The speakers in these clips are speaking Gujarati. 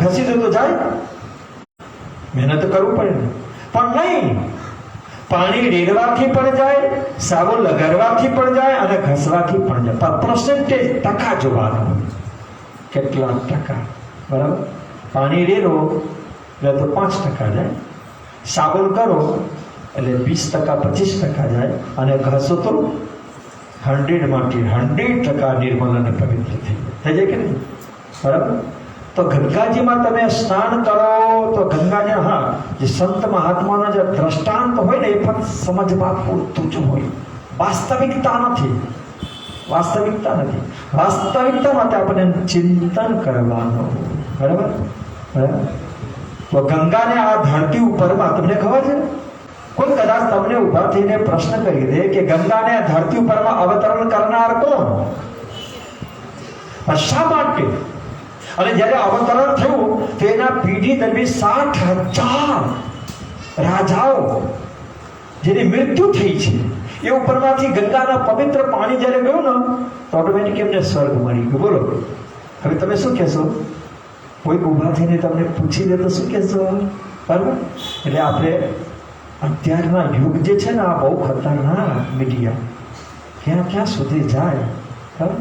ઘસી દો તો જાય? મહેનત તો કરવું પડે ને. પણ નહીં, પાણી રેડવાથી પણ જાય, સાબુ લગાડવાથી પણ જાય અને ઘસવાથી પણ જાય. પણ પર્સન્ટેજ ટકા જોવાનું, કેટલા ટકા. બરાબર? પાણી રેડો એટલે તો 5% જાય, સાબુન કરો એટલે 20%, 25% જાય, અને ઘસો તો 100માંથી 100% નિર્મલ અને પવિત્ર થઈ જાય કે નહીં? બરાબર? તો ગંગાજીમાં તમે સ્નાન કરો તો ગંગાજી, હા, જે સંત મહાત્માનો જે દ્રષ્ટાંત હોય ને એ પણ સમજવા પૂરતું જ હોય. વાસ્તવિકતા નથી. વાસ્તવિકતા માટે આપણે ચિંતન કરવાનું. બરાબર? તો ગંગાને આ ધરતી ઉપરમાં તમને ખબર છે, કોઈ કદાચ તમને ઉભા થઈને પ્રશ્ન કરી દે કે ગંગાને આ ધરતી ઉપરમાં અવતરણ કરનાર કોણ? શા માટે? અને જ્યારે અવતરણ થયું તો એના પીઢી દરમિયાન 60,000 રાજાઓ જેની મૃત્યુ થઈ છે, એ ઉપરમાંથી ગંગાના પવિત્ર પાણી જ્યારે ગયું ને તો ઓટોમેટિક એમને સ્વર્ગ મળી ગયો. બોલો, હવે તમે શું કહેશો? કોઈ ઊભા થઈને તમને પૂછી દે તો શું કહેશો? બરાબર? એટલે આપણે અત્યારના યુગ જે છે ને, આ બહુ ખતરનાક મીડિયા, ક્યાં સુધી જાય. બરાબર?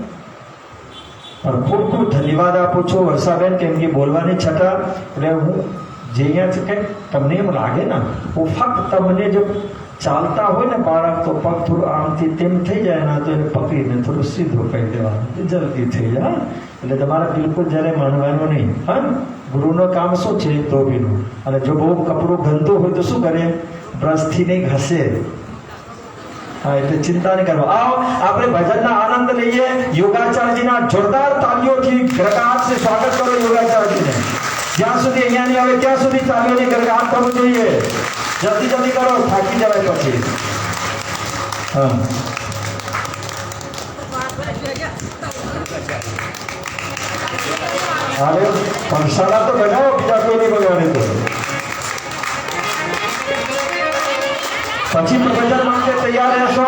પણ ખૂબ ખૂબ ધન્યવાદ આપું છું વર્ષાબેન, કેમ કે બોલવાની છતાં એટલે હું જે અહીંયા છે કંઈક તમને એમ લાગે ને, હું ફક્ત તમને જો ચાલતા હોય ને બાળક તો પગ થોડું આમથી તેમ થઈ જાય ને, તો એને પકડીને થોડું સીધું કહી દેવાનું, જલ્દી થઈ જાય. એટલે તમારે બિલકુલ જ્યારે માનવાનું નહીં. હા, ગુરુનું કામ શું છે? ધોબીનું. અને જો બહુ કપડું ગંદુ હોય તો શું કરે? બ્રશથી નહીં ઘસે. હા, એટલે ચિંતા નહીં કરવા. આવો આપણે ભજનના આનંદ લઈએ. યોગાચાર્યજીના જોરદાર તાલીઓથી ગરગાટથી સ્વાગત કરો યોગાચાર્યજીને. જ્યાં સુધી અહીંયા નહીં આવે ત્યાં સુધી તાલીઓની ગરગાટ કરવું જોઈએ. જલ્દી કરો, થાકી જવાય પછી. હા, અરે પંસાલા તો બનાવો, બીજા કોઈ નહીં બનવાની. તો પછી પ્રવચન માટે તૈયાર રહેશો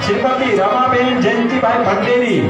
શ્રીમતી રમાબેન જયંતિભાઈ ભંડેરી.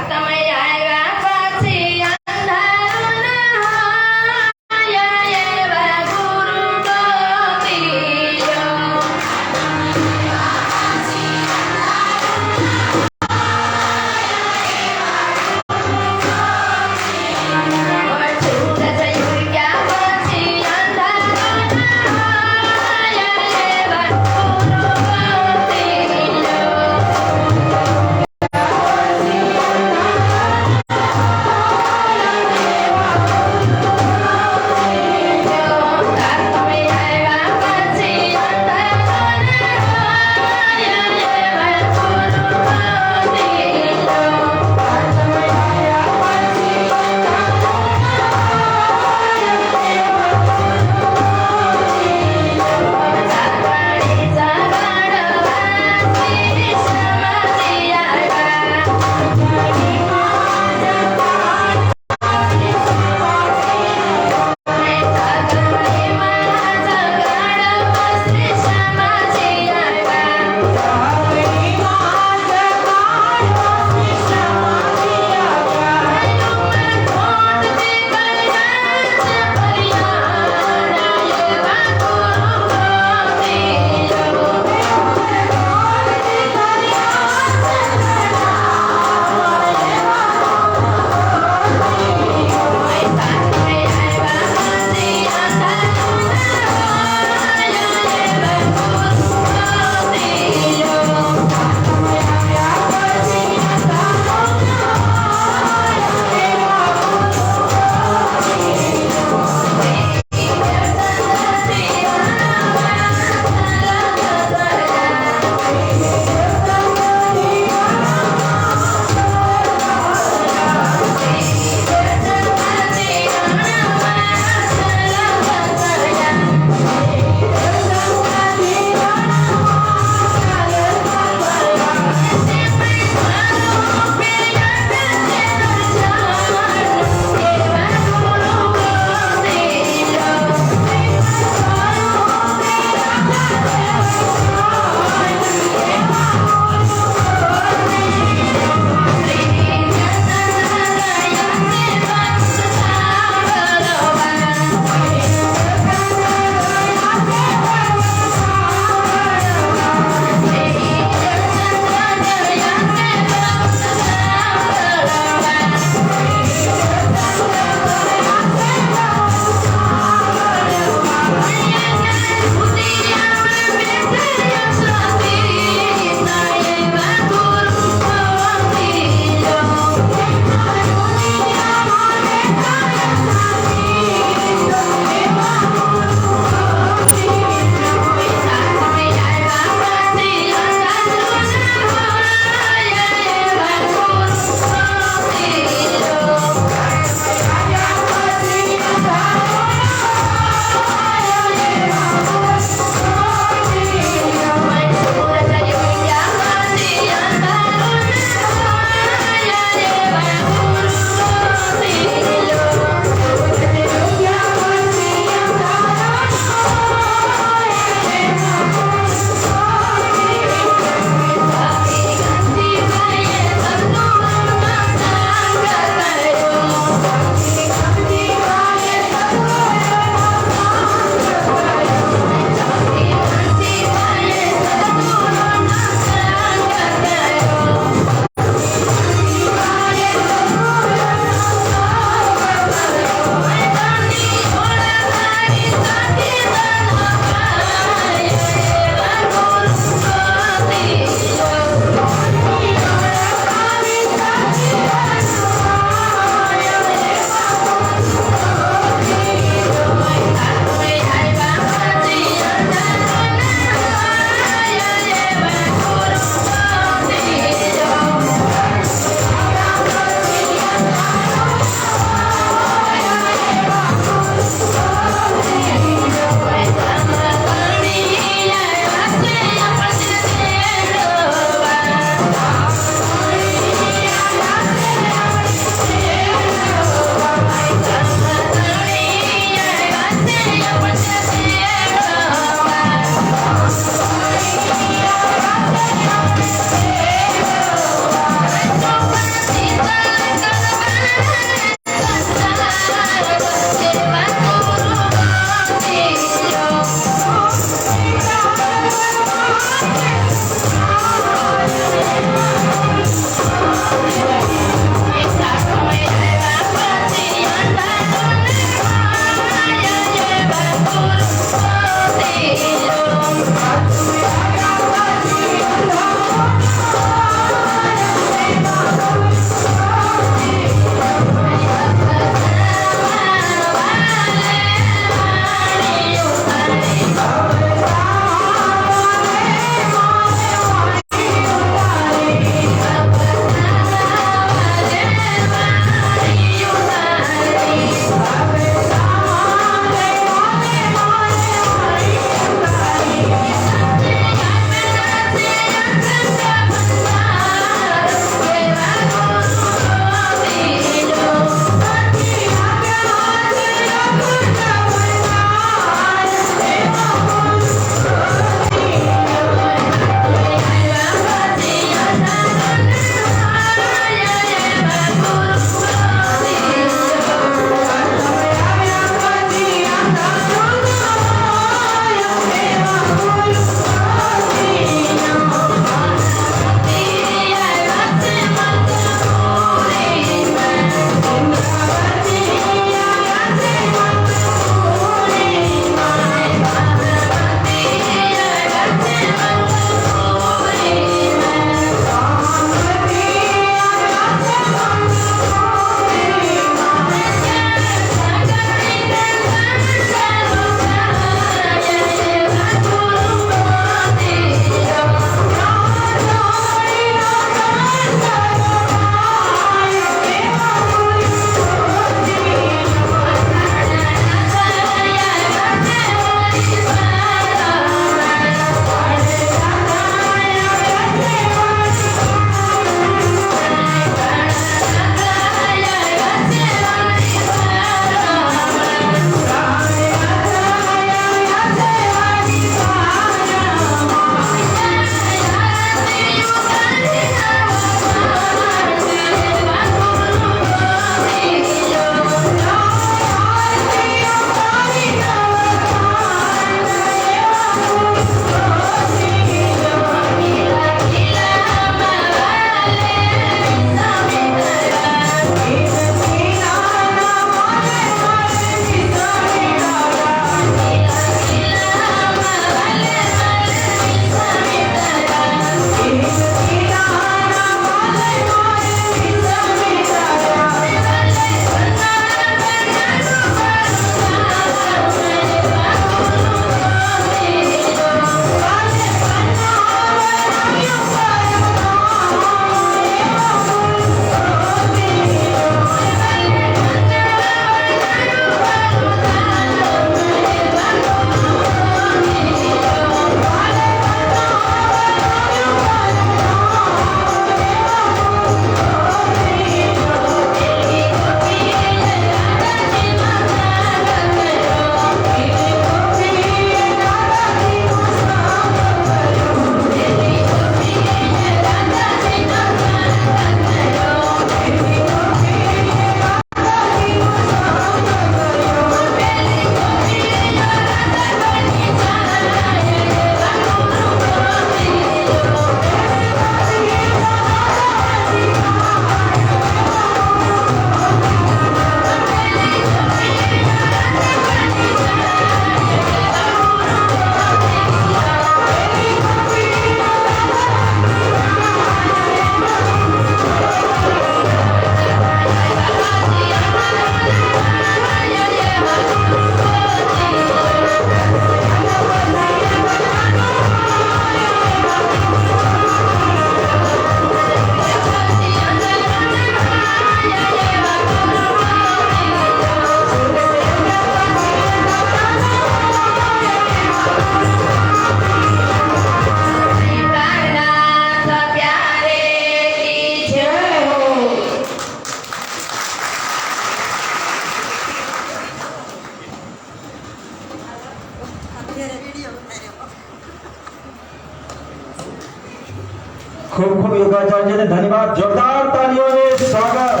ખૂબ ખૂબ યોગાચાર્યને ધન્યવાદ. જોરદાર તાળીઓને સ્વાગત.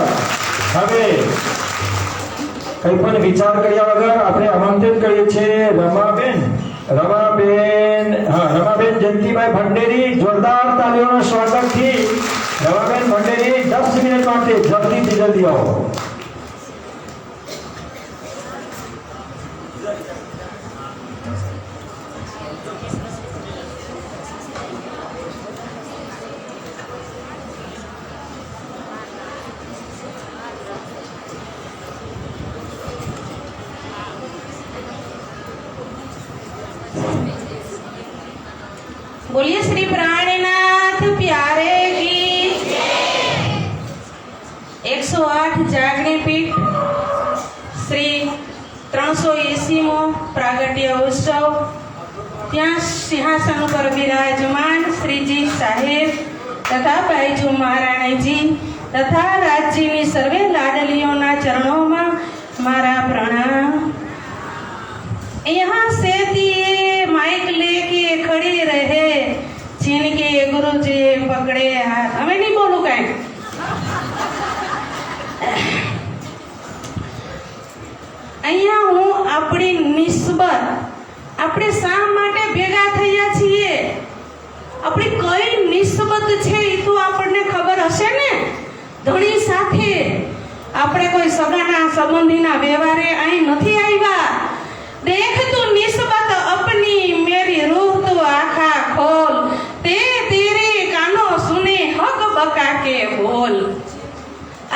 હવે કઈ પણ વિચાર કર્યા વગર આપણે આમંત્રિત કરીએ છીએ રમાબેન જયંતિભાઈ ભંડેરી. જોરદાર તાળીઓના સ્વાગતથી રમાબેન ભંડેરી 10 મિનિટ માટે જલ્દી આવો. बोलिए श्री प्राणनाथ प्यारे की 108 जागरण पीठ श्री 380मो प्रागट्य उत्सव ત્યાં સિંહાસન પર બિરાજમાન શ્રીજી સાહેબ તથા ભાઈજુ મહારાણીજી તથા રાજજીની સર્વે લાડલીઓના ચરણોમાં મારા પ્રણામ. यहाँ से दिए माइक लेके खड़ी रहे जिनके गुरुजी पकड़े हाथ. हमें नहीं बोलूं कहीं. અહીંયા હું આપણી નિસ્બત આપણે શા માટે ભેગા થયા છીએ, આપણી કઈ નિસ્બત છે એ તો આપણને ખબર હશે ને. ધણી સાથે આપણે કોઈ સગાના સંબંધીના વ્યવહારે અહીં નથી આવ્યા. देख तू निस्बत अपनी मेरी रूह तो आखा खोल ते तेरे कानो सुने हक बका के बोल.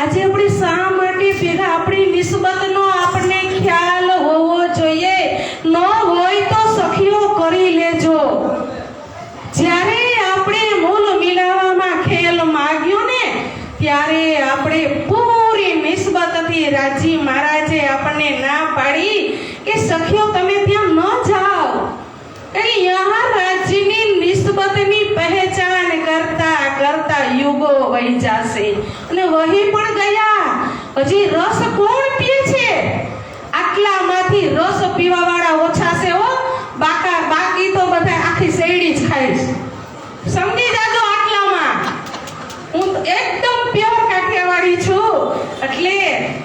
આજે આપણે શા માટે ભેગા આપણી નિસ્બતનો આપણને ખ્યાલ હોવો જોઈએ. ન હોય તો સખીઓ કરી લેજો. જ્યારે આપણે મૂલ મિલાવવામાં ખેલ માગ્યો ને ત્યારે આપણે પૂરી નિસ્બતથી રાજી મહારાજે આપણને ના પાડી કે સખીઓ તમે ત્યાં ન જાઓ. यहाँ राज्यની નિસ્બતની પહેચાન કરતા કરતા યુગો વહી જાશે અને વહી પણ ગયા. હજી રસ કોણ પીએ છે? આટલામાંથી રસ પીવા વાળા ઓછા છે હો. બાકી તો બધા આખી શેરડી જ ખાય છે. સમજી જાજો આટલામાં. હું એકદમ પ્યોર કાઠિયાવાડી છું એટલે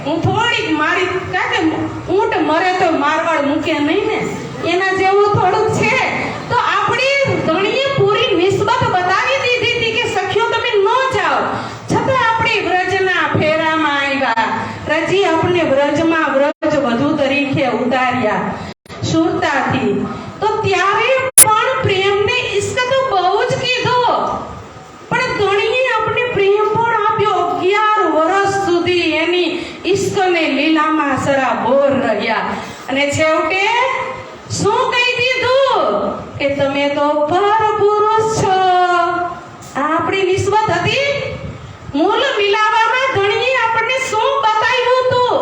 હું થોડીક મારી કારણ કે ઊંટ મરે તો મારવાડ મૂકે નહીં ને એના જેવું થોડુંક છે. તો આપણી ધણીએ પૂરી નિસ્બત બતાવી દીધી હતી કે સખીઓ તમે ન જાઓ. છતાં આપણે વ્રજના ફેરામાં આવ્યા. રજી આપણે વ્રજમાં વ્રજ વધુ તરીકે ઉતાર્યા સુરતાથી. તો ત્યારે પણ પ્રેમને ઇશ્ક તો બહુ જ કીધો પણ ધણીએ આપણે પ્રેમ પણ આપ્યો. 11 વર્ષ સુધી એની ઇશ્કને લીલામાં સરાબોર રહ્યા અને છેવટે શું કહી દીધું કે તમે તો પર પુરુષ છો. આપણી નિસ્બત હતી. મૂળ મિલાવામાં ધણીએ આપણને શું બતાવ્યું હતું?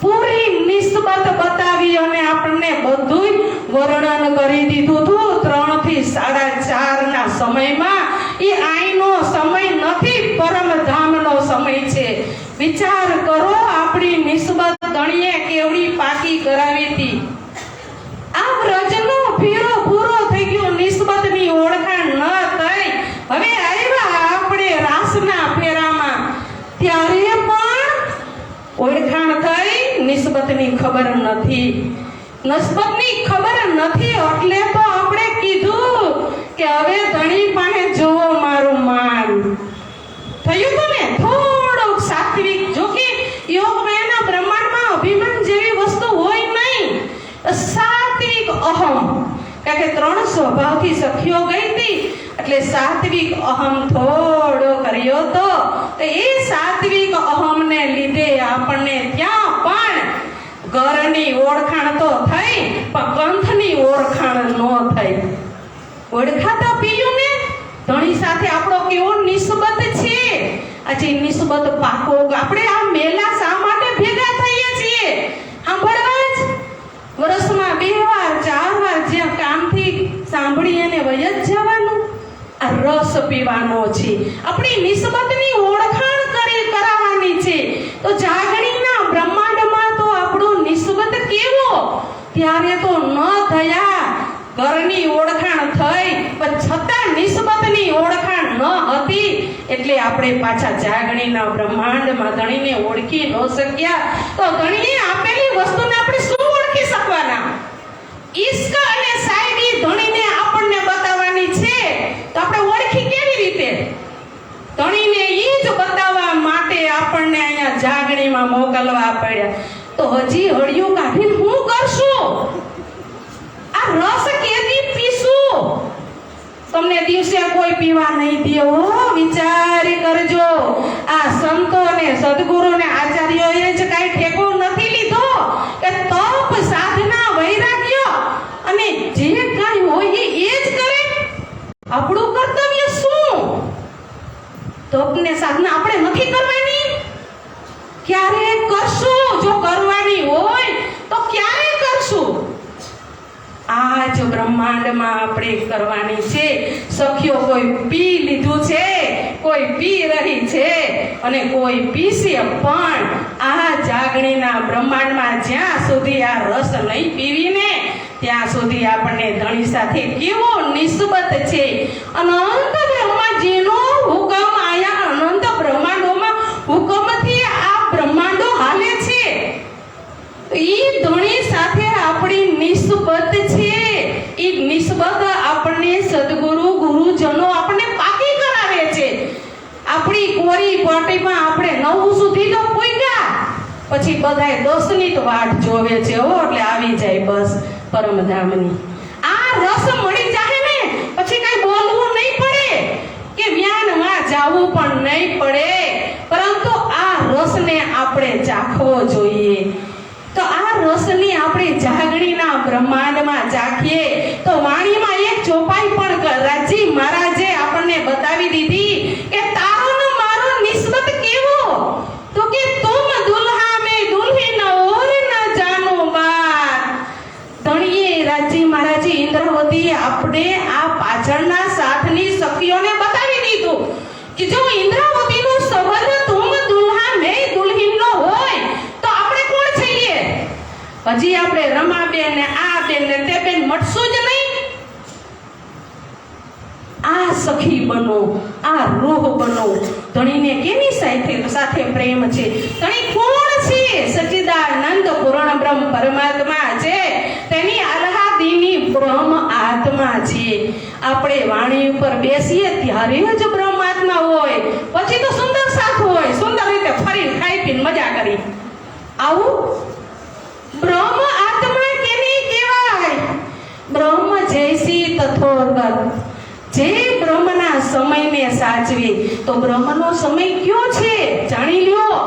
પૂરી નિસ્બત બતાવી અને આપણને બધું વર્ણન કરી દીધું હતું. 3 થી 4.5 ના સમયમાં એ આઈનો સમય નથી, પરમધામનો સમય છે. વિચાર કરો આપણી નિસ્બત ધણીએ કેવડી પાકી કરાવી હતી. આ વ્રજનો ફેરો પૂરો થઈ ગયો, નિસ્બતની ઓળખાણ ન થઈ. હવે આવ્યા આપણે રાસના ફેરામાં ત્યારે પણ ઓળખાણ થઈ, નિસ્બતની ખબર નથી. નિસ્બતની ખબર નથી એટલે તો આપણે કીધું કે હવે ધણી પાસે જોવો મારું માન. થયું તો ને થોડુંક સાત્વિક. જો કે યોગમયના બ્રહ્માંડમાં અભિમાન જેવી વસ્તુ હોય નહીં. સાત્વિક અહમ કારણ કે 3 સ્વભાવથી સખીઓ ગઈ હતી એટલે સાત્વિક અહમ થોડો કર્યો તો એ સાત્વિક અહમને લીધે આપણને ત્યાં પણ ઘરની ઓળખાણ તો થઈ પણ કંથની ઓળખાણ ન થઈ. ઓળખાતા પીયું ને ધણી સાથે આપણો કેવો નિસ્બત છે. આજે નિસ્બત પાકો. આપણે આ મેલા શા માટે ભેગા થઈએ છીએ? સાંભળવા જ વર્ષમાં 2 વાર 4 વાર જ્યાં કામથી સાંભળી અને વય જ જવાનું. આ રસ પીવાનો છે. આપણી નિસ્બતની ઓળખાણ કરાવવાની છે. તો જાગણીના બ્રહ્માંડમાં તો આપણો નિસ્બત કેવો ત્યારે તો ન થયા. ઘરની ઓળખાણ થઈ પણ છતાં નિસ્બતની ઓળખાણ ન હતી એટલે આપણે પાછા જાગણીના બ્રહ્માંડમાં ધણીને ઓળખી ન શક્યા તો ધણીએ આપેલી વસ્તુને આપણે શું ઓળખી શકવાના? ઈશ્ક અને સાયડી ધણીને આપણને બતાવવાની છે તો આપણે ઓળખી કેવી રીતે? ધણીને ઈ જ બતાવવા માટે આપણને અહીંયા જાગણીમાં મોકલવા પડ્યા. તો હજી હળિયું કાઢીને હું કરશું? આ રસ કેદી પીશું? તમને દિવસે કોઈ પીવા નહીં દે હો, વિચાર કરજો. આ સંતો ને સદગુરુ ને આચાર્યોએ જ કાંઈ ઠેકો નથી લીધો કે તપ સાધના વૈરાગ્ય અને જે કાંઈ હોય એ જ કરે. આપણું કર્તવ્ય શું? તપ ને સાધના આપણે નથી કરવાની? ક્યારે કરશું? જો કરવાની હોય તો ક્યારે કરશું? આજ બ્રહ્માંડમાં આપણે કરવાની છે. સખીઓ કોઈ પી લીધું છે, કોઈ પી રહી છે અને કોઈ પીશે. પણ આ જાગણીના બ્રહ્માંડમાં જ્યાં સુધી આ રસ નહીં પીવીને ત્યાં સુધી આપણને ધણી સાથે કેવો નિસ્બત છે. અનંત બ્રહ્માજીનો હુકમ આયા અનંત બ્રહ્માંડોમાં હુકમથી આ બ્રહ્માંડો હાલે છે. ઈ ધણી સાથે આપણી નિસ્બત છે. ઈ નિસ્બત આપણને સદગુરુ ગુરુજનો આપણને પાકી કરાવે છે. આપણી કોરી પાટીમાં આપણે 9 સુધી તો પૂગ્યા, પછી બધાય 10 ની જ વાટ જોવે છે હો, એટલે આવી જાય બસ પરમધામની. આ રસ મળી જાય ને પછી કઈ બોલવું નહીં પડે કે વ્યાનમાં જાવું પણ નહીં પડે, પરંતુ આ રસને આપણે ચાખવો જોઈએ. તો આ રસની આપણે જાગણીના બ્રહ્માંડમાં ચાખીએ તો વાણીમાં એક ચોપાઈ પણ રાજી મહારાજે આપણને બતાવી દીધી કે તારો ને મારો નિસ્બત કેવો? તો કે તુમ દુલ્હા મે દુલ્હન ઓર ન જાનો બાત. ધણીએ રાજી મહારાજે ઇન્દ્રવતી આપણે આ પાછળના સાથની સખીઓને બતાવી દીધું કે જો ઇન્દ્રાવતીનો સંબંધ તુમ દુલ્હા મે દુલ્હનનો હોય તો આપણે કોણ છીએ? હજી આપણે રમાબેન ને આ બેન ને તે બેન મટશું જ નહીં. આ સખી બનો, આ રૂહ બનો. ધણીને કેની સાથે પ્રેમ છે? ધણી કોણ છે? સચ્ચિદાનંદ પૂર્ણ બ્રહ્મ પરમાત્મા છે. તેની આહ્લાદીની બ્રહ્મ આત્મા છે. આપણે વાણી ઉપર બેસીએ ત્યારે જ બ્રહ્મ આત્મા હોય, પછી તો સુંદર સાથ હોય, સુંદર રીતે ફરી ખાઈ પીને મજા કરી આવું. બ્રહ્મ આત્મા કેની કહેવાય? બ્રહ્મ જૈસી તથોગત. જે બ્રહ્મના સમયને સાચવે. તો બ્રહ્મનો સમય કયો છે જાણી લ્યો.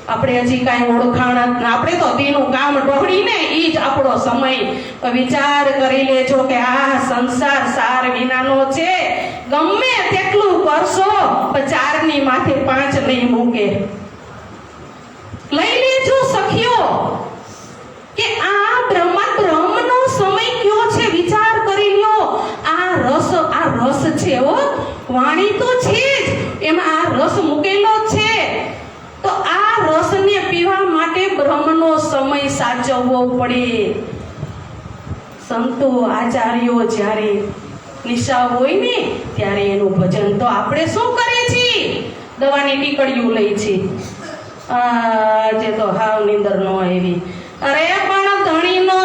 આપણે હજી કાંઈ ઓળખાણ, આપણે તો દીનું કામ ઢોળીને ઈ જ આપણો સમય. વિચાર કરી લેજો કે આ સંસાર સાર વિનાનો છે. ગમે તેટલું કરશો પણ 4 ની માથે 5 નહીં મૂકે. લઈ લેજો સખીઓ કે આ બ્રહ્મનો સમય કયો છે. વિચાર કરી લ્યો. આ રસ છે હો, વાણી તો છે જ, એમાં આ રસ મૂકેલો છે. તો આ રસને પીવા માટે બ્રહ્મનો સમય સાચવવો પડે. સંતો આચાર્યો જ્યારે નિશા હોય ને ત્યારે એનું ભજન તો આપણે શું કરીએ છીએ? દવાની ટીકડીઓ લઈ છે. આજે તો હાવ નીંદર ન આવી. અરે પણ ધણીનો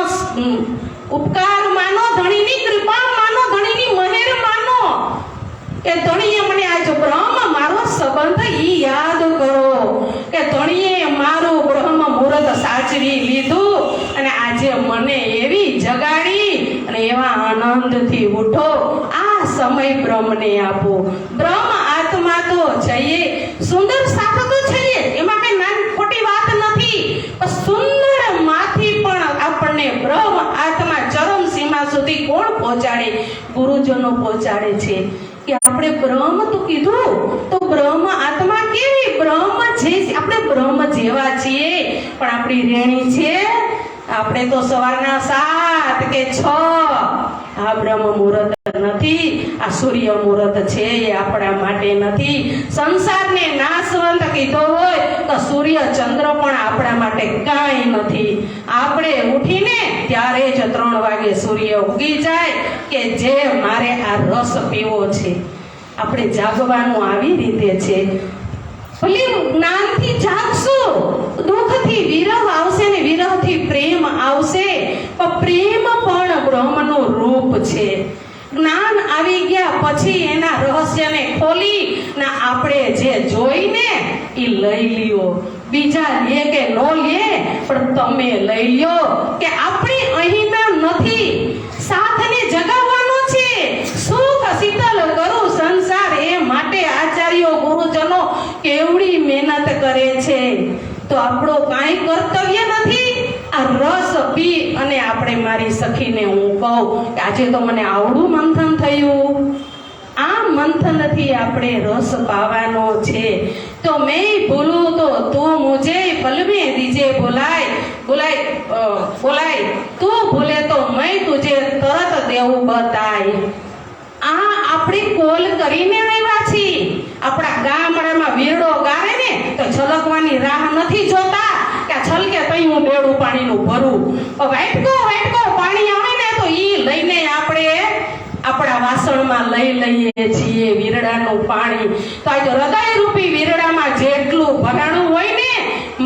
ઉપકાર માનો, ધણીની કૃપા માનો, ધણીની મહેર માનો કે ધણીએ મને આજ બ્રહ્મ મારો સંબંધ ઈ યાદ કરો કે ધણીએ મારું બ્રહ્મ મુહૂર્ત સાચવી લીધું અને આજે મને એવી જગાડી અને એવા આનંદથી ઉઠો. આ સમય બ્રહ્મને આપો. બ્રહ્મ આત્મા તો જઈએ, સુંદર સાથ તો જઈએ, એમાં કઈ નાની ખોટી વાત નથી. સુંદર માંથી પણ આપણને બ્રહ્મ આત્મા ચરમ સીમા સુધી કોણ પહોંચાડે? ગુરુજનો પહોંચાડે છે. કે આપણે બ્રહ્મ તો કીધું તો બ્રહ્મ આત્મા કેવી? બ્રહ્મ જે આપણે બ્રહ્મ જેવા છીએ પણ આપણી રેણી છે. આપણે તો સવારના 7 કે 6 આ બ્રહ્મ મુહૂર્ત નથી, આ સૂર્ય મુહૂર્ત છે એ આપણા માટે નથી. સંસારને નાશવંત કીધો હોય તો સૂર્ય ચંદ્ર પણ આપણા માટે કાંઈ નથી. આપણે ઉઠીને ત્યારે જ 3 વાગે સૂર્ય ઉગી જાય કે જે મારે આ રસ પીવો છે. આપણે જાગવાનું આવી રીતે છે. ભલે જ્ઞાનથી જાગશું, દુઃખથી વિરહ આવશે ને વિરહથી પ્રેમ આવશે, પણ પ્રેમ પણ બ્રહ્મનું રૂપ છે. જ્ઞાન આવી ગયા પછી એના રહસ્યને ખોલી ને આપણે જે જોઈને એ લઈ લ્યો. બીજા લે કે ન લે, પણ તમે લઈ લ્યો કે આપણે અહીંના નથી, સાથને જગાવવાનો છે. સુખ શીતલ કરું સંસાર, એ માટે આચાર્યો ગુરુજનો કેવડી મહેનત કરે છે. તો આપણો કાંઈ કર્તવ્ય નથી. આ રસ પી અને આપણે મારી સખીને હું કહું કે આજે તો મને આવડું મંથન થયું. આ મંથનથી આપણે રસ પાવાનો છે. તો મેં ભૂલું તો તું મુझे पल में दीजे बुलाए बुलाए बुलाए તું ભૂલે તો મેં તુજે તરત દેવું બતાય. આ આપણે કોલ કરીને આવ્યા છીએ. આપણા ગામડામાં વીરડો ગાવે ને તો છલકવાની રાહ નથી જોતા કે છલકે તઈ હું બેડું પાણીનું ભરું. વાટકો વાટકો પાણી આવે ને તો ઈ લઈને આપણે આપણા વાસણમાં લઈ લઈએ છીએ વીરડાનું પાણી. તો આ હૃદય રૂપી વીરડામાં જેટલું ભરાણું હોય ને,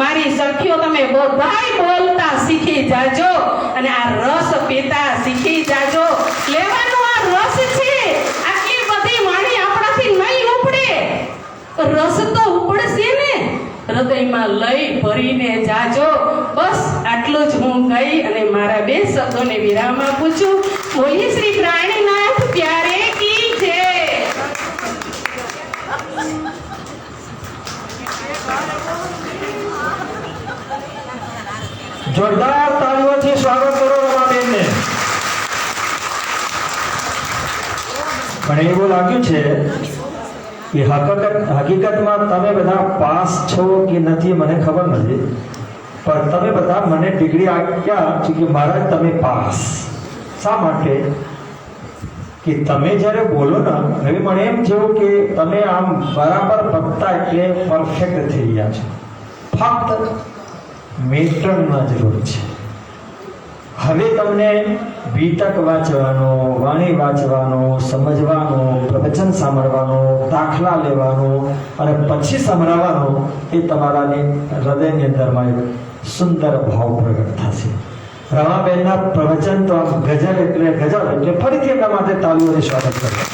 મારી સખીઓ તમે બધાય બોલતા શીખી જાજો અને આ રસ પીતા શીખી જાજો. લેવાનો આ રસ છે. આટલી બધી વાણી આપણાથી નહીં ઉપડે, રસ તો ઉપડશે ને. હૃદયમાં લઈ ભરીને જાજો. બસ આટલું જ હું કહી અને મારા બે શબ્દોને વિરામ આપું છું. બોલીએ શ્રી પ્રાણીનાથ પ્યારે કી જય. જોરદાર તાળીઓથી સ્વાગત કરો રમાબેનને. મને એવું લાગ્યું છે કે હકીકતમાં તમે બધા પાસ છો કે નથી મને ખબર નથી, પણ તમે બધા મને ડિગ્રી આપ્યા છે કે મહારાજ તમે પાસ. શા માટે? કે તમે જ્યારે બોલો ને હવે મને એમ થયું કે તમે આમ બરાબર બનતા એટલે પરફેક્ટ થઈ ગયા છો. ફક્ત મેટ્રનની જરૂર છે. હવે તમને બીતક વાંચવાનો, વાણી વાંચવાનો, સમજવાનો, પ્રવચન સાંભળવાનો, દાખલા લેવાનો અને પછી સંભળાવવાનો એ તમારાની હૃદયની અંદરમાં એક સુંદર ભાવ પ્રગટ થશે. રમાબેનના પ્રવચન તો આમ ગઝલ એટલે ફરીથી એમના માટે તાળીઓથી સ્વાગત કરીએ.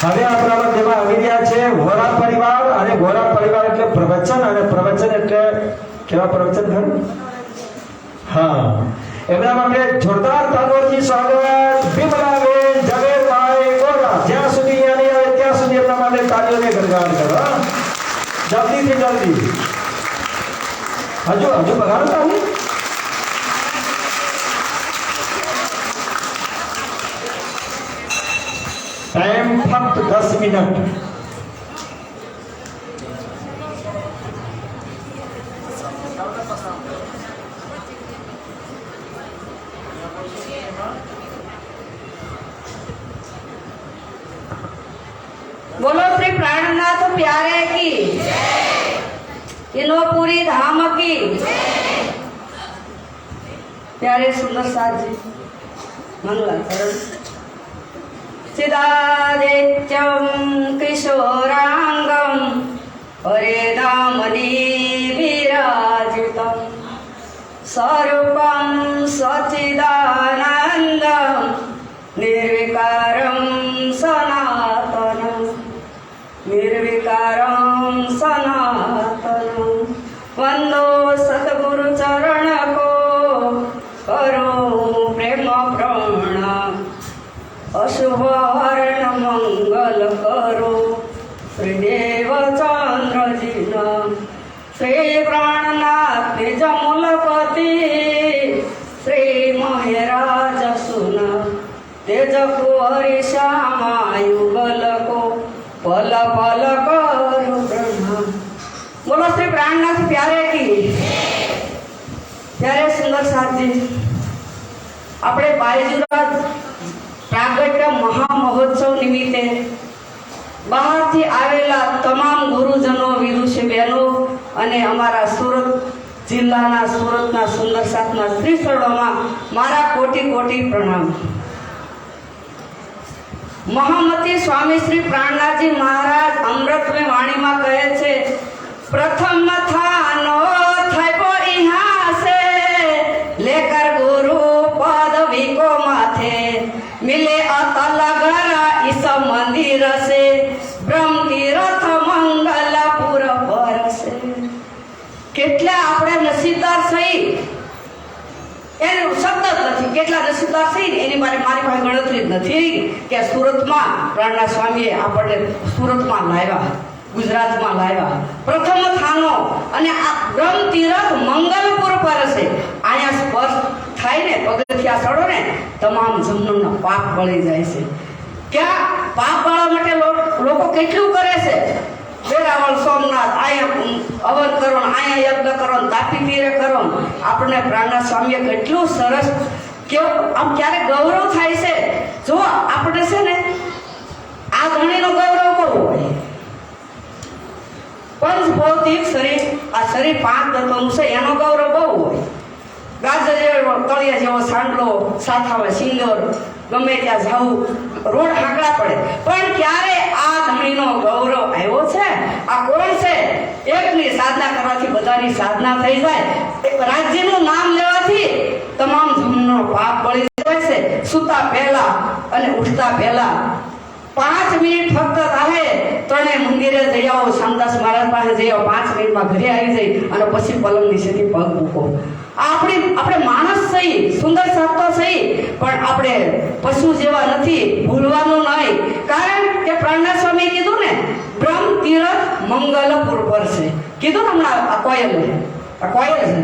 હવે આપણા મધ્યમાં આવી રહ્યા છે વોરા પરિવાર. અને વોરા પરિવાર એટલે પ્રવચન, અને પ્રવચન એટલે કેવા પ્રવચન ખરું? હા, એમના માટે જોરદાર તાળીઓથી સ્વાગત બિમલાબેન ઝવેરભાઈ વોરા. જ્યાં સુધી અહીંયા નહીં આવે ત્યાં સુધી એમના માટે તાળીઓને ગણગાન કરો. જલ્દીથી જલ્દી હજુ બગાડતા નહીં. ટાઈમ ફક્ત 10 મિનિટ. बोलो श्री प्राणनाथ प्यारे की, इनोपुरी धाम की। प्यारे सुंदर साथ जी मंगला करण चिदादित्यं किशोरांगं हरेदामनी विराजितं स्वरूपं सच्चिदानन्दं निर्विकारं सनातनं निर्विकारं सनातनं वंदो सतगुरु चरण को करो प्रेम प्रणाम अशुभ हरण मंगल करो श्रीदेव चंद्र जीना श्री प्राणनाथ निज मूलपति श्री महराज सुना तेज कुहरी श्यामा युगल को पल पल करो प्रणाम। बोलो श्री प्राणनाथ प्यारे की। प्यारे सुंदर साथ जी આપણે બાયજુરા પ્રાગટ્ય મહામહોત્સવ નિમિત્તે બહારથી આવેલા તમામ ગુરુજનો વિદુષી બહેનો અને અમારા સુરત જિલ્લાના સુરતના સુંદર સાથના શ્રી સ્થળોમાં મારા કોટી કોટી પ્રણામ। મહામતી સ્વામી શ્રી પ્રાણનાથજી મહારાજ અમૃતમય વાણીમાં કહે છે, પ્રથમ થાનો થયો ઇહાસે લેકર ગુરુ પદવી કો માથે મિલે અતલ ઘરા ઈસ મંદિર સે બ્રહ્મ તીર્થ મંગલપુર પરસે. કેટલા આપણે નસીબદાર થઈ, એનો શબ્દ જ નથી. કેટલા નસીબદાર થઈ ને એની મારી પાસે ગણતરી જ નથી કે સુરતમાં પ્રાણનાથ સ્વામીએ આપણને સુરતમાં લાવ્યા, ગુજરાતમાં લાવ્યા. પ્રથમ થાનો અને આ બ્રહ્મ તીર્થ મંગલપુર પર છે. અહીંયા સ્પર્શ થાય ને, પગથિયા ચડો ને, તમામ જન્મના પાપ બળી જાય છે. ક્યાં પાપ બાળવા માટે લોકો કેટલું કરે છે. વેરાવળ, સોમનાથ, અહીંયા અવન કરો, અહીંયા યજ્ઞ કરો, તાપી તીરે કરો. આપણને પ્રાણનાથ સ્વામીએ કેટલું સરસ કેવું આમ ક્યારે ગૌરવ થાય છે. જો આપણે છે ને આ ધણીનો ગૌરવ બહુ હોય. પંચભૌતિક શરીર, આ શરીર 5 તત્વનું છે, એનો ગૌરવ બહુ હોય. ગાજર જેવો, તળિયા જેવો સાંડલો, સાથામાં સિંદોર, ગમે ત્યાં જવું, રોડ હાંકડા પડે, પણ ક્યારે આ ધણીનો ગૌરવ આવ્યો છે? આ કોણ છે? એકની સાધના કરવાથી બધાની સાધના થઈ જાય. એક રાજ્યનું નામ લેવાથી તમામ જન્મનો પાપ બળી જાય છે. સૂતા પહેલા અને ઉઠતા પહેલા 5 મિનિટ ફક્ત થાય, ત્રણે મંદિરે જઈ આવો, શામદાસ મહારાજ પાસે જઈ આવો, 5 મિનિટમાં ઘરે આવી જઈ અને પછી પલંગ નીચેથી પગ મૂકો. આપણે માણસ થઈ, સુંદર સાતો થઈ, પણ આપણે પશુ જેવા નથી. ભૂલવાનું નહીં, કારણ કે પ્રાણનાથ સ્વામીએ કીધું ને, બ્રહ્મ તીર્થ મંગલપુર પર છે. કીધું ને હમણાં આ કોયલ છે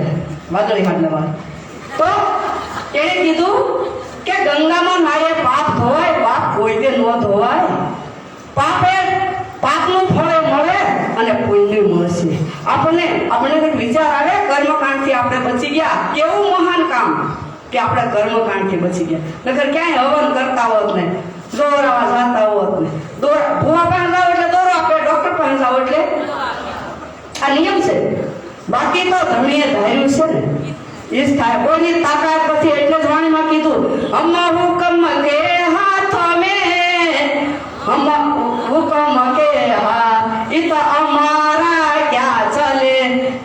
વાદળી હાડલામાં. તો એણે કીધું કે ગંગામાં નાયે પાપ ધોવાય, પાપ કોઈને ન ધોવાય. પાપનું ફળ મળે અને પુણ્ય મળશે. આપણને કંઈક વિચાર આવે, કર્મકાંડથી આપણે બચી ગયા. કેવું મહાન કામ કે આપણે કર્મકાંડથી બચી ગયા. નકર ક્યાંય હવન કરતા હોત ને, દોરાવા જાતા હોત ને, ભૂવા પાસે જાવ એટલે દોરો આપે, ડોક્ટર પાસે જાવ એટલે આ નિયમ છે. બાકી તો ધણીએ ધાર્યું છે ને એ જ થાય. કોઈની તાકાત નથી. એટલે જ વાણીમાં કીધું, અમ્મા હુકમ કે હાથ મેં, અમ્મા હુકમ કે હાથ ઈ તો અમારા ક્યાં ચલે,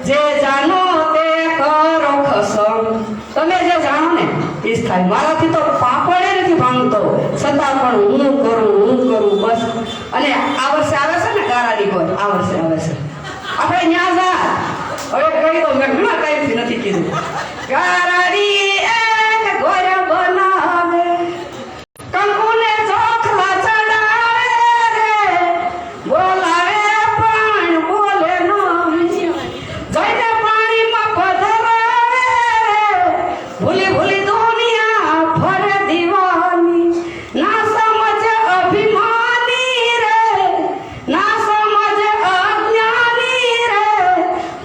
જે જાણો તે કરો ખસમ. તમે જે જાણો ને એ જ થાય. મારાથી તો પાપડે નથી ભાંગતો, છતાં પણ હું કરું બસ. અને આ વર્ષે આવે છે ને ગારાની કોઈ, આ વર્ષે આવે છે. આપણે ન્યા જા હવે કહી દો, મેં ઘણા ટાઈમથી નથી કીધું. ગારાડી એક ગોર બનાવે, કંકુને ચોખલા ચડાવે રે, બોલાવે પણ બોલે નહીં, જઈને પાણીમાં પધરાવે રે, ભૂલી દુનિયા ફરે દીવાની, ના સમજ અભિમાની રે, ના સમજ અજ્ઞાની રે,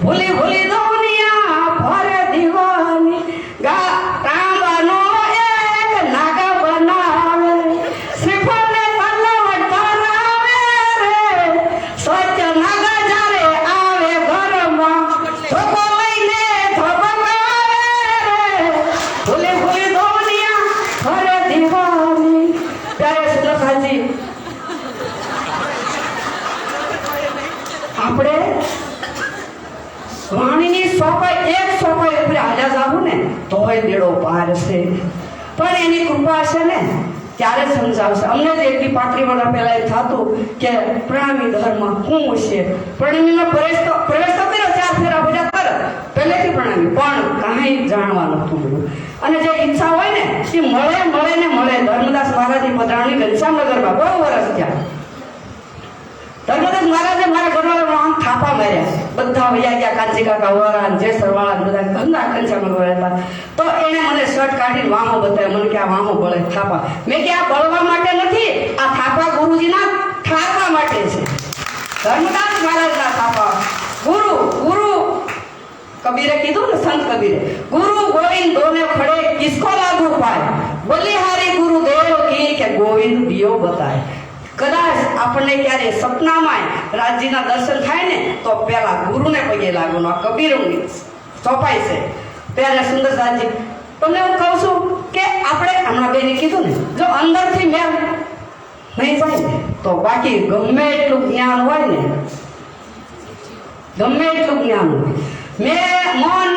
ભૂલી દુનિયા ફરે દીવાની. તાંબાનો એક નાગા બનાવે, શ્રીફળને તલવટ ધરાવે રે, સત્ય નાગા જ્યારે આવે ઘરમાં, ધોકો લઈને ધબકાવે રે, ભૂલી દુનિયા ફરે દીવાની. ત્યારે સુરખાજી આપણે વાણીની સોપાઈ, એક સોપાઈ ઉપર હાલ્યા જાવું ને તોય દેડો પાર છે. પણ એની કૃપા છે ને ત્યારે સમજાવશે. અમને જ 1-35 વર્ષ પહેલા એ થતું કે પ્રણામી ધર્મ શું છે. પ્રણામીનો પ્રવેશ તો કર્યો, 4 ફેરા ભર્યા તરત પહેલેથી પ્રણામી, પણ કાંઈ જાણવા નહોતું મળ્યું. અને જે ઈચ્છા હોય ને એ મળે. ધર્મદાસ મહારાજની પધરામણી ઘનશ્યામનગરમાં બહુ વર્ષ થયા. ધર્મદાસ મહારાજે મારા ઘરવાળા આમ થાપા માર્યા, બધા વૈયા ગયા, કાંચી કાકા વરા, જે સરવાળા બધા ઘરના ઘનશ્યામનગર હતા. તો એને મને શર્ટ કાઢીને વાહો બતાવ્યો. મને કે આ વાહો બળે થાપા. મેં કે આ બળવા માટે નથી, આ થાપા ગુરુજીના ઠારવા માટે છે. ધર્મદાસ મહારાજના થાપા. ગુરુ કબીરે કીધું ને, સંત કબીરે, ગુરુ ગોવિંદ દોને ખડે કિસકો લાગુ પાય, બલિહારી ગુરુદેવ કી કે ગોવિંદ દિયો બતાય. કદાચ આપણને ક્યારે સપનામાં રાજજીના દર્શન થાય ને તો પેલા ગુરુને પગે લાગવાનું. આ કબીરોની ચોપાઈ છે. ત્યારે સુંદરદાસજી તમને હું કહું છું કે આપણે હમણાં બેને કીધું ને, જો અંદરથી મેલ નહીં જાય ને તો બાકી ગમે એટલું જ્ઞાન હોય ને, ગમે એટલું જ્ઞાન હોય, મન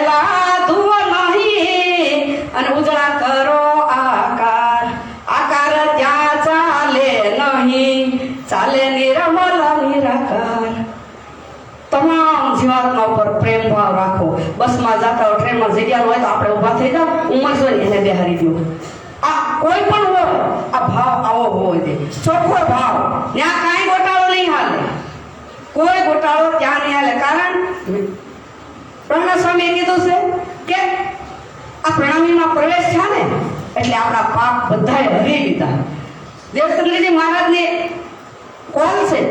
લાધું નહીં અને ઉજળા કરો આકાર, આકાર ત્યાં ચાલે નહીં, ચાલે નિર્મલ નિરાકાર. તમામ જીવાત્મા ઉપર પ્રેમ ભાવ રાખો. બસમાં જતા હોય, ટ્રેનમાં જગ્યા હોય તો આપણે ઊભા થઈ જાવ, ઉંમર જોઈને એને બેહારી દો. આ કોઈ પણ હોય, આ ભાવ આવો હોવો જોઈએ, ચોખ્ખો ભાવ. ત્યાં કાંઈ ગોટાળો નહીં હાલે, કોઈ ગોટાળો ત્યાં નહીં હાલે. કારણ પ્રણામ સ્વામીએ કીધું છે કે આ પ્રણામીમાં પ્રવેશ થયા ને એટલે આપણા પાપ બધાએ હરી લીધા. દેવચંદ્રજી મહારાજને કોલ છે,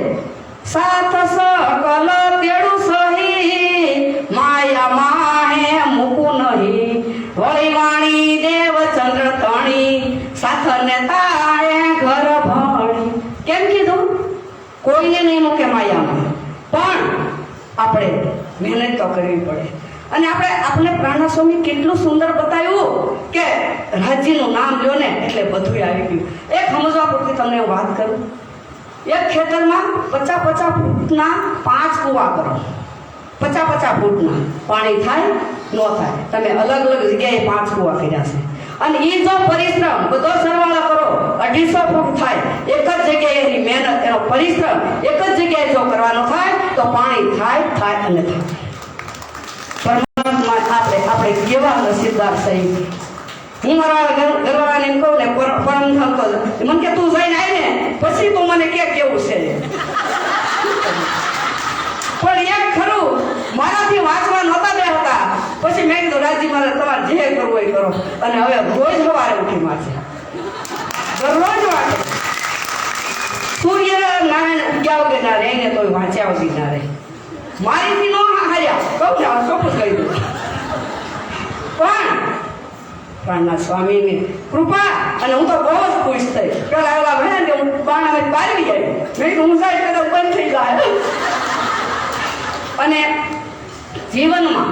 સાત સકલ તેડું સહી, માયા માહે મૂકું નહીં, વળી વાણી દેવચંદ્ર તણી, સાથને તાળે ઘર ભણી. કેમ કીધું? કોઈને નહીં મૂકે માયામાં, પણ આપણે મહેનત તો કરવી પડે. અને આપણે પ્રાણા સ્વામી કેટલું સુંદર બતાવ્યું કે રાજ્યનું નામ લ્યો ને એટલે બધું આવી ગયું. એક સમજવા પૂરતી તમને હું વાત કરું. એક ખેતરમાં 50-50 ફૂટના 5 કૂવા કરો, 50-50 ફૂટના. પાણી થાય ન થાય, તમે અલગ અલગ જગ્યાએ 5 કૂવા કર્યા છે. અને એ જો પરિશ્રમ બધો સરવાળો કરો 250 ફૂટ થાય, એક જ જગ્યાએ એની મહેનત, એનો પરિશ્રમ એક જ જગ્યાએ જો કરવાનો થાય તો પાણી થાય અને થાય. પરમાત્મા આપણે કેવા નસીબદાર થઈ. હું મારા ઘરવાળાને એમ કહું ને, પરમ થતો મને કે તું જઈને આવી ને પછી તું મને કે કેવું છે. પણ એક ખરું, મારાથી વાંચવા નહોતા બેસતા, પછી મેં કીધું રાજી મારે તમારે જે કરવું એ કરો. અને હવે રોજ સવારે ઉઠી વાંચે, દરરોજ વાંચે. સૂર્યનારાયણ ઉગ્યા વગર ના રહે ને તોય વાંચ્યા વગર ના રહે. મારીથી નો હાર્યા, કહું ને ચોખ્ખું કહી દઉં. પણ પ્રાણનાથ સ્વામીની કૃપા, અને હું તો બહુ જ ખુશ થઈ. પેલા એવા ભણ્યા ને હું બાણામાં બારવી જાય, મેં હું સાઈડ કદાચ બંધ થઈ જાય. અને જીવનમાં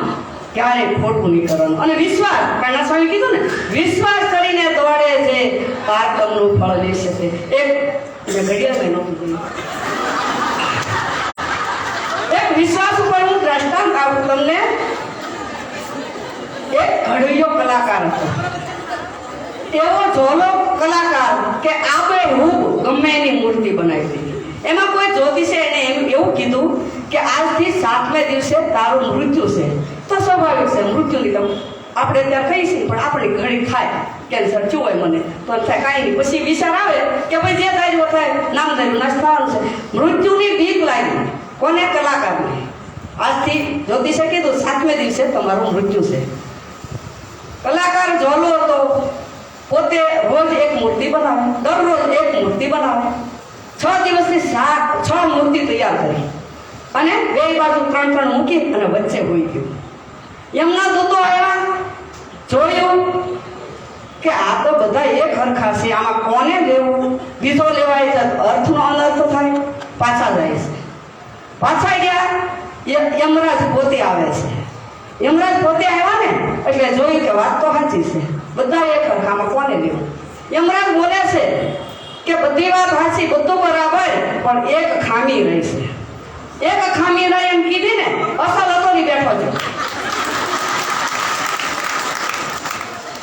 ક્યારેય ખોટું નહીં કરવાનું. અને વિશ્વાસ, પ્રાણનાથ સ્વામી કીધું ને, વિશ્વાસ કરીને દોડે છે પારકમનું ફળ લેશે. તે એક મેં ઘડિયાળ નહોતું જોયું. એક વિશ્વાસ ઉપર હું દ્રષ્ટાંત આપું તમને. એક ઘડૈયો કલાકાર હતો, એવો ઝોલો કલાકાર કે આબેહૂબ ગમે એની મૂર્તિ બનાવી દીધી. એમાં કોઈ જ્યોતિષે એને એવું કીધું કે આજથી 7મે દિવસે તારું મૃત્યુ છે. તો સ્વાભાવિક છે, મૃત્યુની તો આપણે ત્યાં કહીએ છીએ, પણ આપણી ઘડી થાય કેન્સર થયું હોય મને તો થાય કાંઈ નહીં. પછી વિચાર આવે કે ભાઈ જે થાય થાય, નામ ધર્યું નાશ થવાનું છે. મૃત્યુની બીક લાગી કોને? કલાકારને. આજથી જ્યોતિષે કીધું 7મે દિવસે તમારું મૃત્યુ છે. કલાકાર ઝોલો હતો, પોતે રોજ એક મૂર્તિ બનાવે, દરરોજ એક મૂર્તિ બનાવે. 6 દિવસથી 6 મૂર્તિ તૈયાર કરી અને બે બાજુ 3 મૂકી અને વચ્ચે હોઈ ગયું. એમના દૂતો આવ્યા, જોયું કે આ તો બધા એક હરખા છે, આમાં કોને લેવું? બીજો લેવાય છે, અર્થનો અનર્થ થાય, પાછા જાય છે. પાછા ગયા, યમરાજ પોતે આવે છે. યમરાજ પોતે આવ્યા ને એટલે જોયું કે વાત તો સાચી છે, બધા એક હરખામાં કોને લેવું? યમરાજ બોલે છે કે બધી વાત સાચી, બધું બરાબર, પણ એક ખામી રહી છે. એક ખામી રહી એમ કીધી ને, અસલ હતો ની બેઠો છે.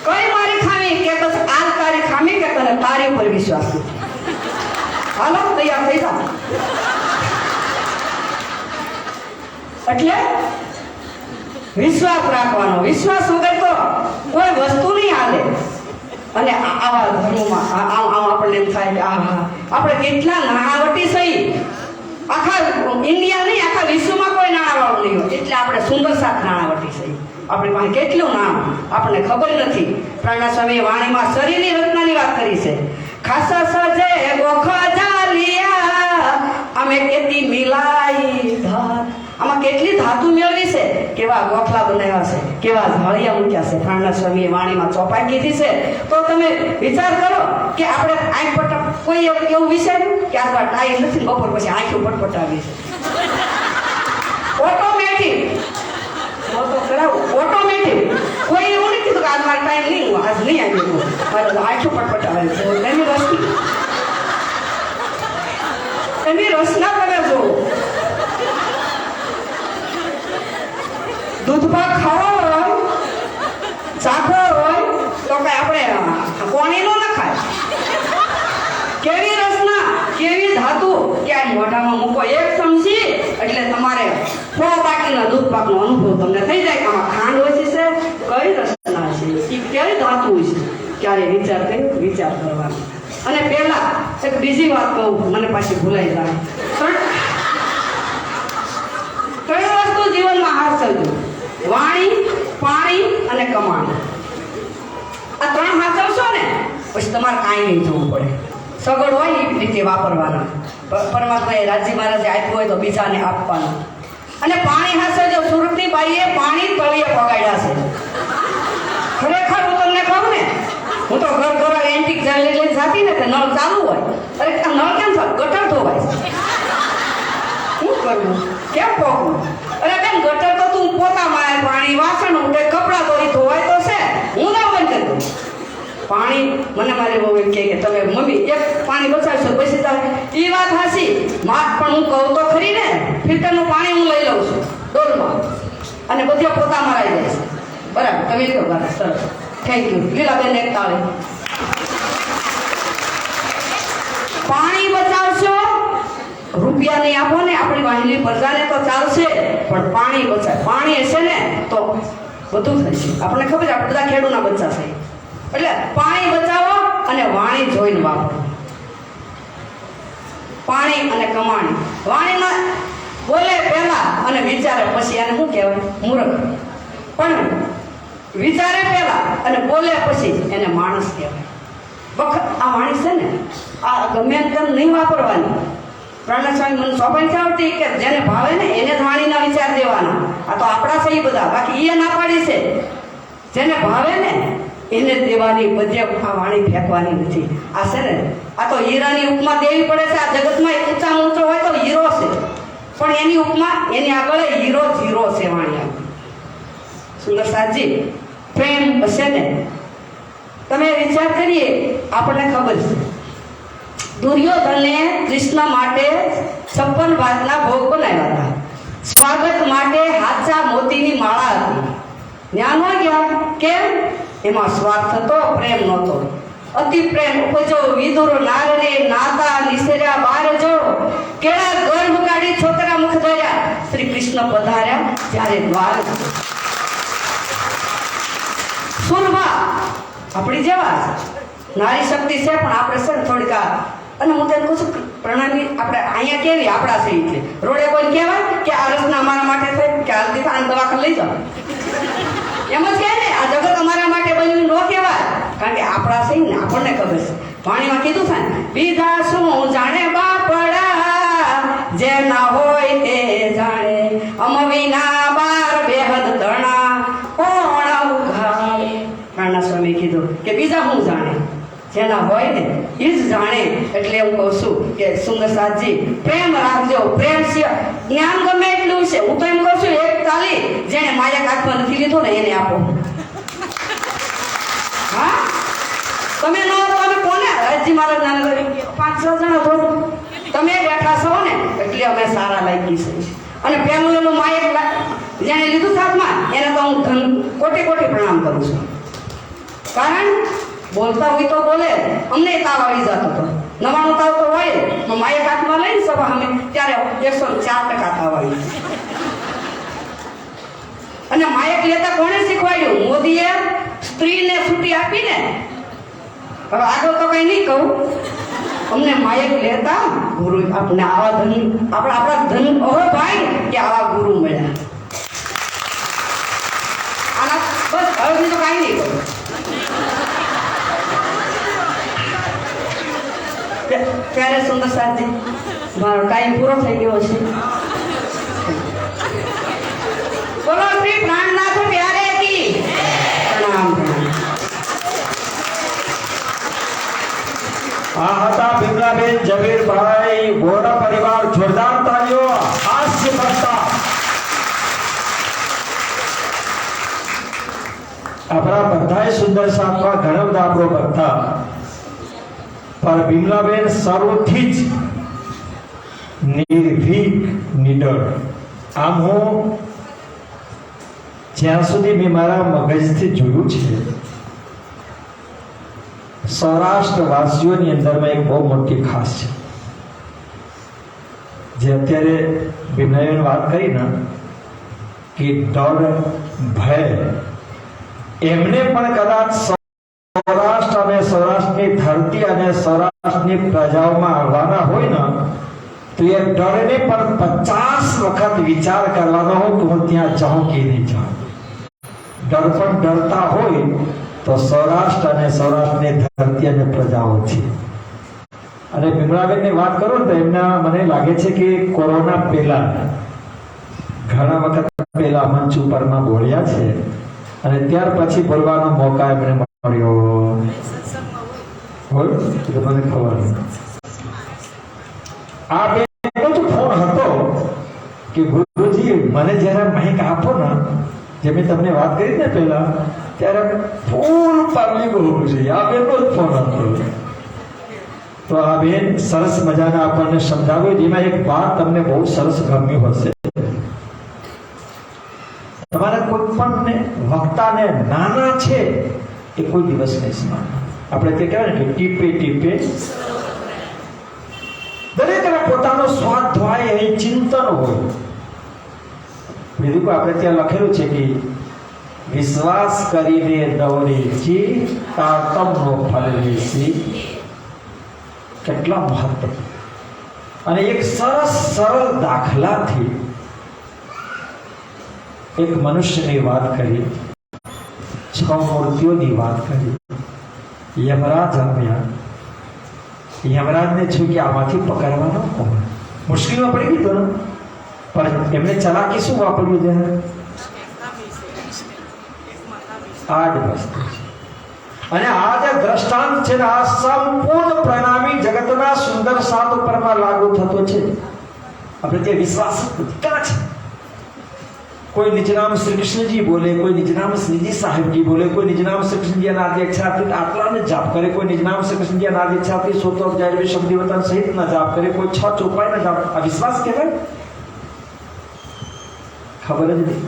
કઈ મારી ખામી? કે બસ આજ તારી ખામી કે તને તારી ઉપર વિશ્વાસ નથી. હાલો તૈયાર થઈ જાઓ. એટલે વિશ્વાસ રાખવાનો. વિશ્વાસ વગર તો કોઈ વસ્તુ નહીં હાલે. અને આવા ધર્મોમાં આમ આપણને એમ થાય કે આપણે કેટલા નાણાવટી સહી. આખા ઇન્ડિયા નહીં, આખા વિશ્વમાં કોઈ નાણાવાળું નહીં હોય. એટલે આપણે સુંદર સાથ નાણાવટી સહી. આપણી પાસે કેટલું નામ આપણને ખબર નથી. પ્રાણનાથ સ્વામીએ વાણીમાં શરીરની રચનાની વાત કરી છે. ખાસા સજે ગોખા જાલિયા અમે કેતી મિલાઈ ધાર. આમાં કેટલી ધાતુ મેળવી છે, કેવા ગોખલા બનાવ્યા છે, કેવા ઝાળિયા મૂક્યા છે. પ્રાણનાથ સ્વામીએ વાણીમાં ચોપાઈ કીધી છે. તો તમે વિચાર કરો કે આપણે આંખ પટ કોઈ એવું વિચાર્યું કે આ ટાઈમ નથી, બપોર પછી આંખો પટપટાવી છે. ઓટોમેટિક ઓટોમેટિક કોઈ એવું નહીં કીધું કે આજ મારો ટાઈમ નહીં, હું આજ નહીં આવ્યો, મારે આંખો પટપટાવે છે. એની વસ્તુ રસના કરે છો. દૂધપાક ખાવો હોય, સાકર હોય તો કઈ આપણે કોણી નો ના ખાય. કેવી રસના, કેવી ધાતુ કે આ મોઢામાં મૂકો એક ચમચી એટલે તમારે 100 બાકીના દૂધપાકનો અનુભવ તમને થઈ જાય કે આમાં ખાંડ ઓછી છે, કઈ રસના છે, એ કેવી ધાતુ છે. ક્યારે વિચાર કરવાનો. અને પહેલા એક બીજી વાત કહું, મને પાછી ભૂલાઈ જાય. ત્રણ વસ્તુ જીવનમાં હાચવજો: વાણી, પાણી અને કમાણી. આ ત્રણ હાચવશો ને પછી તમારે કાંઈ નહીં થવું પડે. સગવડ હોય એ રીતે વાપરવાના. પરમાત્માએ રાજી મહારાજે આપ્યું હોય તો બીજાને આપવાનું. અને પાણી હાચવજો. સુરતની બાઈએ પાણી તળિયે પગાડ્યા છે. ખરેખર હું તમને કહું ને, હું તો ઘર ઘર એન્ટિક લઈને જાતી ને નળ ચાલુ હોય, અરે આ નળ કેમ ગટર ધોવાય? શું કરવું, કેમ પોકવું? અરે બેન, ગટર તો તું પોતા મારે પાણી, વાસણ ઉઠે, કપડાં ધોઈ ધોવાય તો છે, હું ના બંધ કરી દઉં. પાણી મને મારી બહુ એમ કે તમે મમ્મી એક પાણી બચાવશો પછી તારે એ વાત હાસી માત, પણ હું કહું તો ખરી ને, ફિલ્ટરનું પાણી હું લઈ લઉં છું ડોલમાં અને બધે પોતા મરાઈ જાય છે. બરાબર, તમે કહો બરાબર, સરસ, થેન્ક યુ. લીલાબેન એક તાળી. પાણી બચાવશો, રૂપિયા નહીં આપો ને આપણી વાહિની પ્રજાને તો ચાલશે, પણ પાણી બચાવ. પાણી હશે ને તો બધું થશે. આપણને ખબર છે આપણે બધા ખેડૂતના બચ્ચા છે. એટલે પાણી બચાવો અને વાણી જોઈને વાપરો. પાણી અને કમાણી. વાણીમાં બોલે પહેલા અને વિચારે પછી, આને શું કહેવાય? મૂર્ખ. પણ વિચારે પહેલા અને બોલે પછી એને માણસ કહેવાય. વખત આ વાણી છે ને, આ ગમે તેમ નહીં વાપરવાની. પ્રાણાસ્વામી મને સોંપણી આવતી કે જેને ભાવે ને એને જ વાણીના વિચાર દેવાના. આ તો આપણા છે એ બધા, બાકી એ ના પાડી છે. જેને ભાવે ને એને દેવાની, બધે આ વાણી ફેંકવાની નથી. આ છે ને, આ તો હીરાની ઉપમા દેવી પડે છે. આ જગતમાં ઊંચા ઊંચો હોય તો હીરો છે, પણ એની ઉપમા એની આગળ હીરો જીરો છે વાણી. સુંદર સાજી પ્રેમ હશે ને, તમે વિચાર કરીએ, આપણને ખબર છે દુર્યોધને કૃષ્ણ માટે 56 ભાતના ભોગ બનાવ્યા હતા. સ્વાગત માટે હાચા મોતીની માળા હતી. જ્ઞાન ગયા કેમ? એમાં સ્વાર્થ હતો, પ્રેમ નહોતો. અતિ પ્રેમ ઉપજો વિદુર નારને નાતા નિસર્યા બાર જો, કેળા ગર્ભ કાઢી છોકરા મુખ ધર્યા, શ્રી કૃષ્ણ પધાર્યા ત્યારે દ્વાર. સુરભા આપણી જેવા નારી શક્તિ છે, પણ આપણે છે ને થોડીક અને હું તને કહું છું પ્રણામી આપણે અહીંયા કેવી આપણા છે એટલે રોડે કોઈ કહેવાય કે આ રસના અમારા માટે થાય કે હાલતી આને દવાખાને લઈ જાઓ, એમ જ કહે ને. આ જગત અમારા માટે બન્યું ન કહેવાય, કારણ કે આપણા છે ને, આપણને ખબર છે. વાણીમાં કીધું થાય ને, બીજા શું જાણે બાપડા જે ના હોય તે જાણે, અમ વિના બાર બેહદ ધણા કોણ ઉઘાડે. પ્રાણાસ્વામી કીધું કે બીજા હું જાણે, જેના હોય ને એ જ જાણે. એટલે હું કહું છું કે સુંદર સાજી પ્રેમ રાખજો. પ્રેમ સિવાય જ્ઞાન ગમે એટલું છે. હું તો એમ કહું છું એક તાલી જેને માયા કાઢવા નથી લીધો ને એને આપો. હા, તમે ન તમે કોને રાજી મહારાજ ના 5-6 જણા થોડું તમે બેઠા છો ને એટલે અમે સારા લાગી છે. અને પેલું એનું માયક જેને લીધું સાથમાં એને તો હું કોટી કોટી પ્રણામ કરું છું. કારણ બોલતા હોય તો બોલે, અમને તાવ આવી જતો હતો. 99 તાવ તો હોય, માયક હાથમાં લઈને સભા અમે ત્યારે 104% તાવ આવી. અને માયક લેતા કોણે શીખવાડ્યું? મોદીએ સ્ત્રીને છૂટી આપીને. હવે આગળ તો કઈ નહીં કહું. અમને માયક લેતા ગુરુ આપણે આવા ધન આપણા ધન હવે ભાઈ કે આવા ગુરુ મળ્યા. આના બસ હવે બીજું કાંઈ નહીં કહું. ત્યારે સુંદર સાજી મારો ટાઈમ પૂરો થઈ ગયો છે. બોલો શ્રી પ્રાણનાથ પ્યારે કી પ્રણામ. આ હતા બિમલાબેન ઝવેરભાઈ ગોરા પરિવાર. જોરદાર તાળીઓ. હાસ્ય કરતા આપણા બધાય સુંદર સાહેબમાં ઘણા બધા આપણો બધા, પણ બિમલાબેન શરૂથી જ નિર્ભીક, નિડર. આમ હું જ્યાં સુધી મેં મારા મગજથી જોયું છે, સૌરાષ્ટ્ર વાસીઓની અંદરમાં એક બહુ મોટી ખાસ છે, જે અત્યારે વિનયન વાત કરી ને કે ડર, ભય, એમને પણ કદાચ સૌરાષ્ટ્ર અને સૌરાષ્ટ્રની ધરતી અને સૌરાષ્ટ્રની પ્રજાઓમાં આવવાના હોય ને, તો એ ડરને પણ 50 વખત વિચાર કરવાનો હોય કે હું ત્યાં જાઉં કે નહીં જાઉં. ડર પણ ડરતા હોય તો સૌરાષ્ટ્ર અને સૌરાષ્ટ્રની ધરતી અને પ્રજાઓ છે. અને ભીમરાબેનની વાત કરું ને તો એમના મને લાગે છે કે કોરોના પહેલા ઘણા વખત પહેલા મંચ ઉપરમાં બોલ્યા છે, અને ત્યાર પછી બોલવાનો મોકા એમને મળ્યો હોય તો મને ખબર નહીં. આ બેનો જ ફોન હતો કે ગુરુજી મને જયારે માઇક આપો ને, જે મેં તમને વાત કરી ને પહેલા, ત્યારે ફૂલ પબ્લિક હોવું જોઈએ. આ બેનો જ ફોન હતો. તો આ બેન સરસ મજાના આપણને સમજાવ્યું, જેમાં એક વાત તમને બહુ સરસ ગમ્યું હશે. તમારા કોઈ પણ વક્તાને નાના છે એ કોઈ દિવસ નહીં સમજે. આપણે તે કહેવાય ને કે ટીપે ટીપે દરેકને પોતાનો સ્વાધ્યાય એ ચિંતન હોય. બીજું આપણે ત્યાં લખેલું છે કે વિશ્વાસ કરીને દોરે જે તાતમનો ફળ લેસી. કેટલા મહત્વ. અને એક સરસ સરળ દાખલાથી એક મનુષ્યની વાત કરી, 6 મૂર્તિઓની વાત કરી. યમરાજ આવ્યા. યમરાજને છું કે આમાંથી પકડવાનો કોણ? મુશ્કેલીમાં પડી ગઈ તો, પણ એમને ચલાકી શું વાપર્યું છે? આ જ વસ્તુ છે. અને આ જે દ્રષ્ટાંત છે ને, આ સંપૂર્ણ પ્રણામી જગતના સુંદર સાત ઉપરમાં લાગુ થતો છે. આપણે ત્યાં વિશ્વાસ ક્યાં છે? કોઈ નિજનામ શ્રી કૃષ્ણજી બોલે, કોઈ નિજનામ શ્રીજી સાહેબજી બોલે, કોઈ નિજનામ શ્રી કૃષ્ણજી અનાદિ અક્ષરાથી આટલાને જાપ કરે, કોઈ નિજનામ શ્રી કૃષ્ણજી અનાદિ અક્ષરાથી સોતો જાય શબ્દી વતન સહિત ના જાપ કરે, કોઈ 6 ચોપાઈ ના જાપ. આ વિશ્વાસ કહેવાય? ખબર જ નહીં.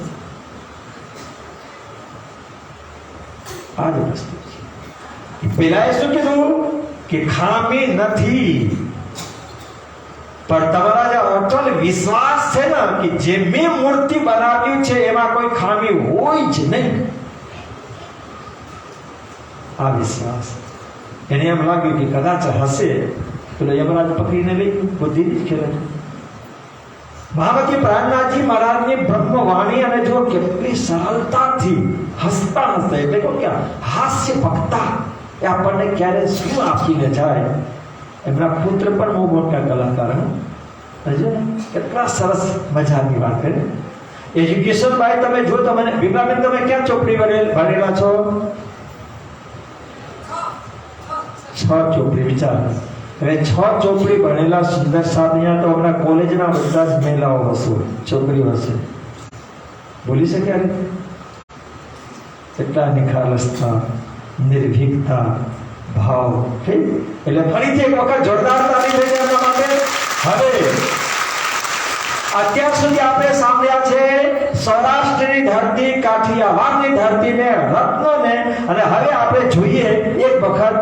આ જ વસ્તુ છે. પેલા શું કીધું કે ખામી નથી, પણ તમારા જે અટલ વિશ્વાસ છે ને કે જે મેં મૂર્તિ બનાવ્યું છે એમાં કોઈ ખામી હોય જ નહીં, આ વિશ્વાસ. એને એમ લાગ્યું કે કદાચ હશે તો યમરાજ પકડીને લઈ બુદ્ધિ જ ખેલાય. મહામતી પ્રાણનાથજી મહારાજની બ્રહ્મવાણી અને જો કેટલી સરળતાથી હસતા હસતા, એટલે કહો કે હાસ્ય વક્તા એ આપણને ક્યારે શું આપીને જાય. એમના પુત્ર પણ બહુ મોટા કલાકાર. કેટલા સરસ મજાની વાત કરી. એજ્યુકેશન ભાઈ તમે જો, તમને ભીમાબેન તમે ક્યાં ચોપડી ભણેલા છો? 6 ચોપડી. વિચાર, હવે 6 ચોપડી ભણેલા સુંદર સાધ્યા તો હમણાં કોલેજના બધા જ મહિલાઓ હશે, છોકરીઓ હશે. બોલી શકે આ રીતે? કેટલા નિખાલસતા, નિર્ભીકતા, ભાવ. એટલે ફરીથી એક વખત જોરદાર તાળી થઈ જાય એમના માટે. હવે અત્યાર સુધી આપણે સાંભળ્યા છે સૌરાષ્ટ્રની ધરતી, કાઠિયાવાડની ધરતીને, રત્નોને, અને હવે આપણે જોઈએ એક વખત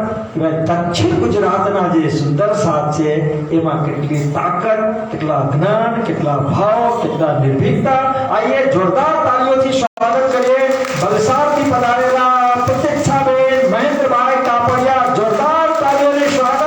દક્ષિણ ગુજરાતના જે સુંદર સાથ છે એમાં કેટલી તાકાત, કેટલા જ્ઞાન, કેટલા ભાવ, કેટલા નિર્ભીકતા. આઈએ જોરદાર તાળીઓથી સ્વાગત કરીએ વલસાડથી પધારેલા પ્રતીક્ષાબેન મહેન્દ્રભાઈ કાપડિયા. જોરદાર તાળીઓથી સ્વાગત.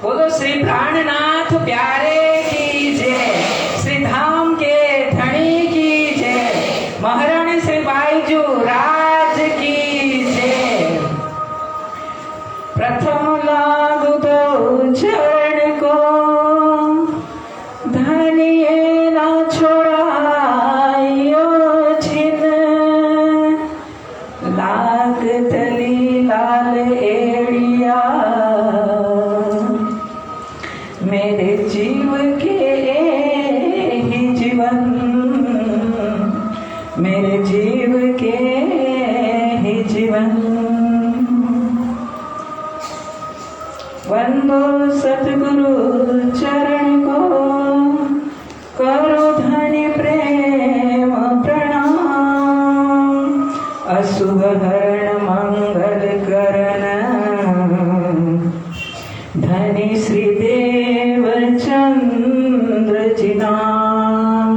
बोलो श्री प्राणनाथ प्यारे की जय, श्री धाम के धनी की जय, महारानी श्री बाईजू राज की जय. प्रथम चरण को धनिए ना छोड़ायो छिन लाग तली लाल एड़िया मेरे जीव के ही जीवन मेरे जीव के ही जीवन वंदो सतगुरु चरण को करो धनि प्रेम प्रणाम अशुभ हरण मंगल करण धनि श्री देव चंद्र जी नाम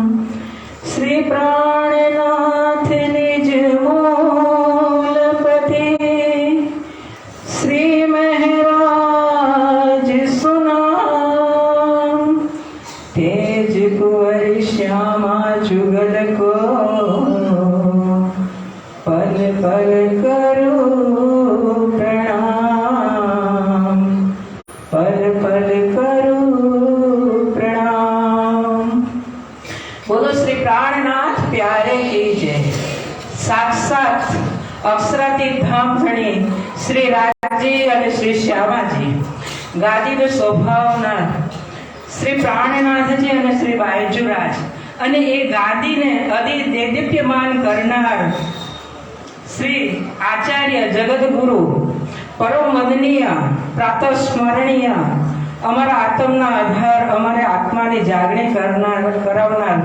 श्री प्राणनाथ निज मूलपति श्री महराज सुनाम तेज कुंवर श्यामा जुगल को पल पल करो प्रणाम पल पल करो प्रणाम। बोलो श्री प्राणनाथ प्यारे की जय। साक्षात अक्षरातीत धाम धણી શ્રી રાજજી અને શ્રી શ્યામાજી ગાદીનો શોભાવનાર શ્રી પ્રાણનાથજી અને શ્રી બાયજુરાજ અને એ ગાદીને અતિ દેદીપ્યમાન કરનાર શ્રી આચાર્ય જગદગુરુ પરમ વંદનીય પ્રાતઃ સ્મરણીય અમારા આત્મના આધાર અમારે આત્માની જાગણી કરાવનાર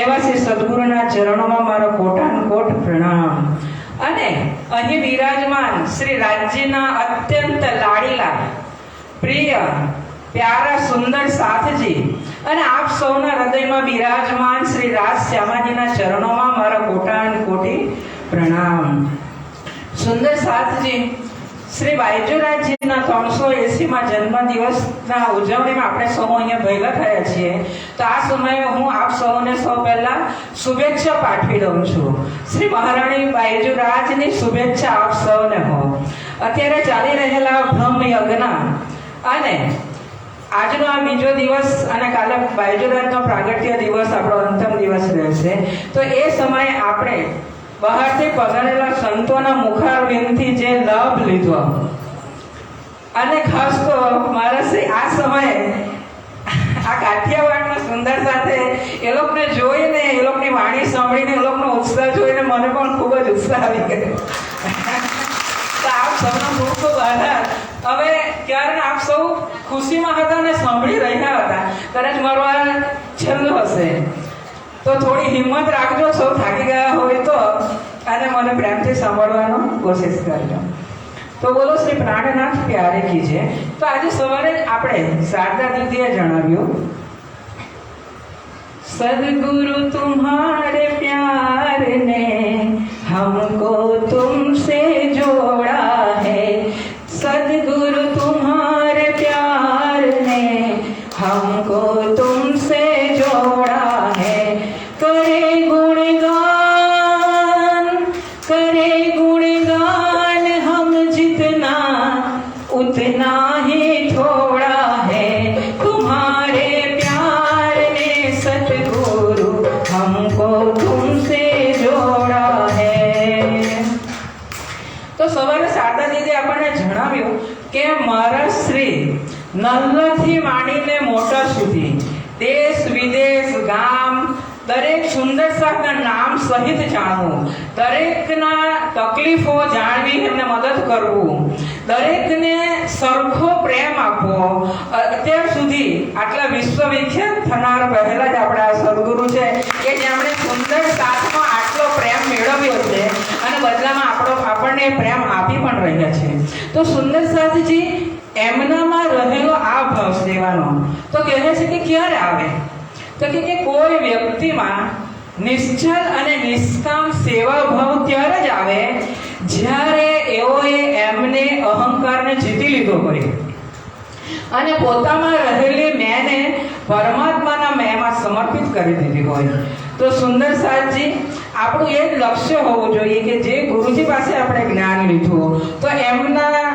એવા શ્રી સદગુરુના ચરણોમાં મારો કોટાનકોટ પ્રણામ અને અહીં વિરાજમાન શ્રી રાજ્યના અત્યંત લાડીલા પ્રિય પ્યારા સુંદર સાથજી અને આપ સૌના હૃદયમાં બિરાજમાન શ્રી રાજ શ્યામાજીના ચરણોમાં મારો કોટાનકોટી પ્રણામ। સુંદર સાથજી શ્રી બાયજુરાજજીના 380માં જન્મદિવસના ઉજવણીમાં આપણે સૌ અહીંયા ભેગા થયા છીએ તો આ સમયે હું આપ સૌને સૌ પહેલા શુભેચ્છા પાઠવી દઉં છું। શ્રી મહારાણી બાયજુરાજની શુભેચ્છા આપ સૌને હો। અત્યારે ચાલી રહેલા બ્રહ્મ યજ્ઞ અને આજનો આ બીજો દિવસ અને કાલે બાયજુરાજનો પ્રાગટ્ય દિવસ આપણો અંતિમ દિવસ રહેશે તો એ સમયે આપણે બહારથી પધારેલા સંતોના મુખારવિંદથી જે લાભ લીધો અને ખાસ તો મારા શ્રી આ સમયે આ કાઠિયાવાડના સુંદર સાથે એ લોકોને જોઈને એ લોકોની વાણી સાંભળીને એ લોકોનો ઉત્સાહ જોઈને મને પણ ખૂબ જ ઉત્સાહ આવી ગયો। તો આપ સૌનો ખૂબ ખૂબ આભાર। હવે ક્યારે આપ સૌ ખુશીમાં હતા અને સાંભળી રહ્યા હતા કદાચ મારો આ છેલ્લો હશે તો થોડી હિંમત રાખજો સૌ થાકી ગયા હોય તો અને મને પ્રેમથી સાંભળવાનો કોશિશ કરજો। તો બોલો શ્રી પ્રાણનાથ પ્યારે કી જય। તો આજે સવારે આપણે શારદા દીદીએ જણાવ્યું सदगुरु तुम्हारे प्यार ने हमको तुमसे जोड़ा है सदगुरु तुम्हारे प्यार ने हमको तुमसे जोड़ा है करे गुणगान हम जितना उतना ही थोड़ा है तुम्हारे प्यार ने सतगुरु हमको तुमसे जोड़ा है। તો સવારે શારદા દીદી આપણને જણાવ્યું કે મારા શ્રી નલ્લાથી માંડીને મોટા સુધી દેશ વિદેશ ગામ દરેક સુંદર સાહેબના નામ સહિત જાણવું દરેકના તકલીફો જાણવી એમને મદદ કરવું દરેકને સરખો પ્રેમ આપવો અત્યાર સુધી આટલા વિશ્વવિખ્યાત થનાર પહેલા જ આપણા સદગુરુ છે કે જેમણે સુંદર સાથમાં આટલો પ્રેમ મેળવ્યો છે અને બદલામાં આપણને પ્રેમ આપી પણ રહ્યા છે। તો સુંદર સાથજી એમનામાં રહેલો આ ભાવ સેવાનો તો કહે છે કે ક્યારે આવે તો કે કોઈ વ્યક્તિમાં નિશ્ચલ અને નિષ્કામ સેવા ભાવ ત્યારે જ આવે જ્યારે એઓએ એમને અહંકારને જીતી લીધો હોય અને પોતામાં રહેલી મેને પરમાત્માના મેમાં સમર્પિત કરી દીધી હોય। તો સુંદર સાહેબજી આપણું એ જ લક્ષ્ય હોવું જોઈએ કે જે ગુરુજી પાસે આપણે જ્ઞાન લીધું તો એમના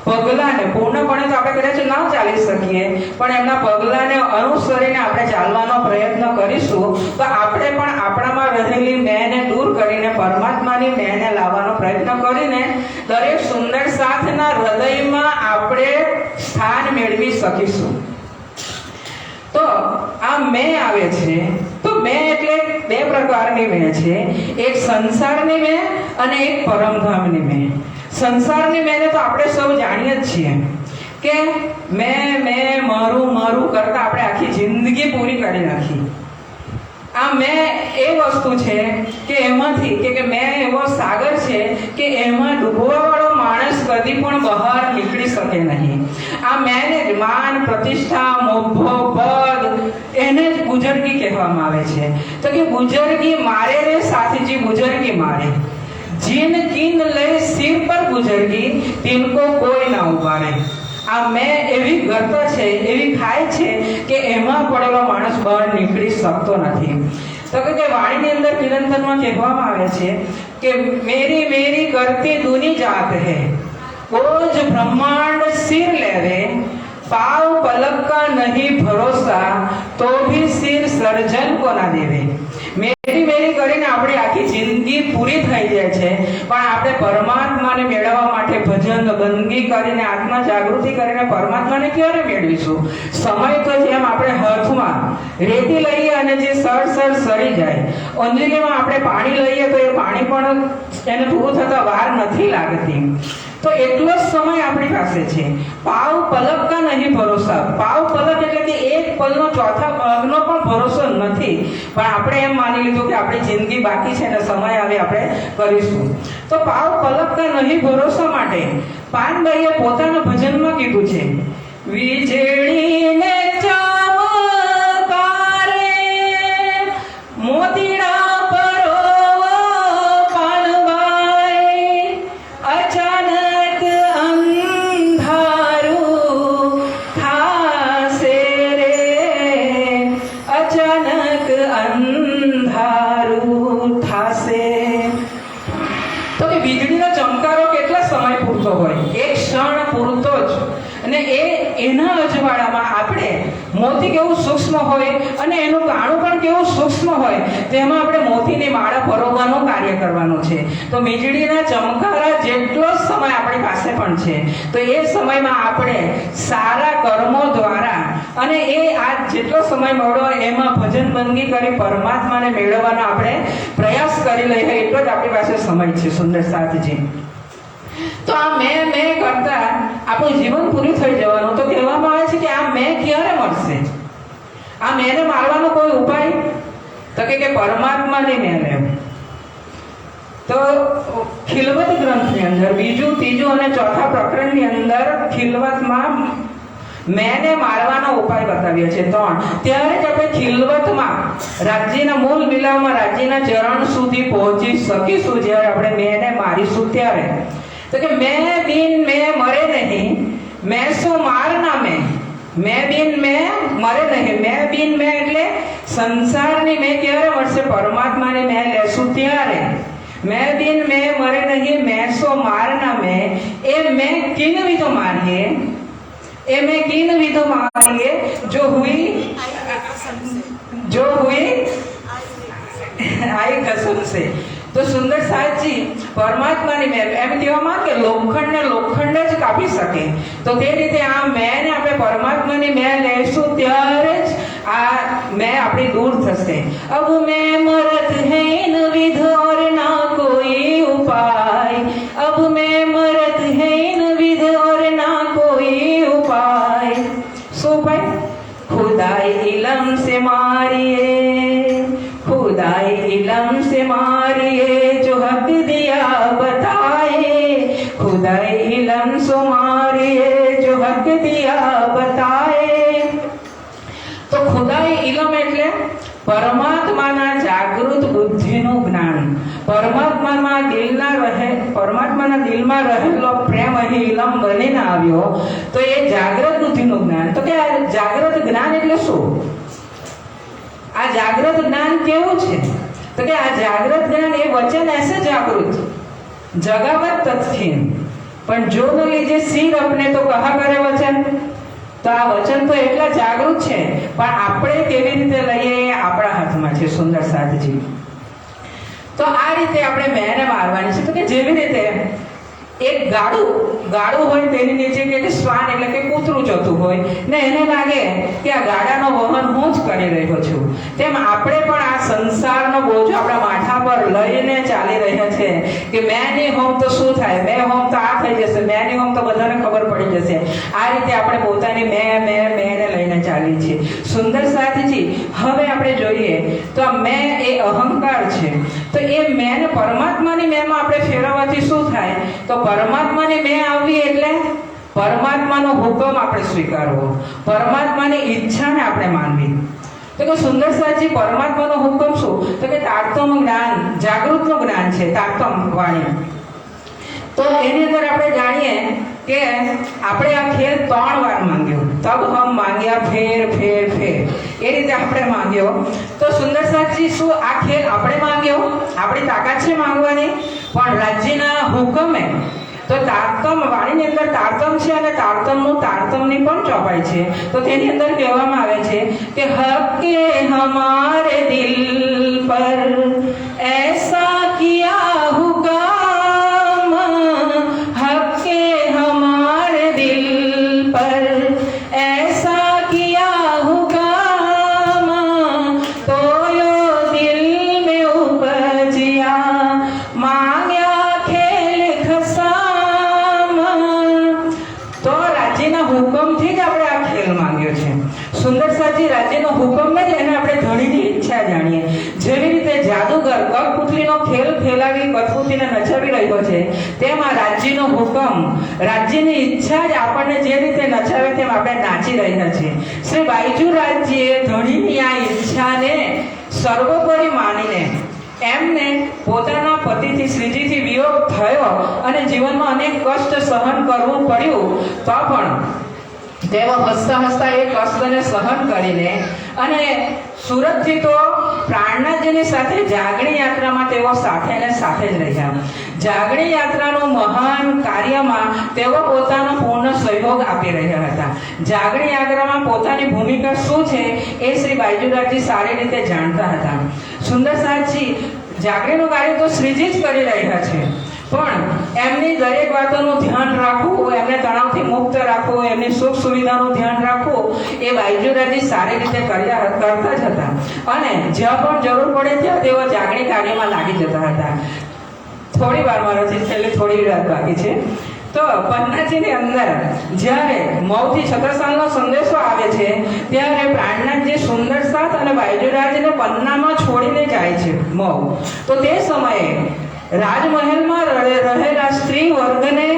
પગલાને પૂર્ણપણે તો આપણે કદાચ ના ચાલી શકીએ, પણ એમના પગલાને અનુસરીને આપણે ચાલવાનો પ્રયત્ન કરીશું તો આપણે પણ આપણામાં રહેલી મેને દૂર કરીને પરમાત્માની મેને લાવવાનો પ્રયત્ન કરીને દરેક સુંદર સાથના હૃદયમાં આપણે સ્થાન મેળવી શકીશું. તો આ મેં આવે છે, તો મેં એટલે બે પ્રકારની મેં છે, એક સંસારની મેં અને એક પરમધામની મેં. સંસારની મેં તો આપણે સૌ જાણીએ જ છીએ કે મેં મારું મારું કરતા આપણે આખી જિંદગી પૂરી કરી નાખી. આ મેં એ વસ્તુ છે કે એમાંથી કે મેં એવો સાગર છે કે એમાં ડૂબવા વાળો માણસ કદી પણ બહાર નીકળી શકે નહીં. આ મેને જ માન, પ્રતિષ્ઠા, મોભો, પદ એને જ બુજર્ગી કહેવામાં આવે છે. તો કે બુજર્ગી મારે રે સાથીજી બુજર્ગી મારે, જીન કીન લઈ સિર પર ગુજરગી, તિनको કોઈ ના ઉભારે. આ મેં એવી ગર્ત છે, એવી ખાય છે કે એમાં પડેલો માણસ બહાર નીકળી શકતો નથી. તો કે વાણીની અંદર નિરંતરમાં કહેવામાં આવે છે કે મેરી મેરી કરતી દુની જાત હે, બોજ બ્રહ્માંડ સિર લેવે, પાવ પલક કા નહીં ભરોસા, તો ભી સિર સર્જન કો ના દેવે. મેરી મેરી કરીને આપણી આખી જિંદગી પૂરી થઈ જાય છે, પણ આપણે પરમાત્માને મેળવવા માટે ભજન બંદગી કરીને આત્મા જાગૃતિ કરીને પરમાત્માને ક્યારે મેળવીશું? સમય તો જેમ આપણે હાથમાં રેતી લઈએ અને જે સર સરી જાય, અંજલીમાં આપણે પાણી લઈએ તો એ પાણી પણ એને પૂરું થતા વાર નથી લાગતી. તો એટલો જ સમય આપણી પાસે છે. પાવ પલક કા નહીં ભરોસા. પાવ પલક એટલે કે એક પલનો ચોથા ભાગનો પણ ભરોસો નથી, પણ આપણે એમ માની લીધું કે આપણી જિંદગી બાકી છે ને સમય આવે આપણે કરીશું. તો પાવ પલક કા નહીં ભરોસા માટે પાનબાઈએ પોતાના ભજનમાં કીધું છે, વીજળીને ચમકારે મોતીડા એના અજવાળામાં આપણે મોતી કેવું સૂક્ષ્મ હોય અને એનું કાણું પણ કેવું સૂક્ષ્મ હોય, તેમાં આપણે મોતીની માળા પરોવવાનું કાર્ય કરવાનું છે. તો વીજળીના ચમકારા જેટલો જ સમય આપણી પાસે પણ છે. તો એ સમયમાં આપણે સારા કર્મો દ્વારા અને એ આ જેટલો સમય મળ્યો એમાં ભજન બંદગી કરી પરમાત્માને મેળવવાનો આપણે પ્રયાસ કરી લઈએ, એટલો જ આપણી પાસે સમય છે. સુંદર સાથજી, તો આ મેં કરતા આપણું જીવન પૂરું થઈ જવાનું. તો કહેવામાં આવે છે કે આ મેં ક્યારે મળશે? આ મેને મારવાનો કોઈ ઉપાય? તો કે પરમાત્માની મેં લેવ. તો ખિલવત ગ્રંથની અંદર બીજું, ત્રીજું અને ચોથા પ્રકરણની અંદર ખિલવતમાં મેને મારવાનો ઉપાય બતાવ્યો છે 3. ત્યારે જ આપણે ખિલવતમાં રાજ્યના મૂળ મિલાવમાં રાજ્યના ચરણ સુધી પહોંચી શકીશું, જ્યારે આપણે મેને મારીશું ત્યારે. તો કે મેં બિન મેં મરે નહીં, મેં સો માર ના મેં બિન મેં મરે નહીં. મેં બિન મેં એટલે સંસારની મેં ક્યારે મળશે? પરમાત્માની મેં લેશું ત્યારે. મેં બિન મેં મરે નહીં, મેં સો માર ના મેં, એ મેં કિન વિધો મારીએ, એ मैं किन विधो मारिए जो हुई आई कसम से. તો સુંદર સાહેબજી પરમાત્માની મેં એમ કહેવામાં કે લોખંડને લોખંડ જ કાપી શકે. તો તે રીતે આ મેંને આપણે પરમાત્માની મેં લેશું ત્યારે જ આ મેં આપણી દૂર થશે. અબ મેં મરત હૈ ન વિધ और ना कोई उपाय, अब मैं मरत है न विध और ना कोई उपाय. શું ભાઈ? खुदाई इलम से मारिए, खुदाई इलम से मारिए, जो हक दिया बताए, खुदाई इलम से मारिए, जो हक दिया बताए. તો ખુદાઈ ઇલમ એટલે પરમાત્માના જાગૃત બુદ્ધિનું જ્ઞાન. પરમાત્માના દિલમાં રહેલો પ્રેમ અહીં ઇલમ બનીને આવ્યો, તો એ જાગૃત બુદ્ધિનું જ્ઞાન. તો કે આ જાગૃત જ્ઞાન એટલે શું? આ જાગૃત જ્ઞાન કેવું છે? તો કે આ જાગૃત જ્ઞાન એ વચન એસે જાગૃત, જગાવત તત્ખીન, પણ જો ન લીજે સિર अपने तो કહા કરે વચન. તો આ વચન તો એટલા જાગૃત છે, પણ આપણે કેવી રીતે લઈએ એ આપણા હાથમાં છે. સુંદર સાધજી, તો આ રીતે આપણે મેને મારવાની છે. તો કે જેવી રીતે એક ગાડું હોય તેની નીચે કે શ્વાન એટલે કે કૂતરું જતું હોય ને એને લાગે કે આ ગાડાનો વહન હું જ કરી રહ્યો છું, તેમ આપણે પણ આ સંસારનો બોજો આપણા માથા પર લઈને ચાલી રહ્યા છે કે મેં નહીં હોઉં તો શું થાય, મેં હોઉં તો આ થઈ જશે, મેં નહીં હોઉં તો બધાને ખબર પડી જશે. આ રીતે આપણે પોતાની મેં લઈને ચાલીએ છીએ. સુંદર સાથજી, હવે આપણે જોઈએ તો આ મેં એ અહંકાર છે. તો એ મેં પરમાત્માની મેંમાં આપણે ફેરવવાથી શું થાય? તો પરમાત્માની મેં આવવી એટલે પરમાત્માનો હુકમ આપણે સ્વીકારવો, પરમાત્માની ઈચ્છાને આપણે માનવી. તો કે સુંદર સાહેબજી, પરમાત્માનો હુકમ શું? તો કે તારતમ જ્ઞાન, જાગૃતનું જ્ઞાન છે, તારતમ વાણી. તો એની અંદર આપણે જાણીએ કે આપણે આ ખેલ 3 વાર માંગ્યો. તબ હમ માંગ્યા ફેર ફેર ફેર, એ રીતે આપણે માંગ્યો. તો સુંદર સાહેબજી, શું આ ખેલ આપણે માંગ્યો? આપણી તાકાત છે માંગવાની, પણ રાજ્યના હુકમે. તો તારતમ વાણીની અંદર તારતમ છે અને તારતમની પણ ચોપાઈ છે. તો તેની અંદર કહેવામાં આવે છે કે હકે હમારે દિલ પર એસા કિયા હુકમ, હકે હમારે દિલ પર એસા કિયા હુકમ, તો યો દિલ में उपजिया मांग्या खेल खसाम. તો રાજ્યના હુકમથી જ આપણે આ ખેલ માંગ્યો છે. સુંદર સાજી, રાજ્યનો હુકમ જ એને આપણે ધણીની ઈચ્છા જાણીએ. જેવી રીતે જાદુગર કઠપુતળીનો ખેલ ફેલાવી કઠપુતળીને નચાવી રહ્યો છે, તેમ આ રાજ્યનો હુકમ, રાજ્યની ઈચ્છા જ આપણને જે રીતે નચાવે તેમ આપણે નાચી રહ્યા છીએ. શ્રી બાઈજુરાજજીએ ધણીની આ ઈચ્છાને સર્વોપરી માનીને એમને પોતાના પતિથી શ્રીજીથી વિયોગ થયો અને જીવનમાં અનેક કષ્ટ સહન કરવું પડ્યું, તો પણ તેઓ હસતા હસતા એ કષ્ટને સહન કરીને અને સુરતથી તો પ્રાણનાથજીની સાથે જાગણી યાત્રામાં તેઓ સાથે ને સાથે જ રહ્યા. જાગણી યાત્રાનું મહાન કાર્યમાં તેઓ પોતાનો પૂર્ણ સહયોગ આપી રહ્યા હતા. જાગણી યાત્રામાં પોતાની ભૂમિકા શું છે એ શ્રી બાઈજુરાજજી સારી રીતે જાણતા હતા. સુંદર સાહેબજી, જાગણીનું કાર્ય તો શ્રીજી જ કરી રહ્યા છે, પણ એમની દરેક વાતોનું ધ્યાન રાખવું, એમને તણાવથી મુક્ત રાખવું, એમની સુખ સુવિધાનું ધ્યાન રાખવું એ બાઈજુરાજી સારી રીતે કરતા જ હતા. અને જ્યાં પણ જરૂર પડે ત્યાં તેઓ જાગણી કાર્યમાં લાગી જતા હતા. થોડી વાર મારાથી છેલ્લે થોડી વાત બાકી છે. તો પન્નાજીની અંદર જ્યારે મૌથી છત્રસાલનો સંદેશો આવે છે ત્યારે પ્રાણનાથજી સુંદર સાથ અને બાઈજુરાજને પન્નામાં છોડીને જાય છે મૌ. તો તે સમયે રાજમહેલમાં રહેલા સ્ત્રી વર્ગને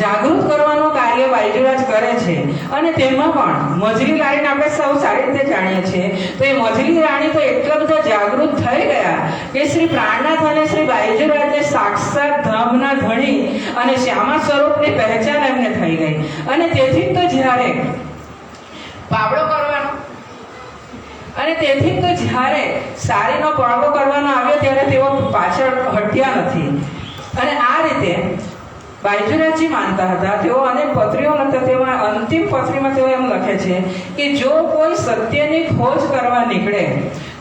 જાગૃત કરવાનું કાર્ય બાઈજુરાજ કરે છે. અને તેમાં પણ મજલી રાણીને આપણે સૌ સારી રીતે જાણીએ છીએ. તો એ મજલી રાણી તો એટલા બધા જાગૃત થઈ ગયા કે શ્રી પ્રાણનાથ અને શ્રી બાઈજુરાજને સાક્ષાત ધામના ધણી અને શ્યામા સ્વરૂપની પહેચાન એમને થઈ ગઈ. અને તેથી તો જ્યારે પાવડો કરવાનો અને તેથી તો જ્યારે સારીનો પાવડો કરવાનો આવ્યો ત્યારે તેઓ પાછળ હટ્યા નથી. અને આ રીતે બાઈજુરાજી માનતા હતા. તેઓ અનેક પત્રીઓ લખતા, તેમાં અંતિમ પત્રીમાં તેઓ એમ લખે છે કે જો કોઈ સત્યની ખોજ કરવા નીકળે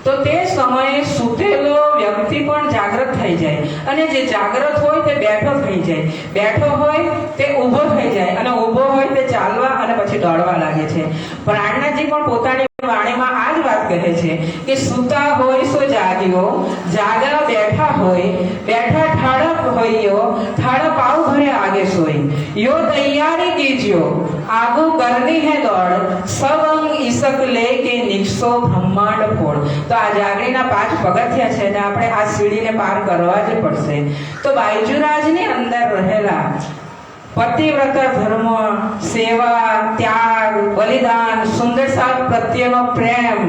તો તે સમયે સૂતેલો વ્યક્તિ પણ જાગૃત થઈ જાય, અને જે જાગૃત હોય તે બેઠો થઈ જાય, બેઠો હોય તે ઊભો થઈ જાય, અને ઊભો હોય તે ચાલવા અને પછી દોડવા લાગે છે. પ્રાણનાથજી પણ પોતાની વાણીમાં આ જ વાત કહે છે કે સૂતા હોય સો જાગ્યો, જાગા બેઠા હોય, બેઠા ઠાળક હોઈયો, ઠાળક આવ ભરે આગે સોઈ, યો તૈયારી કીજ્યો, આગુ કરની હે દોડ, સવંગ ઈસક લે કે નિક્ષો બ્રહ્માંડ ફોડ. તો આ જાગણીના 5 પગથિયા છે ને આપણે આ સીડીને પાર કરવા જ પડશે. તો બાઈજુરાજની અંદર રહેલા પતિવ્રત ધર્મ, સેવા, ત્યાગ, બલિદાન, સુંદર સાથ પ્રત્યેનો પ્રેમ,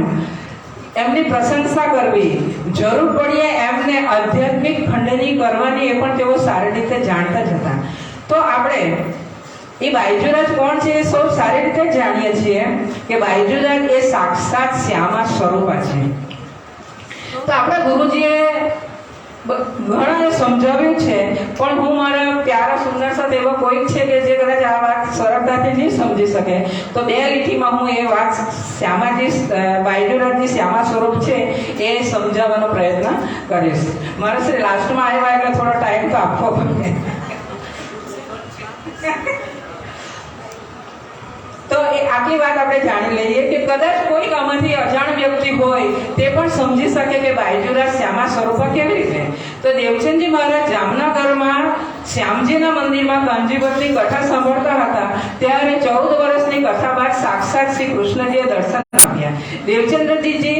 એમની પ્રશંસા કરવી, જરૂર પડીએ એમને આધ્યાત્મિક ખંડની કરવાની, એ પણ તેઓ સારી રીતે જાણતા જ હતા. તો આપણે એ બાઈજુરાજ કોણ છે એ સૌ સારી રીતે જાણીએ છીએ કે બાઈજુરાજ એ સાક્ષાત શ્યામા સ્વરૂપા છે. તો આપણા ગુરુજીએ ઘણાએ સમજાવ્યું છે, પણ હું મારા પ્યારા સુંદર સાથે એવો કોઈક છે કે જે કદાચ આ વાત સરળતાથી નહીં સમજી શકે, તો 2 લીટીમાં હું એ વાત શ્યામાજી બાયજુરાજની શ્યામા સ્વરૂપ છે એ સમજાવવાનો પ્રયત્ન કરીશ. મારે શ્રી લાસ્ટમાં આવ્યા એટલે થોડો ટાઈમ તો આપવો પડે. તો એ આટલી વાત આપણે જાણી લઈએ કે કદાચ કોઈક આમાંથી અજાણ વ્યક્તિ હોય તે પણ સમજી શકે કે બાયજુરાજ શ્યામા સ્વરૂપ કેવી રીતે. તો દેવચંદજી મહારાજ જામનગરમાં શ્યામજીના મંદિરમાં કાંજીવતની કથા સાંભળતા હતા ત્યારે 14 વર્ષની કથા બાદ સાક્ષાત શ્રી કૃષ્ણજીએ દર્શન આપ્યા. દેવચંદ્રજી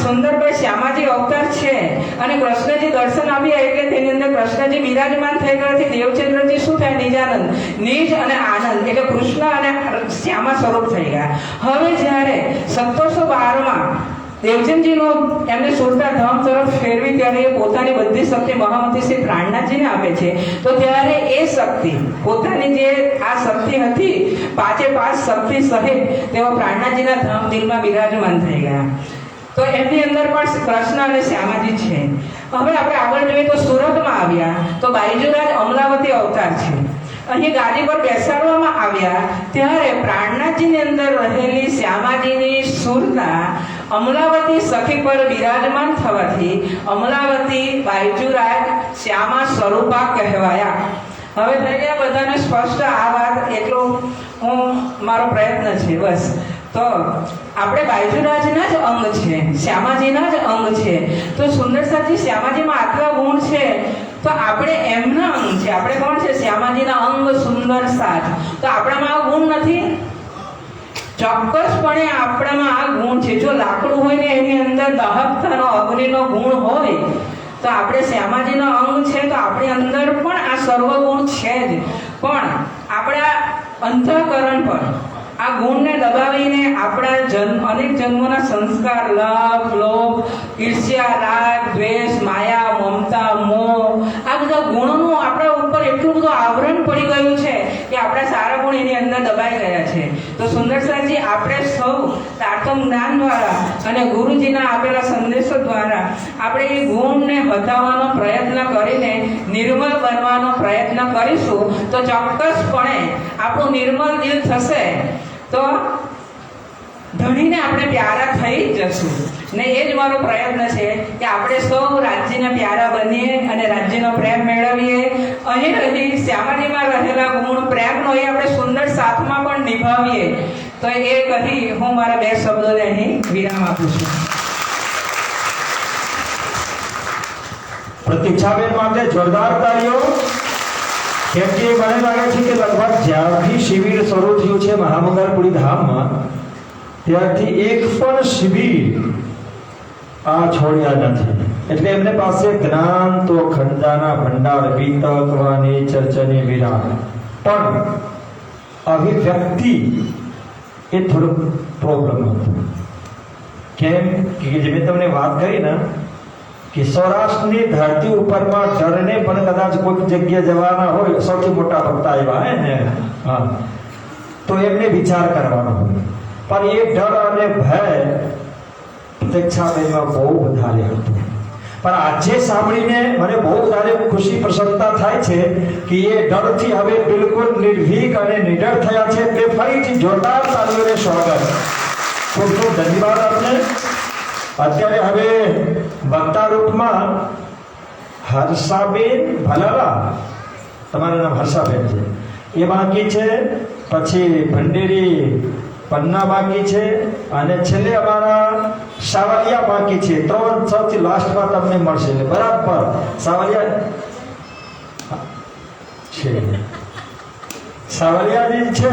સુંદરભાઈ શ્યામાજી અવતાર છે અને કૃષ્ણજી દર્શન આપ્યા એટલે તેની અંદર કૃષ્ણજી બિરાજમાન થઈ ગયાથી દેવચંદ્રજી શું થાય? નિજાનંદ, નિજ અને આનંદ એટલે કૃષ્ણ અને શ્યામા સ્વરૂપ થઈ ગયા. હવે જ્યારે 1712માં દેવચંદજીનો એમને સુરતા ધામ તરફ ફેરવી ત્યારે એ પોતાની બધી શક્તિ મહામતી શ્રી પ્રાણનાથજીને આપે છે. તો ત્યારે એ શક્તિ પોતાની જે આ શક્તિ હતી 5 શક્તિ સહિત તેઓ પ્રાણનાથજીના ધામ દિલમાં બિરાજમાન થઈ ગયા. તો એમની અંદર પણ કૃષ્ણ અને શ્યામાજી છે. હવે આપણે આગળ જોઈએ તો સુરતમાં આવ્યા તો બાયજુરાજ અમલાવતી અવતાર છે. અહીં ગાદી પર બેસાડવામાં આવ્યા ત્યારે પ્રાણનાથજીની અંદર રહેલી શ્યામાજીની સુરતા અમલાવતી સખી પર બિરાજમાન થવાથી અમલાવતી બાયજુરાજ શ્યામા સ્વરૂપા કહેવાયા. હવે થઈ ગયા બધાને સ્પષ્ટ આ વાત, એટલો મારો પ્રયત્ન છે બસ. તો આપણે બાયજુરાજના જ અંગ છે, શ્યામાજીના જ અંગ છે. તો સુંદરસાજી શ્યામાજીમાં આટલા ગુણ છે તો આપણે એમના અંગ છે. આપણે કોણ છે? શ્યામાજીના અંગ સુંદર સાજ. તો આપણામાં આ ગુણ નથી? ચોક્કસપણે આપણામાં આ ગુણ છે. જો લાકડું હોય ને એની અંદર દાહકતાનો અગ્નિનો ગુણ હોય તો આપણે શ્યામાજીનો અંગ છે તો આપણી અંદર પણ આ સર્વ ગુણ છે જ. પણ આપણા અંતઃકરણ પર આ ગુણને દબાવીને આપણા અનેક જન્મોના સંસ્કાર, લાભ, લોભ, ઈર્ષ્યા, રાગ, દ્વેષ, માયા, મમતા, મોહ આ બધા ગુણોનું આપણા ઉપર એટલું બધું આવરણ પડી ગયું છે કે આપણા સારા ગુણ એની અંદર દબાઈ ગયા છે. તો સુંદરસાજી આપણે સૌ તારતમ જ્ઞાન દ્વારા અને ગુરુજીના આપેલા સંદેશો દ્વારા આપણે એ ગુણને હટાવવાનો પ્રયત્ન કરીને નિર્મળ બનવાનો પ્રયત્ન કરીશું તો ચોક્કસપણે આપણું નિર્મળ દિલ થશે. તો ધણીને આપણે પ્યારા થઈ જશું ને એ જ મારો પ્રયત્ન છે કે આપણે સૌ રાજ્યના પ્યારા બનીએ અને રાજ્યનો પ્રેમ મેળવીએ. અહીં રહી શ્યામાજીમાં રહેલા ગુણ પ્રેમનો એ આપણે સુંદર સાથમાં પણ નિભાવીએ. તો એ કહી હું મારા 2 શબ્દોને અહીં વિરામ આપું છું. પ્રતીક્ષાબેન માટે જોરદાર તાળીઓ. કેમ કે મને લાગે છે કે લગભગ જ્યારથી શિબિર શરૂ થયું છે મહામંગળપુરી ધામમાં ત્યારથી એક પણ શિબિર આ છોડ્યા નથી. એટલે એમને પાસે જ્ઞાન તો ખંડાના ભંડાર, પીતકવાની ચર્ચની વિરાટ, પણ અભિવ્યક્તિ એ થોડું પ્રોબ્લેમ હતું. કેમ કે જે મેં તમને વાત કરી ને કે સૌરાષ્ટ્રની ધરતી ઉપરમાં ડરને પણ કદાચ કોઈક જગ્યાએ જવાના હોય, સૌથી મોટા ભક્તા એવા હે ને, હા, તો એમને વિચાર કરવાનો હોય. પણ એ ડર અને ભય પ્રતીક્ષાબેનમાં બહુ વધારે હતું. પણ આજે સાંભળીને મને બહુ વધારે ખુશી પ્રસન્નતા થાય છે કે એ ડરથી હવે બિલકુલ નિર્ભીક અને નિડર થયા છે. તે ફરીથી જોરદાર તાળીઓને સ્વાગત. ખૂબ ખૂબ ધન્યવાદ આપને. અત્યારે હવે વક્તા રૂપમાં હર્ષાબેન ભલાલા, તમારું નામ હર્ષાબેન છે, એ બાકી છે. પછી ભંડેરી પન્ના બાકી છે અને છેલ્લે અમારા સાવલિયા બાકી છે. 3 સૌથી લાસ્ટમાં તમને મળશે. બરાબર સાવલિયા છે. સાવલિયાજી છે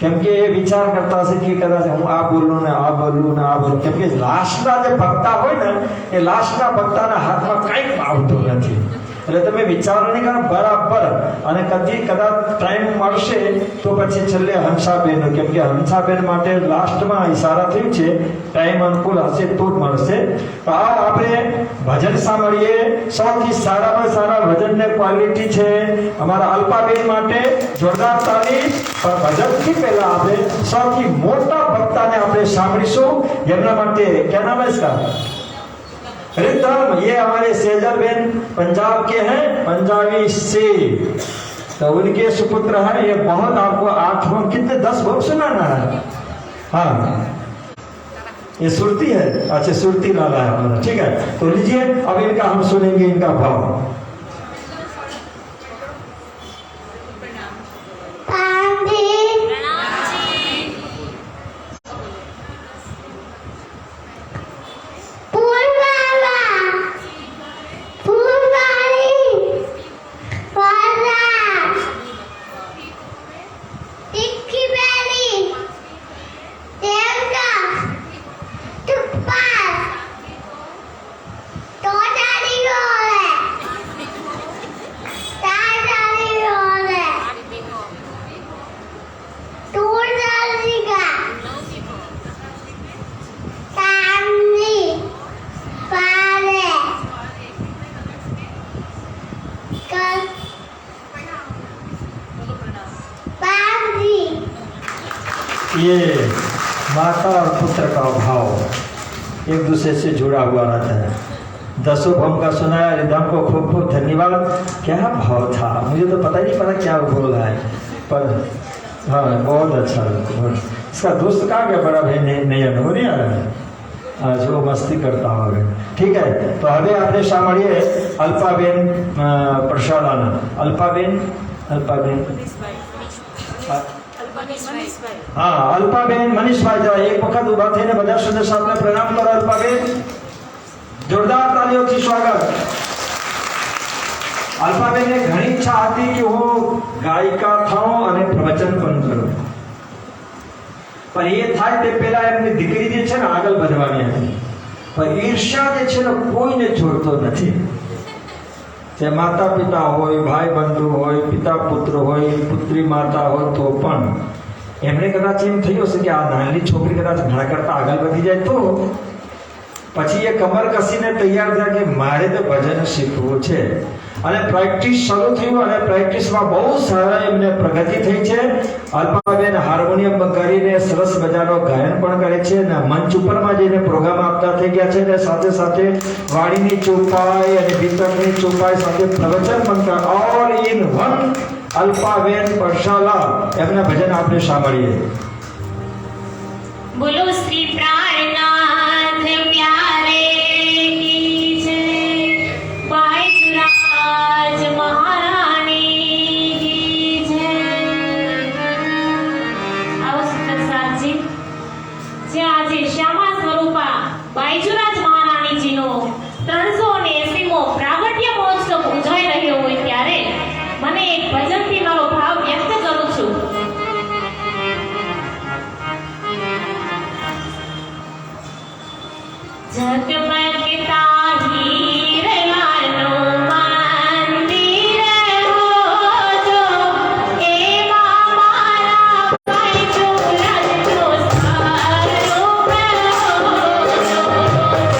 કેમ કે એ વિચાર કરતા હશે કે કદાચ હું આ બોલું ને આ બોલું ને આ બોલું. કેમ કે લાસ્ટના જે ભક્તા હોય ને એ લાસ્ટના ભક્તાના હાથમાં કંઈક આવતું નથી. એટલે તમે વિચારો નહીં કરો બરાબર. અને કદાચ ટાઈમ મળશે તો પછી છેલ્લે હંસાબેન, કેમ કે હંસાબેન માટે લાસ્ટમાં ઈશારા થયું છે ટાઈમ અનુકૂળ હશે તો જ મળશે. આપણે ભજન સાંભળીએ. સૌથી સારામાં સારા ભજનની ક્વોલિટી છે અમારા અલ્પાબેન માટે જોરદાર તાળી. પણ ભજનથી પહેલા આપણે સૌથી મોટા ભક્તાને આપણે સાંભળીશું. એમના માટે કેના નમસ્કાર. रितम, ये हमारे सेजल बेन पंजाब के हैं, पंजाबी से, तो उनके सुपुत्र हैं। ये बहुत आपको 8 कितने 10 भोग सुनाना है। हाँ, ये सुरती है। अच्छा, सुरती लाला है हमारा, ठीक है। तो लीजिए, अब इनका हम सुनेंगे इनका भाव। ये माता और पुत्र का भाव एक दूसरे से जुड़ा हुआ रहता है। 10 भम का सुनाया, रिदम को खूब खूब धन्यवाद। क्या भाव था, मुझे तो पता ही नहीं पता क्या बोल रहा है, पर हाँ बहुत अच्छा लगा। इसका दोस्त कहाँ गया, बड़ा भाई नहीं हो नहीं आ रहा है आज, वो मस्ती करता होगा। ठीक है, तो हमें आपने सामने अल्पाबेन प्रसादाना, अल्पाबेन हाँ, अल्पाबेन मनीषભાઈ જરા એક વખત ઊભા થઈને બધા સદસ્ય આપણે પ્રણામ કરો। અલ્પાબેન, જોરદાર તાળીઓથી સ્વાગત। અલ્પાબેનને ઘણી ઈચ્છા હતી કે હું ગાયિકા થાઉં અને પ્રવચન પણ કરું, પણ એ થાય તે પહેલા એમની દીકરી જે છે ને આગળ વધવાની હતી, પણ ઈર્ષ્યા જે છે ને કોઈને છોડતો નથી। જે માતા પિતા હોય, ભાઈ બંધુ હોય, પિતા પુત્ર હોય, પુત્રી માતા હોય, તો પણ એમણે કદાચ એમ થયું હશે કે આ નાની છોકરી કદાચ ઘણા કરતા આગળ વધી જાય તો પછી એ કમર કસીને તૈયાર થયા કે મારે તો ભજન શીખવું છે, અને પ્રેક્ટિસ શરૂ થયું, અને પ્રેક્ટિસમાં બહુ સારા એમને પ્રગતિ થઈ છે। અલ્પાબેન હાર્મોનિયમ કરીને સરસ મજાનો ગાયન પણ કરે છે, અને મંચ ઉપરમાં જઈને પ્રોગ્રામ આપતા થઈ ગયા છે, અને સાથે સાથે વાણીની ચોપાઈ અને ભીતરની ચોપાઈ સાથે પ્રવચન પણ ઓલ ઇન વન અલ્પાબેન પરશાલા એમના ભજન આપણે સાંભળીએ। બોલો શ્રી પ્રાણનાથ પ્યારે કી જય, બાઈચુરાજ મહારાણી કી જય। આવો સુંદર સાજી, જે આજે શ્યામા સ્વરૂપા બાઈચુરાજ મહારાણીજીનો 380મો પ્રાગટ્ય મહોત્સવ ઉજવાઈ રહ્યો હોય ત્યારે મને એક ભજનથી મારો ભાવ વ્યક્ત કરું છું। જગમગતા હીરાનો મંદિર હો જો, એમાં મારા બાઈચુરાજનો સ્વરૂપ હો જો।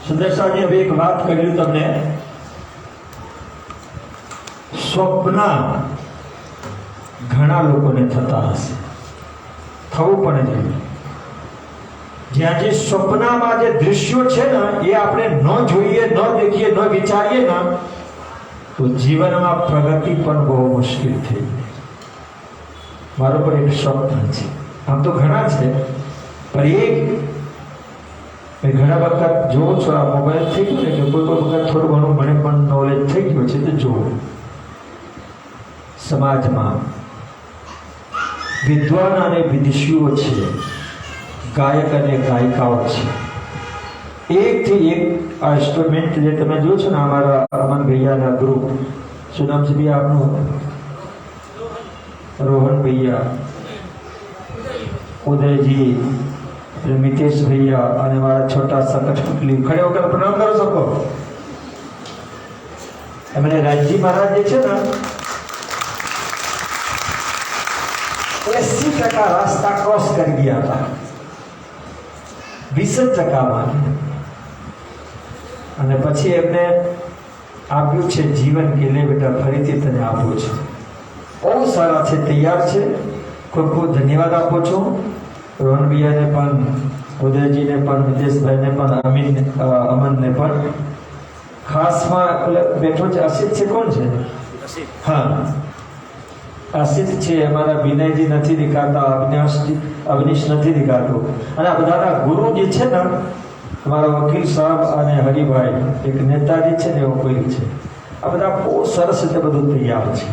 સુદર્શનજી હવે એક વાત કહ્યું તમને, સ્વપ્ન ઘણા લોકોને થતા હશે, થવું પણ જોઈએ. જ્યાં જે સ્વપ્નમાં જે દૃશ્યો છે ને એ આપણે ન જોઈએ, ન દેખીએ, ન વિચારીએ ને તો જીવનમાં પ્રગતિ પણ બહુ મુશ્કેલ થઈ જાય. મારો પણ એક સ્વપ્ન છે, આમ તો ઘણા છે પણ મેં ઘણા વખત જોઉં છું, આ મોબાઈલ થઈ ગયો એટલે કોઈ વખત થોડું ઘણું મને પણ નોલેજ થઈ ગયું છે તો જોવું. સમાજમાં વિદ્વાન અને વિદુષીઓ છે, ગાયક અને ગાયિકાઓ છે. એકથી એક આ ઇન્સ્ટ્રુમેન્ટ જે તમે જો છો ને, અમારા અમન ભૈયાના ગ્રુપ, શું નામ છે ભૈયા આપનું? રોહન ભૈયા, ઉદયજી, મિતેશ ભૈયા અને મારા છોટા સંકટ ટુકલી, ખડે વગર પ્રણામ કરો શકો. એમને રાજજી મહારાજ જે છે ને 80% રાસ્તા ક્રોસ કરી ગયા હતા, 20% અને પછી એમને આપ્યું છે જીવન કે લે બેટા ફરીથી તને આપું છું. બહુ સારા છે, તૈયાર છે. ખૂબ ખૂબ ધન્યવાદ આપું છું રોહન ભૈયાને પણ, ઉદયજીને પણ, મિતેશભાઈને પણ, અમનને પણ. ખાસમાં બેઠો છે અસિત છે. કોણ છે? હા, અસિત છે. અમારા વિનયજી નથી દેખાતા, અવિનાશ નથી દેખાતો. અને આ બધાના ગુરુ જે છે ને, અમારા વકીલ સાહેબ અને હરિભાઈ, એક નેતાજી છે ને, એવો કોઈ છે. આ બધા બહુ સરસ રીતે બધું તૈયાર છે.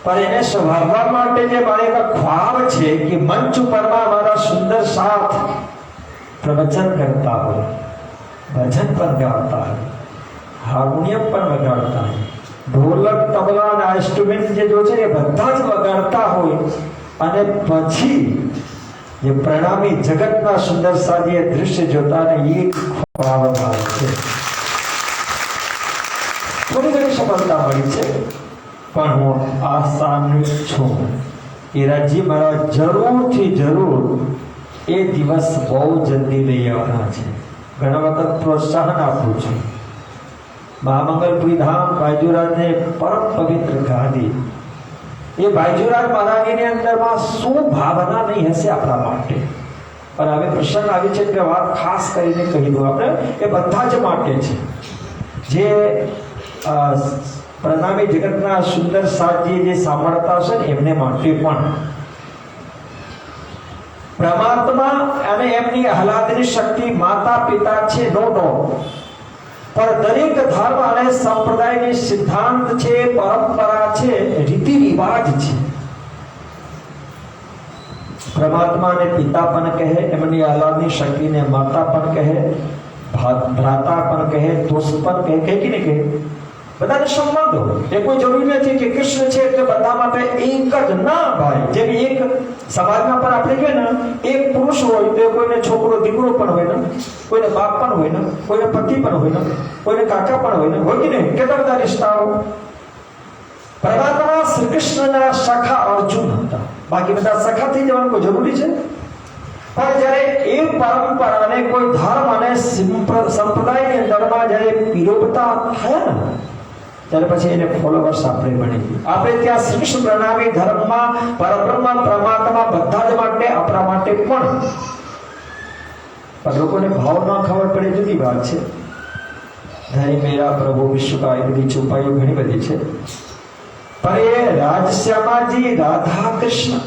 પણ એને સંભાળવા માટે જે મારે એક ખ્વાબ છે કે મંચ ઉપરમાં મારા સુંદર સાથ પ્રવચન કરતા હોય, ભજન પણ ગાતા હોય, હાર્મોનિયમ પણ વગાડતા હોય, ઢોલક, તબલા અને ઇન્સ્ટ્રુમેન્ટ જે જો છે એ બધા જ વગાડતા હોય, અને પછી જે પ્રણામી જગતના સુંદર સાજી એ દૃશ્ય જોતા ને એક ખ્વાબ આવે છે. થોડી ઘણી સફળતા મળી છે, પણ હું આશાન્વિત છું કે રાજજી મારા જરૂરથી જરૂર એ દિવસ બહુ જલ્દી લઈ આવવાના છે. ઘણા વખત પ્રોત્સાહન આપું છું. મહામંગલપુરી ધામ બાયજુરાજને પરમ પવિત્ર ગાદી, એ બાયજુરાજ મહારાજની અંદરમાં શું ભાવના નહીં હશે આપણા માટે. પણ હવે પ્રસંગ આવી છે કે વાત ખાસ કરીને કહી દઉં આપણે, એ બધા જ માટે છે. જે પ્રણામી જગતના સુંદર સાજી જે સાંભળતા હશે ને એમને માટે પણ પરમાત્મા અને એમની આહલાદની શક્તિ માતા પિતા છે, નો ડાઉટ. પણ દરેક ધર્મ અને સંપ્રદાયની સિદ્ધાંત છે, પરંપરા છે, રીતિ રિવાજ છે. પરમાત્માને પિતા પણ કહે, એમની આહલાદની શક્તિને માતા પણ કહે, ભ્રાતા પણ કહે, દોસ્ત પણ કહે, કે નહીં કહે? બધાને સન્માન દો. એ કોઈ જરૂરી નથી કે કૃષ્ણ છે એટલે બધા માટે એક જ. ના ભાઈ, જેમ એક સમાજમાં પણ આપણે જોઈએ ને, એક પુરુષ હોય તો કોઈને છોકરો દીકરો પણ હોય ને, કોઈને બાપ પણ હોય ને, કોઈને પતિ પણ હોય ને, કોઈને કાકા પણ હોય ને, હોય કે નહીં? કેટલા બધા રિશ્તાઓ. પરમાત્મા શ્રી કૃષ્ણના સખા અર્જુન હતા, બાકી બધા સખા થઈ જવાનું કોઈ જરૂરી છે? પણ જ્યારે એ પરંપરાને કોઈ ધર્મ અને સંપ્રદાયની અંદરમાં જ્યારે પીરોપતા થયા ને, ત્યારે પછી એને ફોલોવર્સ આપણે બની. આપણે ત્યાં શ્રી કૃષ્ણ પ્રણામી ધર્મમાં પરબ્રહ્મ પરમાત્મા બધા જ માટે, આપણા માટે પણ લોકોને ભાવ ન ખબર પડે જુદી વાત છે. ધરી મેરા પ્રભુ વિશ્વ કા, એ બધી છુપાઈઓ ઘણી બધી છે. પણ એ રાજશ્યામાજી, રાધા કૃષ્ણ,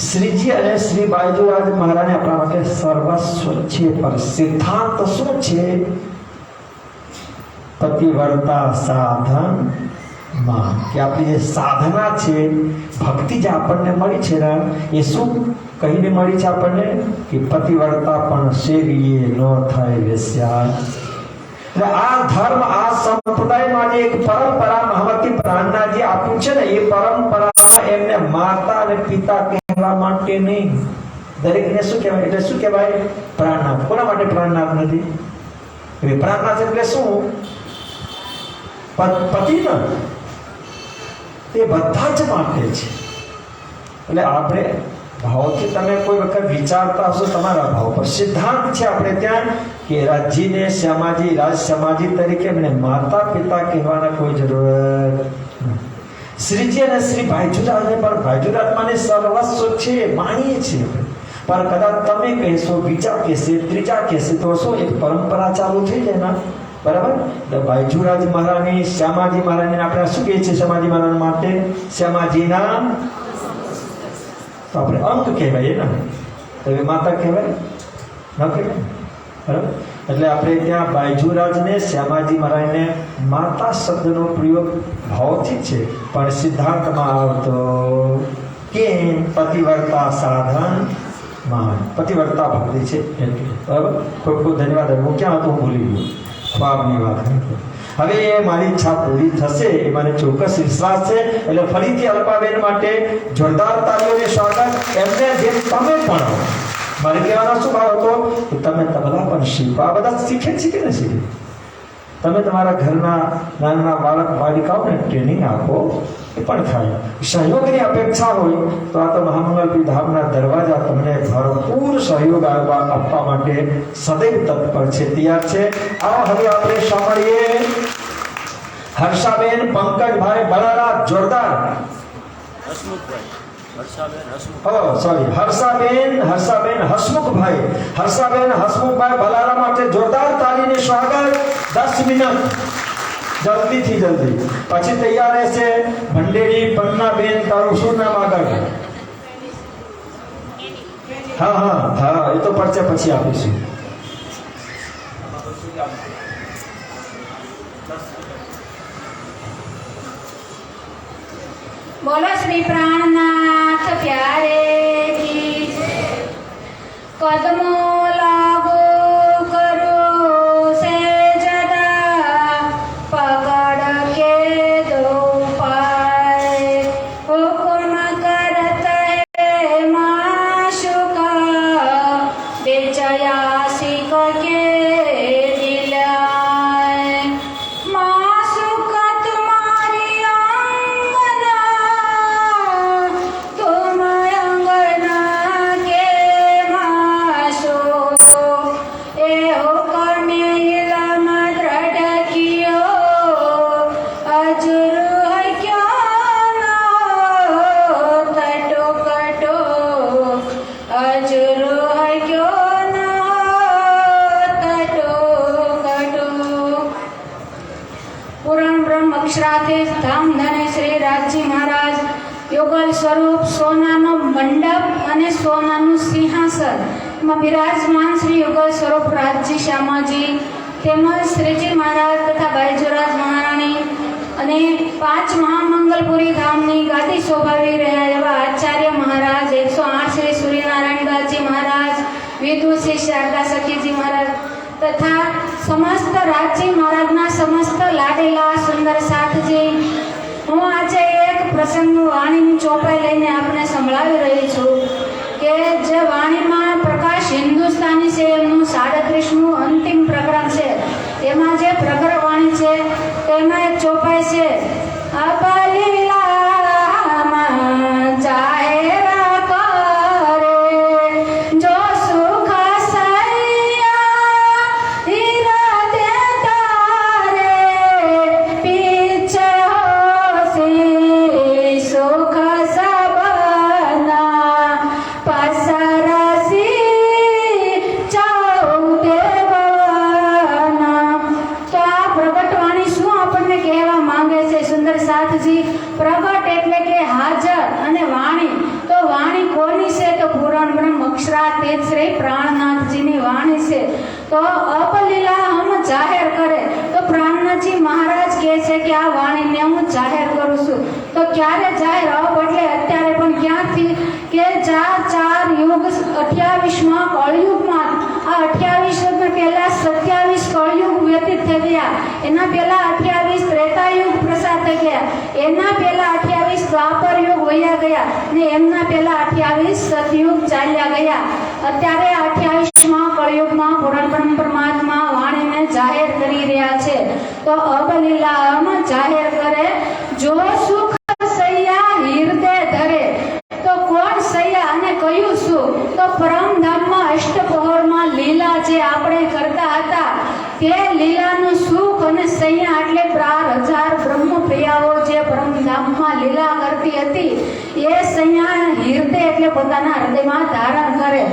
શ્રીજી અને શ્રી બાયજુરાજ મહારાજ આપણા માટે સર્વસ્વ છે. પણ સિદ્ધાંત શું છે? પતિવ્રતા સાધન માં, કે આપણી જે સાધના છે, ભક્તિ જે આપણને મળી છે ને, એ શું કહીને મળી છે આપણને? કે પતિવ્રતા પણ સેવીએ ન થાય વેશ્યા. એટલે આ ધર્મ, આ સંપ્રદાયમાં જે એક પરંપરા મહામતી પ્રાણનાજી આપ્યું છે ને, એ પરંપરા એમને માતા અને પિતા કહેવા માટે નહીં. દરેકને શું કહેવાય? એટલે શું કહેવાય? પ્રાણનાથ. કોના માટે પ્રાણનાથ નથી? પ્રાણનાથ એટલે શું? પતિ ન, તે બધા જ માટે છે. એટલે આપણે ભાવથી, તમે કોઈ વખત વિચારતા હશો તમારા ભાવ પર, સિદ્ધાંત છે આપણે ત્યાં કે રાજજીને શ્યામાજી, રાજ શ્યામાજી તરીકે એમને માતા પિતા કહેવાના કોઈ જરૂરત. શ્રીજી અને શ્રી ભાઈજુરાજને પણ ભાઈજુરાજમાને સર્વસ્વ છે, માનીએ છીએ. પણ કદાચ તમે કહેશો, બીજા કહેશે, ત્રીજા કહેશે, તો શું એક પરંપરા ચાલુ થઈ જાય ને? બરાબર. ભાઈજુરાજ મહારાજની, શ્યામાજી મહારાજને આપણે શું કહીએ છીએ? શ્યામાજી મહારાજ માટે શ્યામાજીના તો આપણે અંક કહેવાય ને, તો એ માતા કહેવાય ન કહેવાય? બરાબર. એટલે આપણે ત્યાં બાયજુરાજને, શ્યામાજી મહારાજને માતા શબ્દનો પ્રયોગ ભાવથી છે, પણ સિદ્ધાંતમાં આવતો કે પતિવ્રતા સાધન મહાન, પતિવ્રતા ભક્તિ છે એટલે. બરાબર, ખૂબ ખૂબ ધન્યવાદ. હું ક્યાં હતો, હું ભૂલી ગયો, ખ્વાબની વાત. હવે મારી ઈચ્છા પૂરી થશે એ મને ચોક્કસ વિશ્વાસ છે. એટલે ફરીથી અલ્પાબેન માટે જોરદાર તાળીઓને સ્વાગત. એમને જેમ તમે પણ, મારે કહેવાનો શું ભાવ હતો કે તમે તબલા પણ શીખો. આ બધા શીખે કે ન શીખે? તમે તમારા ઘરના નાના બાળક બાલિકાઓને ટ્રેનિંગ આપો, એ પણ થાય. સહયોગની અપેક્ષા હોય તો આ તો મહામંગલ ધામના દરવાજા તમને ભરપૂર સહયોગ આપવા માટે સદૈવ તત્પર છે, તૈયાર છે. આવો હવે આપણે સાંભળીએ હર્ષાબેન પંકજભાઈ બરાડા. જોરદાર. હર્ષાબેન હસમુખભાઈ બલારા માટે જોરદાર તાળીને સ્વાગત. 10 મિનિટ જલ્દી. પછી તૈયાર રહેશે ભંડેરી પન્નાબેન. તારું શું નામ આગળ? હા, એ તો પરચે પછી આપીશું. બોલો શ્રી પ્રાણનાથ પ્યારે કી કદમો લાગો કરો સે જદા પકડ કે દો પાય હુકમ કરત હે માશુકા બેચયા સિક કે દિલાય માશુકા તુમારી तुम अंगना के माशो ए होकर में इलम दृढ़ कियो अजुर है क्यों न तटो कटो अजुर है क्यों न तटो कटो पुराण ब्रह्म अक्षराधीश धाम धने श्री राजजी महाराज યોગલ સ્વરૂપ સોનાનો મંડપ અને સોનાનું સિંહાસન માં બિરાજમાન શ્રી યોગલ સ્વરૂપ રાજજી શ્યામાજી તેમજ શ્રીજી મહારાજ તથા બાઈજોરાજ મહારાણી અને 5 મહામંગલપુરી ધામની ગાદી શોભાવી રહ્યા એવા આચાર્ય મહારાજ 108 શ્રી સૂર્યનારાયણદાસજી મહારાજ, વિદુષી શારદા સખીજી મહારાજ તથા સમસ્ત રાજજી મહારાજના સમસ્ત લાડેલા સુંદર સાથજી, હું આજે એક પ્રસંગનું વાણીની ચોપાઈ લઈને આપને સંભળાવી રહી છું કે જે વાણીમાં પ્રકાશ હિન્દુસ્તાની છે એમનું 37મું અંતિમ પ્રકરણ છે. એમાં જે પ્રકરણ વાણી છે તેમાં એક ચોપાઈ છે, અબલીલામાં જાહેર કરે જો સુખ સૈયા હિરદે તારે પીછે સુખ સબના પસરસી ચૌદેવના. તો આ પ્રગટવાણી શું આપણને કહેવા માંગે છે સુંદર સાથજી? પ્રગટ એટલે કે હાજર અને વાણી. તો વાણી કોની છે? તો પુરાણ બ્રહ્મ અક્ષરાતીત શ્રી પ્રાણનાથજીની વાણી છે. તો અપલીલા હમ જાહેર કરે. તો પ્રાણનાથજી મહારાજ કહે છે કે આ વાણીને હું જાહેર કરું છું. તો ક્યારે જાહેર? અપ એટલે અત્યારે, પણ ક્યાંથી? કે 4 યુગ 28માં કળયુગમાં. આ 28 પહેલા 27 કળયુગ વ્યતીત થઈ ગયા. એના પહેલા 28 ત્રેતાયુગ પ્રસાર થઈ ગયા. એના પહેલા 28 દ્વાપર યુગ વયા ગયા ને એમના પહેલા 28 સતયુગ ચાલ્યા ગયા. અત્યારે 28માં કળયુગમાં પુરાણ પરમાત્મા વાણીને જાહેર કરી રહ્યા છે. તો અબલીલામ જાહેર કરે જો સુખ સૈયા હિરદે ધરે. તો કોણ સૈયા અને કયું સુખ? તો પરમધામમાં અષ્ટપહોરમાં લીલા જે આપણે કરતા હતા તે લીલાનું સુખ અને સૈયા એટલે 12,000 બ્રહ્મપ્રિયાઓ જે પરમધામમાં લીલા કરતી હતી એ સૈયા હિરદે એટલે પોતાના હૃદયમાં ધારણ કરે.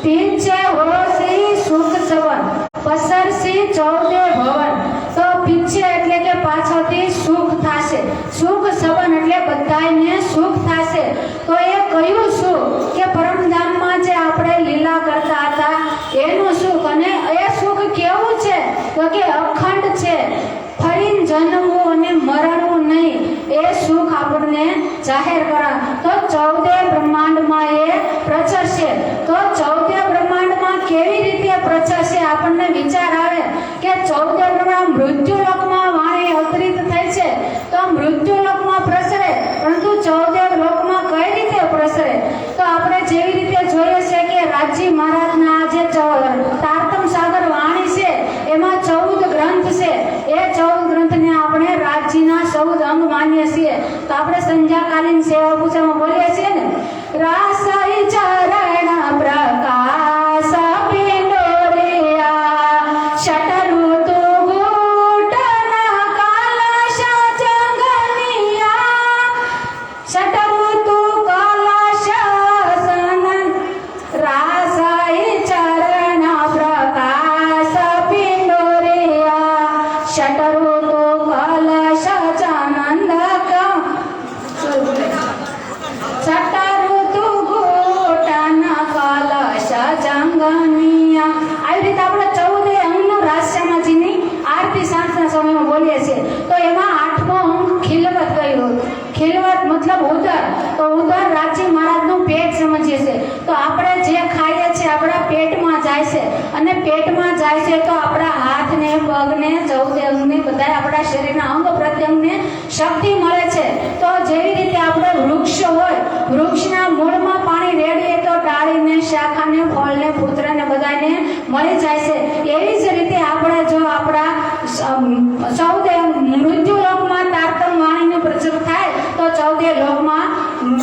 પીછે હોસી સુખ સવન પસરસી ચૌદે ભવન. તો પીછે એટલે કે પાછળથી સુખ થશે, સુખ સવન એટલે બધાને સુખ થશે. તો એ કયું સુખ? કે પરમધામમાં જે આપણે લીલા કરતા હતા એનું સુખ. અને એ સુખ કેવું છે? તો કે અખંડ છે, ફરીને જન્મવું અને મરણવું નહીં. એ સુખ આપણને જાહેર કરા. તો 14 પ્રચરશે. આપણને વિચાર આવે કે 14 પ્રમાણ મૃત્યુલોકમાં વાણી અવતરિત થઈ છે, તો મૃત્યુલોકમાં પ્રસરે, પરંતુ 14 લોકમાં કઈ રીતે પ્રસરે? તો આપણે જેવી રીતે જોઈએ છે કે રાજજી મહારાજના જે તારતમ સાગર વાણી છે એમાં 14 ગ્રંથ છે. એ 14 ગ્રંથને આપણે રાજજીના 14 અંગ માનીએ છીએ. તો આપણે સંધ્યાકાલીન સેવા પૂજામાં બોલીએ છીએ ને, રાસઈ ચરણ પ્રકાશ પિંડોરિયા શટઋતુ ઘૂંટન કલશ જંગનિયા શટઋતુ કલશ સનન રાસઈ ચરણ પ્રકાશ પિંડોરિયા શટઋતુ કલશ ચાનંદક શટઋતુ ઘૂંટન કલશ જંગનિયા. આવી રીતે આપણે 14 અંગનું રાષ્ટ્રમાજીની આરતી સાંજના સમયમાં બોલીએ છીએ. તો એમાં 8મો અંગ ખિલવત કહ્યું. ખિલવત મતલબ ઉદર. તો ઉદર રાજજી મહારાજનું પેટ સમજીએ છે. તો આપણે જે ખાઈએ છીએ આપણા પેટમાં જાય છે, અને પેટમાં જાય છે તો આપણા હાથને, પગને, 14 અંગને, બધા આપણા શરીરના અંગ પ્રત્યંગને શક્તિ મળે છે. તો જેવી રીતે આપણે વૃક્ષ હોય, વૃક્ષના મૂળમાં પાણી રેડીએ તો ડાળીને, શાખાને, ફળને, પુત્રને બધાને મળી જાય છે. એવી જ રીતે આપણે જો આપણા 14 મૃત્યુલોકમાં તારતમ વાણીનો પ્રચાર થાય તો 14 લોકમાં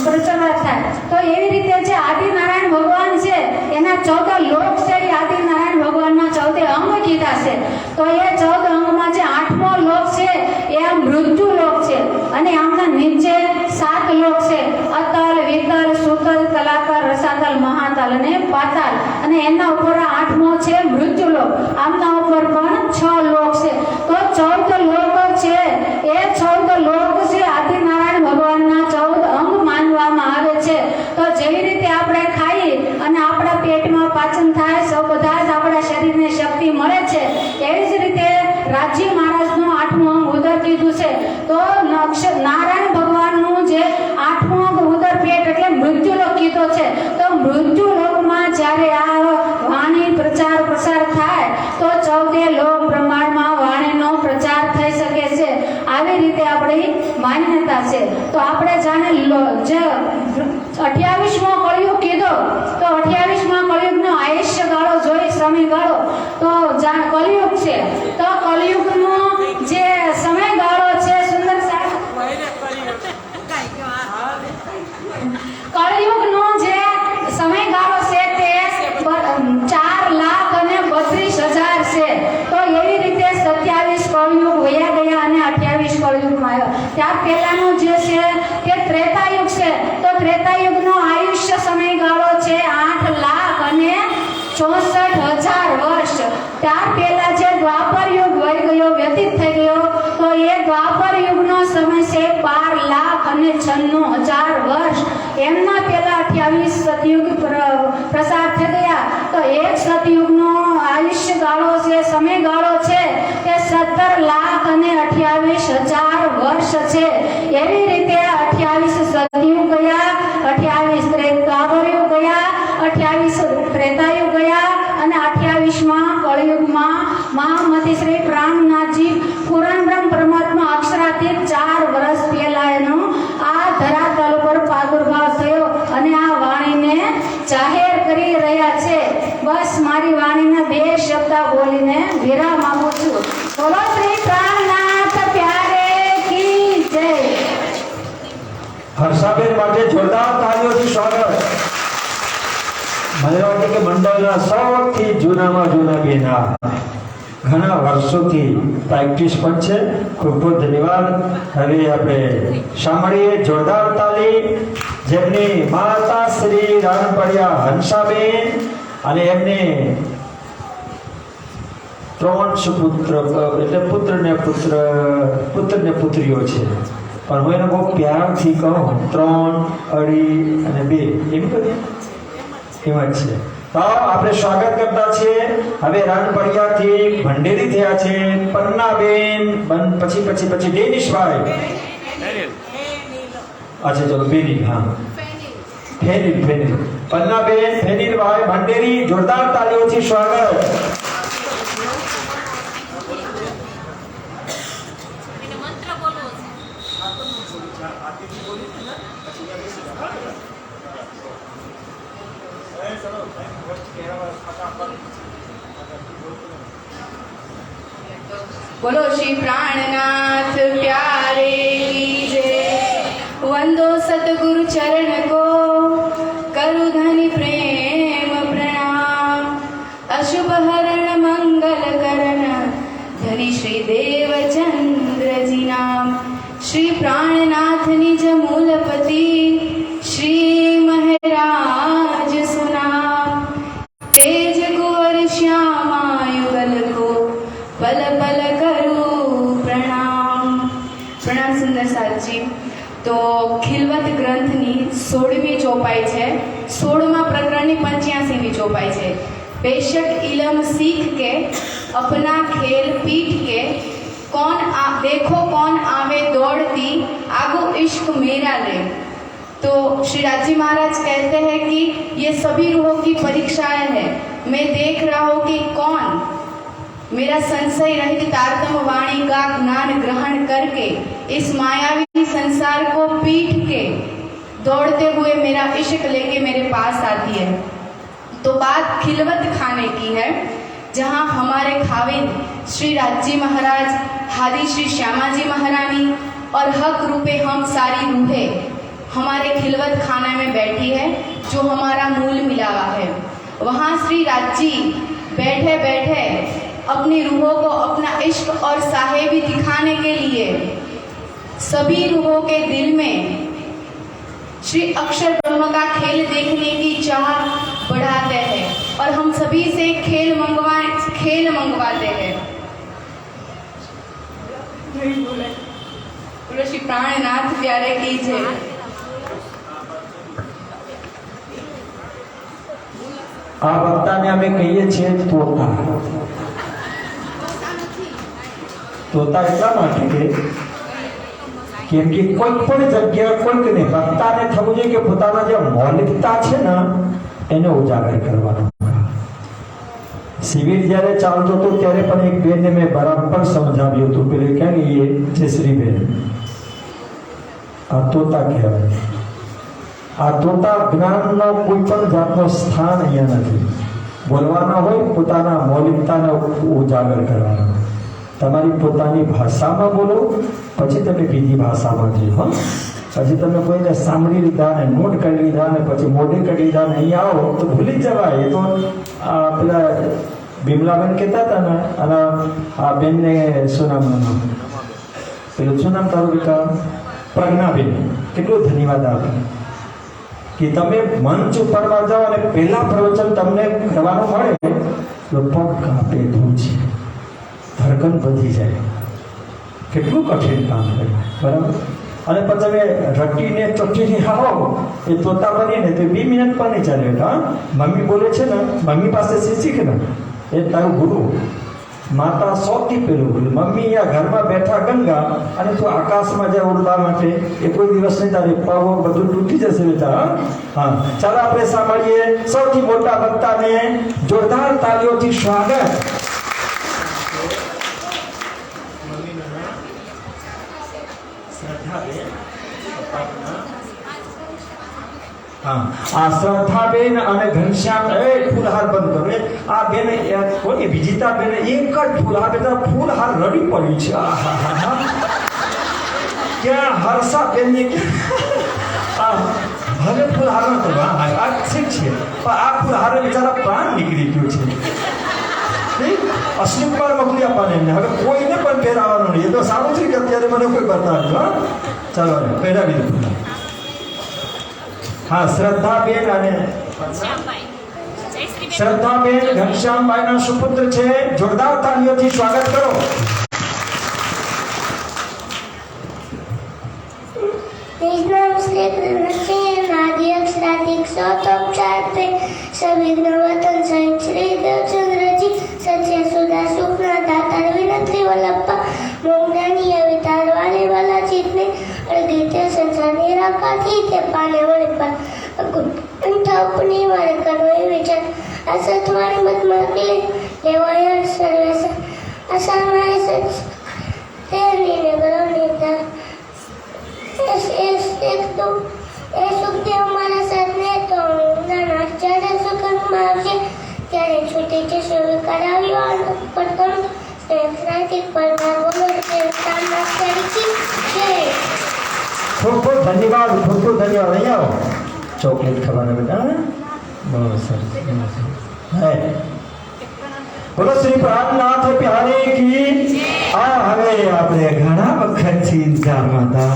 પ્રચાર થાય. તો એવી રીતે જે આદિનારાયણ ભગવાન છે એના 14 લોક છે, એ આદિનારાયણ ભગવાનના 14 અંગ કીધા છે. તો એ 14 અંગમાં જે 8મો લોક છે એ મૃત્યુ લોક છે, અને આમના નીચે 7 લોક છે: અતલ, વિતલ, સુતલ, તલાતલ, રસાતલ, મહાતલ અને પાતાલ. અને એના ઉપર 8મો છે મૃત્યુ લોક. આમના ઉપર પણ 6 લોક છે. તો 14 લોક છે, એ 14 લોક છે આદિનારાયણ ભગવાનના 14 અંગ માનવામાં આવે છે. તો જેવી રીતે આપણે ખાઈ અને આપણા પેટમાં પાચન થાય, સૌ બધા જ આપણા શરીરને શક્તિ મળે છે, એવી જ રીતે રાજજી મહારાજનું 8મું અંગ ઉદર કીધું છે. તો નારાયણ ભગવાનનું જે 8મું અંગ ઉદર પેટ એટલે મૃત્યુલોક કીધો છે. તો મૃત્યુલોકમાં જ્યારે આ વાણી પ્રચાર પ્રસાર થાય તો 14 લોક પ્રમાણમાં વાણીનો પ્રચાર થઈ શકે છે. આવી રીતે આપણી માન્યતા છે. તો આપણે જાણે જે 28મો કળિયુગ કીધો, તો 28મા કળિયુગનો આયુષ્ય ગાળો જોઈ, સમયગાળો તો કળિયુગ છે. તો કળિયુગનો જે સમયગાળો છે સુંદર કળિયુગનો જે સમયગાળો છે તે 4,32,000 છે. તો એવી રીતે 27 કળિયુગ વયા ગયા અને 28 કળિયુગમાં આવ્યા. ત્યાર પહેલાનો જે છે તે ત્રેતાયુગ છે. તો ત્રેતાયુગનો આયુષ્ય સમયગાળો છે 8,64,000 વર્ષ. ત્યાર પહેલા જે દ્વાપર યુગ વહી ગયો, વ્યતીત થઈ ગયો, તો એ દ્વાપર યુગનો સમય છે 12,96,000 વર્ષ. એમના પહેલા 28 સતયુગ પ્રસાર થઈ ગયા. તો એક સતયુગનો આયુષ્ય ગાળો છે, સમયગાળો છે તે 17,28,000 વર્ષ છે. એવી રીતે 28 સતયુગ ગયા, 28 દ્વાપર યુગ ગયા, 28 ત્રેતાયુગ ગયા, અને 28મા કળિયુગમાં મહામતી શ્રી પ્રાણનાથજી પુરાણ બ્રહ્મ પરમાત્મા અક્ષરાતીત 4 વર્ષ પહેલા એનો આ ધરાતલ પર પ્રાદુર્ભાવ થયો અને આ વાણીને જાહેર કરી રહ્યા છે. બસ મારી વાણીના 2 શબ્દ બોલીને વિરામ આપું છું. બોલો શ્રી પ્રાણનાથ પ્યારે કી જય. હર્ષાબેન માટે જોરદાર તાળીઓથી સ્વાગત. મને લાગે કે મંડળના સૌથી જૂનામાં જૂના બેના ઘણા વર્ષોથી પ્રેક્ટિસ પણ છે. ખૂબ ખૂબ ધન્યવાદ. હવે આપણે સાંભળીએ જોરદાર તાળી જેમની માતા શ્રી રાણપડિયા હંસાબેન અને એમને 3 સુપુત્ર એટલે પુત્ર ને પુત્રીઓ છે. પણ હું એને બહુ પ્યારથી કહું 3, 2 અને 2 એમ કરીએ એમાં જ છે. તો આપણે સ્વાગત કરતા છીએ. હવે રાણપડિયાથી ભંડેરી થયા છે પન્નાબેન, પછી ડેનિશભાઈ. અચ્છા ચલો બેની, હા ફેનિલ. પન્નાબેન ફેનિલભાઈ ભંડેરી, જોરદાર તાળીઓથી સ્વાગત. એને મંત્ર બોલવો બોલો શ્રી પ્રાણનાથ પ્યારે કી જય. વંદો સતગુરુ ચરણ કો કરુ ધની પ્રેમ પ્રણામ. અશુભ હરણ મંગલ કરણ ધની શ્રી દેવચંદ્રજી નામ. શ્રી પ્રાણનાથ નિજ મૂલપતિ શ્રી મહારાજ સુનામ. તેજ કુંવર શ્યામા યુગલ को पल पल करूं प्रणाम. प्रणाम सुंदर साथ जी. તો ખિલવત ગ્રંથની 16મી ચોપાઈ છે, 16મા પ્રકરણની 85મી ચોપાઈ છે. बेशक इलम सीख के अपना खेल पीट के देखो कौन आवे दौड़ती आगो इश्क मेरा ले. तो श्री राजी महाराज कहते हैं कि ये सभी रूहों की परीक्षाएं है. मैं देख रहा हूँ कि कौन मेरा संशय रहित तारतम वाणी का ज्ञान ग्रहण करके इस मायावी संसार को पीट के दौड़ते हुए मेरा इश्क लेके मेरे पास आती है. तो बात खिलवत खाने की है, जहाँ हमारे खाविंद श्री राजी महाराज, हादी श्री श्यामाजी महारानी और हक रूपे हम सारी रूहें हमारे खिलवत खाने में बैठी है, जो हमारा मूल मिलावा है. वहाँ श्री राजी बैठे बैठे अपनी रूहों को अपना इश्क और साहेबी दिखाने के लिए सभी रूहों के दिल में श्री अक्षर ब्रह्म का खेल देखने की चाह बढ़ाते हैं और हम सभी से खेल मंगवाते हैं. बोलो श्री प्राणनाथ प्यारे की जय. આ વક્તાને અમે કહીએ છીએ તોતા. તોતા એટલા માટે કે કેમ કે કોઈ પણ જગ્યા કોઈકને વક્તાને થવું જોઈએ કે પોતાના જે મૌલિકતા છે ને એને ઉજાગર કરવાનો. શિબિર જ્યારે ચાલતો હતો ત્યારે પણ એક બેનને મેં બરાબર સમજાવ્યું હતું. પેલે ક્યાં ગઈએ જયશ્રીબેન, આ તોતા કહેવાય. આ તોતા જ્ઞાનનો કોઈ પણ જાતનો સ્થાન અહીંયા નથી. બોલવાના હોય પોતાના મૌલિકતાને ઉજાગર કરવાનો. તમારી પોતાની ભાષામાં બોલો, પછી તમે બીજી ભાષામાં જઈ. પછી તમે કોઈને સાંભળી લીધા ને નોટ કરી લીધા ને પછી મોઢે કરી લીધા ને અહીંયા આવો તો ભૂલી જ જવાય. એ તો પેલા બિમલાબેન કહેતા હતા ને, અને આ બેનને શું નામ, પેલું શું નામ તારું બેટા, પ્રજ્ઞાબેન, કેટલો ધન્યવાદ આપે કે તમે મંચ ઉપરમાં જાઓ અને પહેલા પ્રવચન તમને કરવાનું મળે તો પગ કાપે છે, ધડકન વધી જાય. કેટલું કઠિન કામ કરે, બરાબર. અને પછી તમે રટીને ચોટીને આવો એ તોતા બનીને તો 2 મિનિટ પણ નહીં ચાલે. હા, મમ્મી બોલે છે ને, મમ્મી પાસે શીખ ને, એ તારું ગુરુ. માતા સૌથી પેલું ગુરુ. મમ્મી આ ઘરમાં બેઠા ગંગા અને તું આકાશમાં જાય ઉડવા માટે, એ કોઈ દિવસ નહીં તારે પાવો બધું તૂટી જશે બેટા. હા, ચાલો આપણે સાંભળીએ સૌથી મોટા વક્તાને જોરદાર તાળીઓથી સ્વાગત. હા, આ શ્રદ્ધાબેન અને ઘનશ્યામ, ફૂલહાર બંધ કરો. આ બેન કોની વિજિતા બેન એક જ ફૂલહાર, બેટા ફૂલહાર રડી પડી છે. ક્યાં હર્ષાબેન ને ભલે ફૂલહાર ન કરવા, આ ઠીક છે, પણ આ ફૂલહાર બિચારા પ્રાણ નીકળી ગયો છે. અશ્વિન કુમાર મોકલી આપવાને એમને. હવે કોઈને પણ પહેરાવાનું નહીં. એ તો સારું છે કે અત્યારે મને કોઈ બતાવ્યું. હા, ચાલો પહેરાવી દઉં. હા, શ્રદ્ધાબેન અને શ્રદ્ધાબેન ઘનશ્યામભાઈના સુપુત્ર છે. જોરદાર તાળીઓથી સ્વાગત કરો. संसार निराकार थी ते पाने वाले पर अपनी असत्वानि मत्मकिले लेवाय सर्वेश असर्वाय सच तेरी ने गरोनीता एस एक तो એ સુખદેવ મારા સાથને તો નાના જ્યારે સુખમાં આવશે ત્યારે છૂટી જશે કરાવ્યો પટકણું રાતિક પડતા બોલો તે કામના તરીકે છે ખૂબ ખૂબ ધન્યવાદ, ખૂબ ખૂબ ધન્યવાદ. અહીંયા આવો. ચોકલેટ ખાવાના બેટા. બહુ સરસ. હે બોલો શ્રી પ્રાણનાથ પ્યારે કી. આ હવે આપણે ઘણા વખતથી ઇંતજારમાં હતા.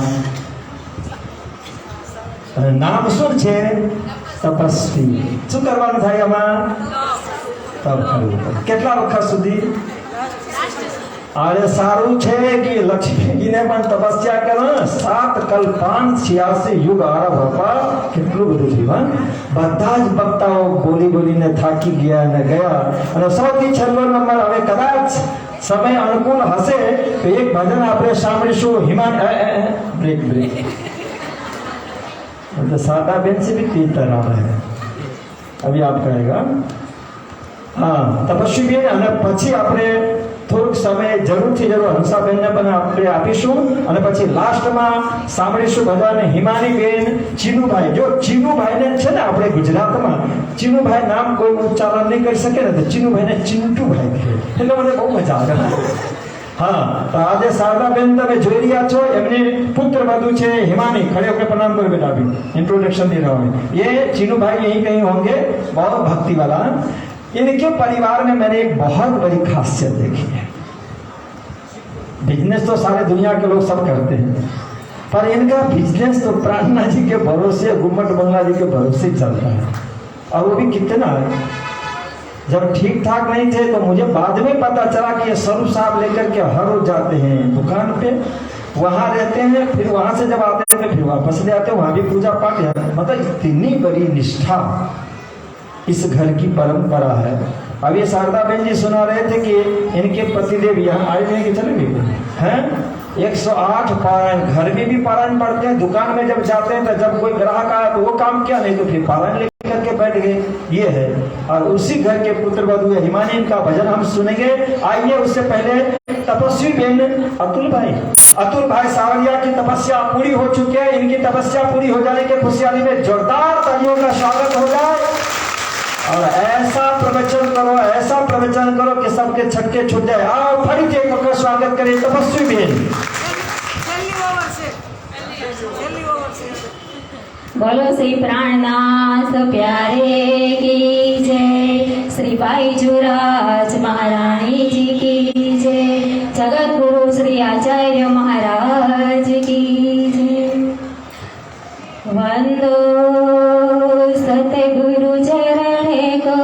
નામ શું છે? તપસ્વી. શું કરવાનું થાય આમાં? તપ કરવું. કેટલા વખત સુધી? અરે સારું છે કે લક્ષ્મીજીને પણ તપસ્યા કરો. 7 કલ્પાન 86 યુગ આરંભ બાપા કેટલું બધું થયું. બધા જ ભક્તાઓ બોલી બોલીને થાકી ગયા અને ગયા. અને સૌથી છેલ્લો નંબર, હવે કદાચ સમય અનુકૂળ હશે તો એક ભજન આપણે સાંભળીશું. હિમાન બ્રેક બ્રેક मतलब सादा बेन से भी तेज तरह है. अभी आप कहेगा हाँ तपस्वी बेन અને પછી આપણે થોડુંક સમય જરૂરથી જરૂર હંસાબેનને પણ આપણે આપીશું અને પછી લાસ્ટમાં સાંભળીશું બધાને હિમાનીબેન, ચીનુભાઈ. જો ચીનુભાઈને છે ને આપણે ગુજરાતમાં ચીનુભાઈ નામ કોઈ ઉચ્ચારણ નહીં કરી શકે ને તો ચીનુભાઈને ચિંટુભાઈ કહે એટલે મને બહુ મજા આવે. હા તો આજે શારદાબેન તમે જોઈ રહ્યા છો, એમની પુત્ર વધુ છે हिमानी. खड़े होकर प्रणाम करो बेटा. अभी इंट्रोडक्शन दे रहा हूँ. ये चीनू भाई यहीं कहीं होंगे, बहुत भक्ति वाला. इनके परिवार में मैंने एक बहुत बड़ी खासियत देखी है. बिजनेस तो सारे दुनिया के लोग सब करते हैं, पर इनका बिजनेस तो प्रार्थना जी के भरोसे, गुम्मट बंगला जी के भरोसे चलता है. और वो भी कितना है. जब ठीक ठाक नहीं थे तो मुझे बाद में पता चला कि ये स्वरूप साहब लेकर के हर रोज जाते हैं दुकान पे, वहाँ रहते हैं, फिर वहाँ से जब आते हैं फिर वापस ले आते हैं, वहाँ भी पूजा पाठ है. मतलब इतनी बड़ी निष्ठा इस घर की परंपरा है. अब ये शारदा बहन जी सुना रहे थे कि इनके पतिदेव यहाँ आए हुए कि चले गए हैं. 108 पारायण, घर में भी पारायण पढ़ते हैं, दुकान में जब जाते हैं तो जब कोई ग्राहक आया तो वो काम किया, नहीं तो फिर पारायण लेकर के बैठ गए. ये है. और उसी घर के पुत्र वधु हिमानी का भजन हम सुनेंगे. आइए उससे पहले तपस्वी बहन अतुल भाई सावरिया की तपस्या पूरी हो चुकी है. इनकी तपस्या पूरी हो जाने के खुशहाली में जोरदार तालियों का स्वागत हो जाए और ऐसा प्रवचन करो कि सबके छक्के छूट जाए. आओ फरीથી एक वक्त स्वागत करें तपस्वी बहन. बोलो श्री प्राणनाथ प्यारे की जय. श्री बाईजुराज महारानी जी की जय. जगत गुरु श्री आचार्य महाराज की जय. वंदो सतगुरु चरणे को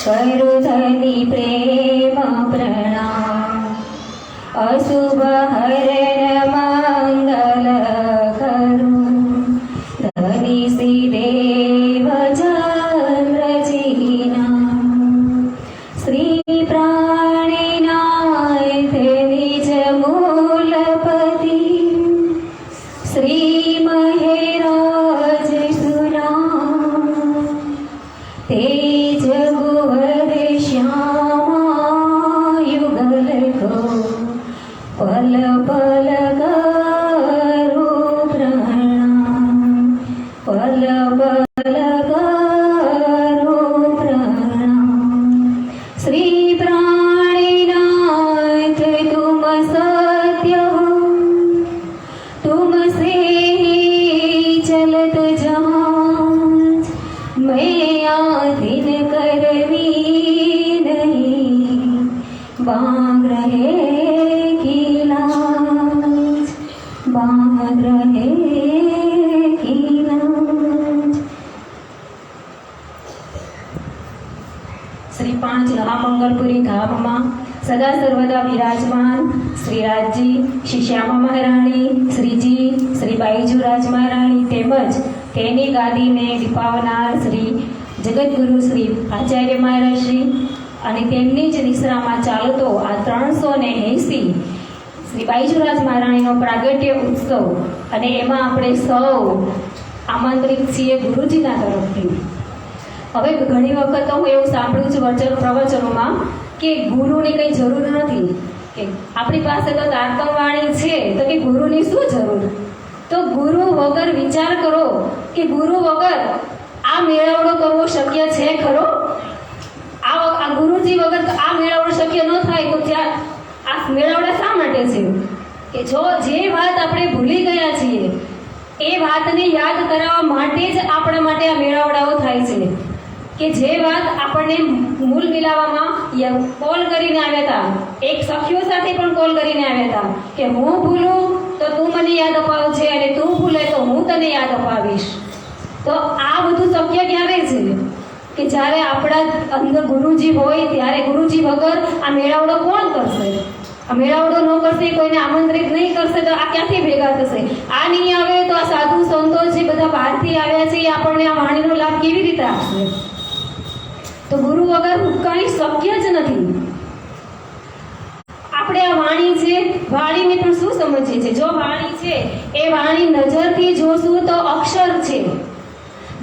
करो धनी प्रेम प्रणाम. अशुभ हरण मंगल करो धनी श्री देव चंद्र जीना. श्री प्राणीनाथ निज मूलपति श्री महेराज सुना. तेज गुवर श्यामा युगल को पल पल करो प्रणाम. पल पल करो प्रणाम. श्री प्राणीनाथ तुम सत्य हो, तुमसे ही चलत जांच. मैं आधीन करवी नहीं, बांग रहे की लाज. बांग रहे की लाज. श्री 5 महामंगलपुरी धामમાં સદા સર્વદા વિરાજમાન શ્રી રાજજી, શ્રી શ્યામા મહારાણી, શ્રીજી, શ્રી બાઈજુરાજ મહારાણી તેમજ તેની ગાદીને દીપાવનાર શ્રી જગતગુરુ શ્રી આચાર્ય મહારાજ શ્રી અને તેમની જ નિશ્રામાં ચાલતો આ 380 શ્રી બાઈજુરાજ મહારાણીનો પ્રાગટ્ય ઉત્સવ અને એમાં આપણે સૌ આમંત્રિત છીએ ગુરુજીના તરફથી. હવે ઘણી વખત તો હું એવું સાંભળ્યું છું પ્રવચનોમાં કે ગુરુની કંઈ જરૂર નથી, કે આપણી પાસે તો તારકમવાણી છે તો કે ગુરુની શું જરૂર? તો ગુરુ વગર વિચાર કરો કે ગુરુ વગર આ મેળાવડો કરવો શક્ય છે ખરો? આ ગુરુજી વગર તો આ મેળાવડો શક્ય ન થાય તો ત્યાં આ મેળાવડા શા માટે છે? કે જો જે વાત આપણે ભૂલી ગયા છીએ એ વાતને યાદ કરાવવા માટે જ આપણા માટે આ મેળાવડાઓ થાય છે. કે જે વાત આપણને મૂળ મિલાવામાં કોલ કરીને આવ્યા હતા, એક સખીઓ સાથે પણ કોલ કરીને આવ્યા હતા કે હું ભૂલું તો તું મને યાદ અપાવજે અને તું ભૂલે તો હું તને યાદ અપાવીશ. તો આ બધું શક્ય ક્યારે છે? કે જ્યારે આપણા અંદર ગુરુજી હોય ત્યારે. ગુરુજી વગર આ મેળાવડો કોણ કરશે? આ મેળાવડો ન કરશે, કોઈને આમંત્રિત નહીં કરશે તો આ ક્યાંથી ભેગા થશે? આ નહીં આવે તો આ સાધુ સંતો જે બધા બહારથી આવ્યા છે એ આપણને આ વાણીનો લાભ કેવી રીતે આપશે? તો ગુરુ વગર કંઈ શક્ય જ નથી. આપણે આ વાણી છે, વાણીને પણ શું સમજીએ છીએ? જો વાણી છે એ વાણી નજરથી જોશું તો અક્ષર છે,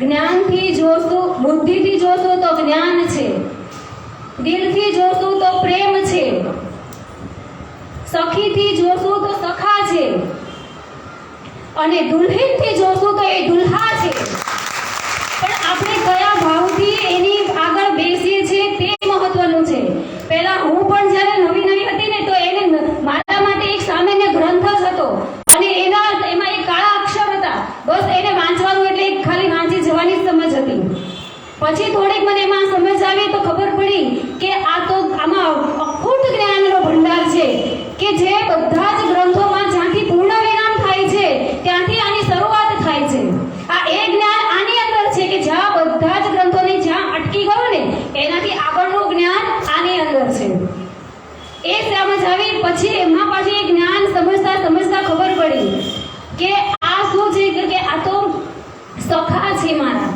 જ્ઞાનથી જોશું, બુદ્ધિથી જોશું તો જ્ઞાન છે, દિલથી જોશું તો પ્રેમ છે, સખીથી જોશું તો સખા છે, અને દુલ્હનથી જોશું તો એ દુલ્હા છે. પણ આપણે કયા ભાવથી એની આગળ બેસીએ છીએ તે મહત્વનું છે. પહેલા હું પણ જ્યારે નવી હતી ને તો એને મારા માટે એક સામાન્ય ગ્રંથ જ હતો અને એમાં એક કાળા અક્ષર હતા. બસ એને વાંચવાનું એટલે ખાલી વાંચી જવાની સમજ હતી. પછી થોડીક મને એમાં સમજ આવી તો ખબર પડી કે આ તો આમાં અખૂટ જ્ઞાનનો ભંડાર છે, કે જે બધા જ ગ્રંથોમાં જ્યાંથી પૂર્ણ વિરામ થાય છે ત્યાંથી આની શરૂઆત થાય છે. આ એ જ્ઞાન આની અંદર છે કે જ્યાં બધા જ ગ્રંથોની જ્યાં અટકી ગયો ને એનાથી આગળનું જ્ઞાન આની અંદર છે. એ સમજ આવી પછી એમાં પાછી એ જ્ઞાન સમજતા ખબર પડી કે આ શું છે કે આ તો સખા છે મારા.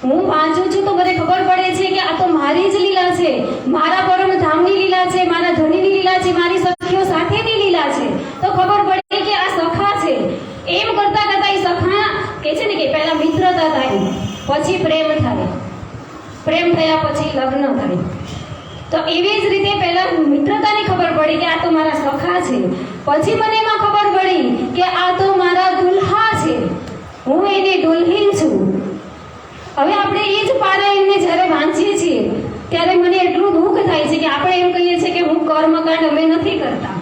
હું વાંચું છું તો મને ખબર પડે છે કે આ તો મારી જ લીલા છે, મારા પરમ ધામની લીલા છે, મારા ધણીની લીલા છે, મારી સખીઓ સાથેની લીલા છે. તો ખબર પડી કે આ સખા છે. એમ કરતા કરતા એ સખા કે છે ને કે પહેલા મિત્રતા થાય, પછી પ્રેમ થાય, પ્રેમ થયા પછી લગ્ન થાય. તો એવી જ રીતે પહેલા મિત્રતાની ખબર પડી કે આ તો મારા સખા છે, પછી મને એમાં ખબર પડી કે આ તો મારા દુલ્હા છે, હું એની દુલ્હીન છું. હવે આપણે એ જ પારાયણને જ્યારે વાંચીએ છીએ ત્યારે મને એટલું દુઃખ થાય છે કે આપણે એમ કહીએ છીએ કે હું કર્મકાંડ અમે નથી કરતા,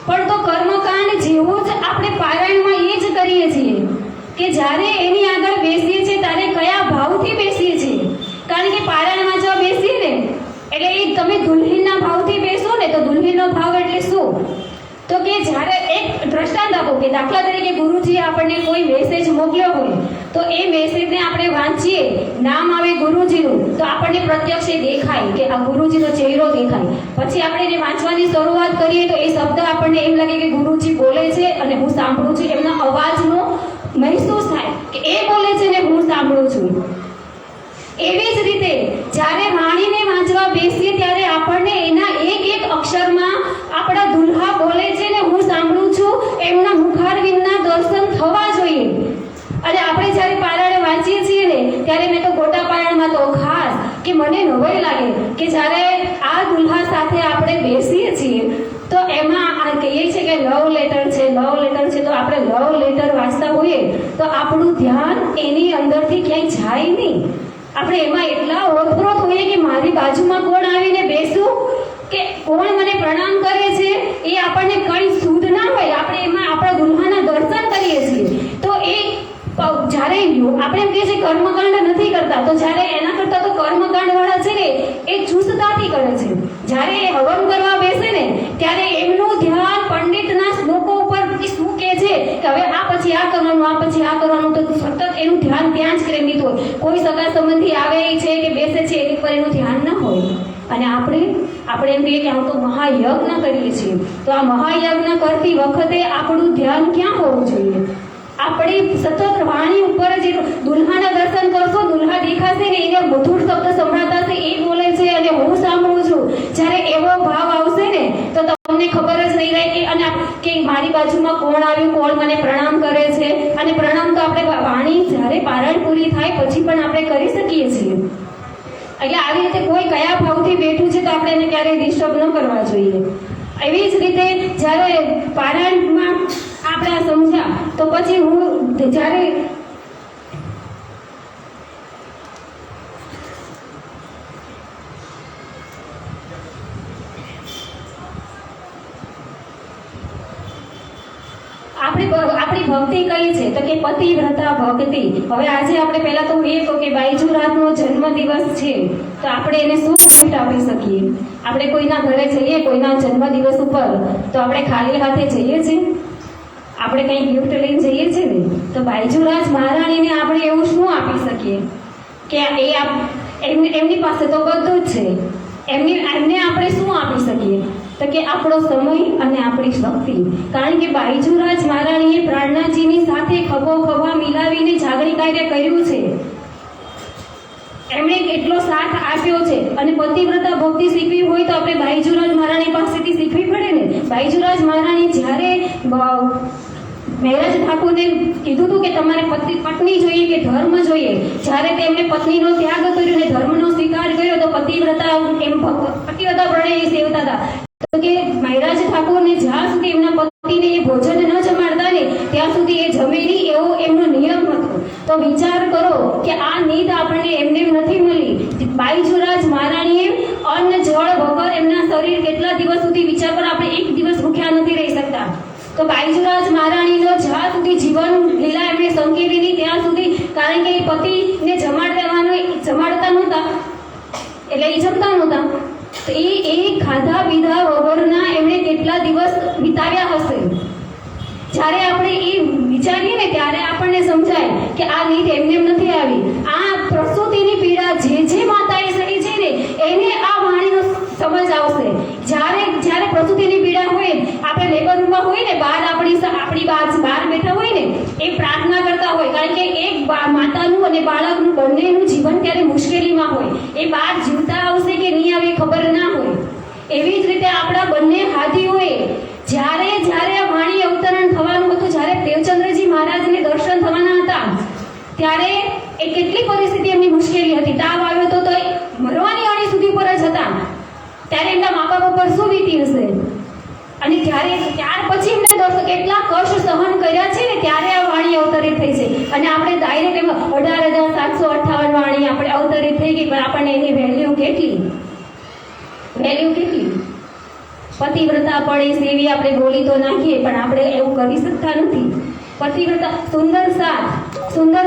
પણ તો કર્મકાંડ જેવું જ આપણે પારાયણમાં એ જ કરીએ છીએ કે જ્યારે એની આગળ બેસીએ છીએ ત્યારે કયા ભાવથી બેસીએ છીએ. કારણ કે પારાયણમાં જો બેસીએ ને એટલે એ તમે દુલ્હીનના ભાવથી બેસો ને તો દુલ્હીનનો ભાવ એટલે શું? તો કે જ્યારે એક દ્રષ્ટાંત આપો કે દાખલા તરીકે ગુરુજીએ આપણને કોઈ મેસેજ મોકલ્યો હોય તો એ મેસેજને આપણે વાંચીએ, નામ આવે ગુરુજીનું તો આપણને પ્રત્યક્ષ એ દેખાય કે આ ગુરુજીનો ચહેરો દેખાય. પછી આપણે એને વાંચવાની શરૂઆત કરીએ તો એ શબ્દ આપણને એમ લાગે કે ગુરુજી બોલે છે અને હું સાંભળું છું, એમના અવાજનો મહેસૂસ થાય કે એ બોલે છે ને હું સાંભળું છું. એવી જ રીતે જ્યારે વાણીને વાંચવા બેસીએ ત્યારે આપણને એના એક એક અક્ષરમાં આપણા દુલ્હા બોલે છે ને હું સાંભળું છું એમના મુખારવિંદના દર્શન થવા જોઈએ. અને આપણે જ્યારે પારાયણ વાંચીએ છીએ ને ત્યારે મેં તો ગોટા પારાયણમાં તો ખાસ કે મને નવાઈ લાગે કે જ્યારે આ દુલ્હા સાથે આપણે બેસીએ છીએ તો એમાં આ કહીએ છીએ કે લવ લેટર છે, લવ લેટર છે. તો આપણે લવ લેટર વાંચતા હોઈએ તો આપણું ધ્યાન એની અંદરથી ક્યાંય જાય નહીં. આપણે એમાં એટલા ઓતપ્રોત હોઈએ કે મારી બાજુમાં કોણ આવીને બેસું કે કોણ મને પ્રણામ કરે છે એ આપણને કંઈ સુધ ના હોય. આપણે એમાં આપણા દુલ્હાના દર્શન કરીએ છીએ તો એ જ્યારે આપણે એમ કહીએ છીએ કર્મકાંડ નથી કરતા, તો જ્યારે એના કરતા તો કર્મકાંડ વાળા છે ને એ ચુસ્તતાથી કરે છે. જ્યારે એ હવન કરવા બેસે ને ત્યારે એમનું ધ્યાન પંડિતના શ્લોકો ઉપર શું કહે છે કે હવે આ પછી આ કરવાનું, આ પછી આ કરવાનું, તો સતત એનું ધ્યાન ત્યાં જ કેન્દ્રિત હોય. કોઈ સગા સંબંધી આવે છે કે બેસે છે એની પર એનું ધ્યાન ન હોય. અને આપણે એમ કહીએ કે આમ તો મહાયજ્ઞ કરીએ છીએ તો આ મહાયજ્ઞ કરતી વખતે આપણું ધ્યાન ક્યાં હોવું જોઈએ? આપણે સતત વાણી ઉપર જ દુલ્હાના દર્શન કરશો, દુલ્હા દેખાશે ને એને મધુર શબ્દ સંભળાતા હશે, એ બોલે છે અને હું સાંભળું છું. જ્યારે એવો ભાવ આવશે ને તો તમને ખબર જ નહીં રહે કે મારી બાજુમાં કોણ આવ્યું, કોણ મને પ્રણામ કરે છે. અને પ્રણામ તો આપણે વાણી જ્યારે પારાયણ પૂરી થાય પછી પણ આપણે કરી શકીએ છીએ. એટલે આવી રીતે કોઈ કયા ભાવથી બેઠું છે તો આપણે એને ક્યારેય ડિસ્ટર્બ ન કરવા જોઈએ. એવી જ રીતે જ્યારે પારાયણમાં આપણે આ સમજ્યા તો પછી હું જ્યારે આપણી ભક્તિ કઈ છે તો કે પતિવ્રતા ભક્તિ. હવે આજે આપણે પહેલા તો એ કહો કે બાઈજુરાતનો જન્મદિવસ છે તો આપણે એને શું ગિફ્ટ આપી શકીએ? આપણે કોઈના ઘરે જઈએ કોઈના જન્મદિવસ ઉપર તો આપણે ખાલી હાથે જઈએ છીએ? આપણે કંઈ ગિફ્ટ લઈને જઈએ છીએ ને? તો બાઈજુરાજ મહારાણીને આપણે એવું શું આપી શકીએ કે એમની પાસે તો બધું જ છે, એમને આપણે શું આપી શકીએ? તો કે આપણો સમય અને આપણી શક્તિ. કારણ કે બાઈજુરાજ મહારાણીએ પ્રાર્થનાજીની સાથે ખભો ખભા મિલાવીને જાગરણ કાર્ય કર્યું છે. એમણે કેટલો સાથ આપ્યો છે. અને પતિવ્રતા ભક્તિ શીખવી હોય તો આપણે બાઈજુરાજ મહારાણી પાસેથી શીખવી પડે ને. બાઈજુરાજ મહારાણી જ્યારે મહેરાજ ઠાકોરને કીધું હતું કે તમારે પત્ની જોઈએ કે ધર્મ જોઈએ, જ્યારે તેમણે પત્નીનો ત્યાગ કર્યો અને ધર્મનો સ્વીકાર કર્યો તો પતિવ્રતા પ્રણય સેવતા હતા. તો કે મહેરાજ ઠાકોરને જ્યાં સુધી એમના પતિને એ ભોજન ન જમાડતા ને ત્યાં સુધી એ જમે નહીં એવો એમનો નિયમ હતો. તો વિચાર કરો કે આ નીત આપણને એમને નથી મળી. બાઈજુરાજ મહારાણીએ અન્ન જળ વગર એમના શરીર કેટલા દિવસ સુધી વિચાર કરો, આપણે એક દિવસ ભૂખ્યા નથી રહી શકતા. તો બાઈજુરાજ મહારાણીનો જ્યાં સુધી જીવન લીલા એમણે સંકેલી નહીં ત્યાં સુધી, કારણ કે એ પતિને જમાડતા નહોતા એટલે એ જમતા નહોતા. તો એ ખાધા પીધા વગરના એમણે કેટલા દિવસ વિતાવ્યા હશે. જ્યારે આપણે એ વિચારીએ ને ત્યારે આપણને સમજાય કે આ નીત એમને નથી આવી. આ પ્રસૂતિની પીડા જે માતાએ સહી છે ને એને આ વાણીનો સમજ આવશે. જ્યારે પ્રસૂતિની પીડા હોય, આપણે લેબર રૂમમાં હોય ને, બહાર આપણી બહાર બેઠા હોય ને, એ પ્રાર્થના કરતા હોય. કારણ કે એક માતાનું અને બાળકનું બંનેનું જીવન ત્યારે મુશ્કેલીમાં હોય. એ બહાર જીવતા આવશે કે નહીં આવે ખબર ના હોય. એવી જ રીતે આપણા બંને હાથીઓએ જ્યારે વાણી અવતરણ થવાનું હતું, જ્યારે દેવચંદ્રજી મહારાજને દર્શન થવાના હતા, ત્યારે એ કેટલી પરિસ્થિતિ એમની મુશ્કેલી હતી. તાવ આવ્યો તો મરવાની અણી સુધી પર જ હતા. ત્યારે એમના મા બાપ ઉપર શું વીતી હશે? અને ત્યાર પછી એમને કેટલા કષ્ટ સહન કર્યા છે ને ત્યારે આ વાણી અવતરિત થઈ છે. અને આપણે ડાયરેક્ટ એમાં 18,758 વાણી આપણે અવતરિત થઈ ગઈ, પણ આપણને એની વેલ્યુ કેટલી? પતિવ્રતા પડી સેવી આપણે બોલી તો નાખીએ, પણ આપણે એવું કરી શકતા નથી. પતિવ્રતા સુંદર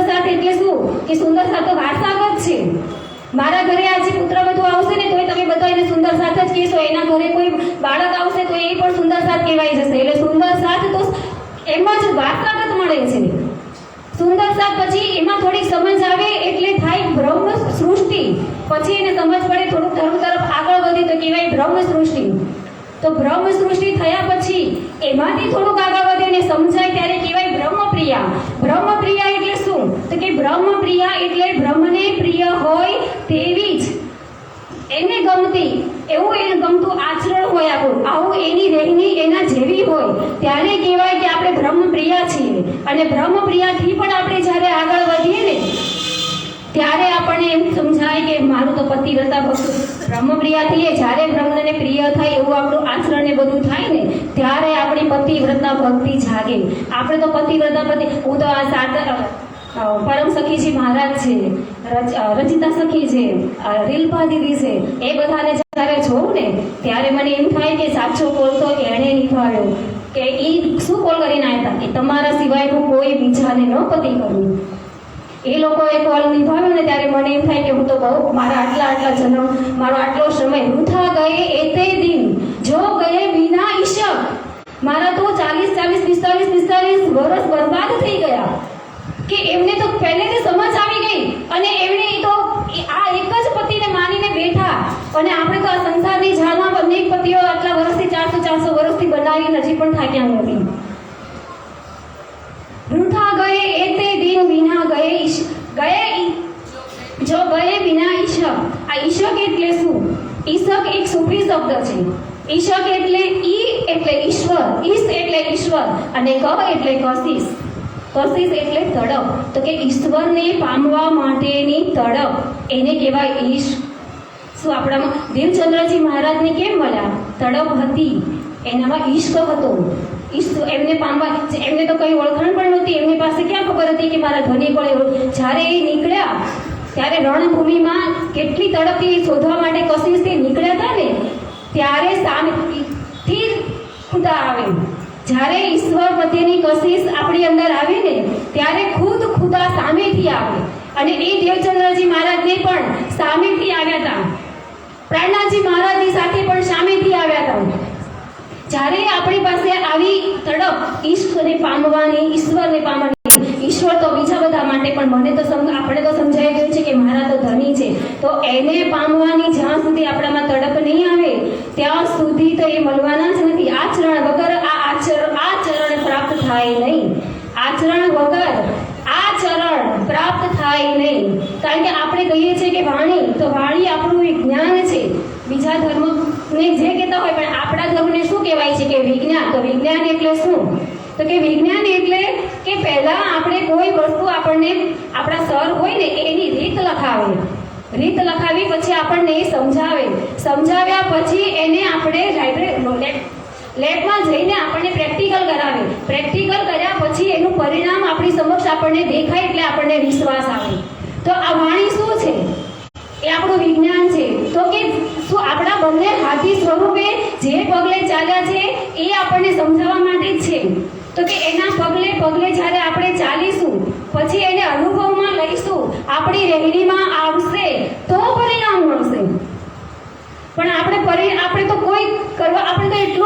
સાથ એટલે શું કે સુંદર સાથ તો વારસાગત છે. મારા ઘરે આજે પુત્રવધુ આવશે ને તો તમે બધા એને સુંદર સાથ જ કહેશો. એના ઘરે કોઈ બાળક આવશે તો એ પણ સુંદર સાથ કહેવાય જશે. એટલે સુંદર સાથ તો એમ જ વારસાગત મળે છે. સુંદર સાથ પછી એમાં થોડીક સમજ આવે એટલે થાય બ્રહ્મ સૃષ્ટિ. પછી એને સમજ પડે થોડુંક ધર્મ તરફ આગળ વધી તો કહેવાય બ્રહ્મ સૃષ્ટિ. તો બ્રહ્મ સૃષ્ટિ થયા પછી એમાંથી થોડુંક આગળ વધે અને સમજાય ત્યારે કહેવાય બ્રહ્મપ્રિયા. બ્રહ્મપ્રિયા એટલે શું? તો કે બ્રહ્મપ્રિયા એટલે બ્રહ્મને પ્રિય હોય તેવી જ એને ગમતી, એવું એને ગમતું આચરણ હોય આવું એની રહેણી એના જેવી હોય ત્યારે કહેવાય કે આપણે બ્રહ્મપ્રિયા છીએ. અને બ્રહ્મપ્રિયાથી પણ આપણે જ્યારે આગળ વધીએ ને ત્યારે આપણને એમ સમજાય કે મારું તો પતિવ્રતા ભક્તિ બ્રહ્મપ્રિયાથી જ્યારે બ્રહ્મને પ્રિય થાય એવું આપણું આચરણ ને બધું થાય ને ત્યારે આપણી પતિવ્રતા ભક્તિ જાગે. આપણે તો પતિવ્રતા હું તો આ પરમ સખીજી મહારાજ છે, રચિતા સખી છે, રીલપા દીદી છે, એ બધાને જ્યારે જોઉં ને ત્યારે મને એમ થાય કે સાચો કોલ તો એણે નિભાવ્યો. કે એ શું કોલ કરીને આવ્યા કે તમારા સિવાય હું કોઈ બીજાને ન પતિ કરું. એ લોકોએ કોલ નિભાવ્યો ને ત્યારે મને એમ થાય કે હું તો બહુ મારા આટલા જન્મ મારો આટલો સમય વૃથા ગયે એતે દિન જો ગયે વિના ઈશક. મારા તો 45 વર્ષ બરબાદ થઈ ગયા. કે એમને તો પહેલેથી સમજ આવી ગઈ અને એમણે તો આ એક જ પતિને માનીને બેઠા. અને આપણે તો આ સંસારની જાળમાં અનેક પતિઓ આટલા વર્ષથી 400 વર્ષથી બનાવીને હજી પણ થાક્યા નથી. વૃથા ગયે એતે દિન વિના ગયે જો ગયે વિના ઈશક. આ ઈશક એટલે શું? ઈશક એક સુફી શબ્દ છે. ઈશક એટલે ઈ એટલે ઈશ્વર, ઈશ એટલે ઈશ્વર અને ક એટલે કશિશ. કશિશ એટલે તડપ. તો કે ઈશ્વરને પામવા માટેની તડપ એને કહેવાય ઈશ. શું આપણામાં દેવચંદ્રજી મહારાજને કેમ મળ્યા? તડપ હતી, એનામાં ઈશ્ક હતો. એમને પામવા, એમને તો કઈ ઓળખાણ પણ નહોતી. એમની પાસે ક્યાં ખબર હતી કે મારા ધણી કોળે. જ્યારે એ નીકળ્યા ત્યારે રણભૂમિમાં કેટલી તડપથી શોધવા માટે કશિશથી નીકળ્યા હતા ને, ત્યારે સામેથી ખુદા આવે. જ્યારે ઈશ્વર પ્રત્યેની કશિશ આપણી અંદર આવે ને, ત્યારે ખુદ ખુદા સામેથી આવે. અને એ દેવચંદ્રજી મહારાજને પણ સામેથી આવ્યા હતા. પ્રાણનાથજી મહારાજની સાથે પણ સામેથી આવ્યા હતા. જ્યારે આપણી પાસે આવી તડપ ઈશ્વરને પામવાની, ઈશ્વરને પામવાની, ઈશ્વર તો બીજા બધા માટે પણ મને તો આપણે તો સમજાઈ ગયું છે કે મારા તો ધણી છે, તો એને પામવાની જ્યાં સુધી આપણામાં તડપ નહીં આવે ત્યાં સુધી તો એ મળવાના જ નથી. આચરણ વગર આચરણ પ્રાપ્ત થાય નહીં. આચરણ વગર આચરણ પ્રાપ્ત થાય નહીં. કારણ કે આપણે કહીએ છીએ કે વાણી, તો વાણી આપણું વિજ્ઞાન છે. બીજા ધર્મને જે કહેતા હોય, પણ આપણા ધર્મને શું કહેવાય છે કે વિજ્ઞાન. તો વિજ્ઞાન એટલે શું? તો કે વિજ્ઞાન એટલે કે પહેલા આપણે કોઈ વસ્તુ આપણને આપણા સર હોય ને એની રીત લખાવે. રીત લખાવી પછી આપણને એ સમજાવ્યા પછી એને આપણે લેબમાં જઈને આપણને પ્રેક્ટિકલ કરાવે. પ્રેક્ટિકલ કર્યા પછી એનું પરિણામ આપણી સમક્ષ આપણને દેખાય એટલે આપણને વિશ્વાસ આવે. તો આ વાણી શું છે? એ આપણું વિજ્ઞાન છે. તો કે શું આપણા બંને હાથી સ્વરૂપે જે પગલે ચાલ્યા છે એ આપણને સમજાવવા માટે જ છે. તો કે એના પગલે પગલે જ્યારે આપણે ચાલીશું, પછી એને અનુભવમાં લઈશું, આપણી રહેણીમાં આવશે તો પરિણામ મળશે. પણ આપણે તો કોઈ કરવા, આપણે તો એટલો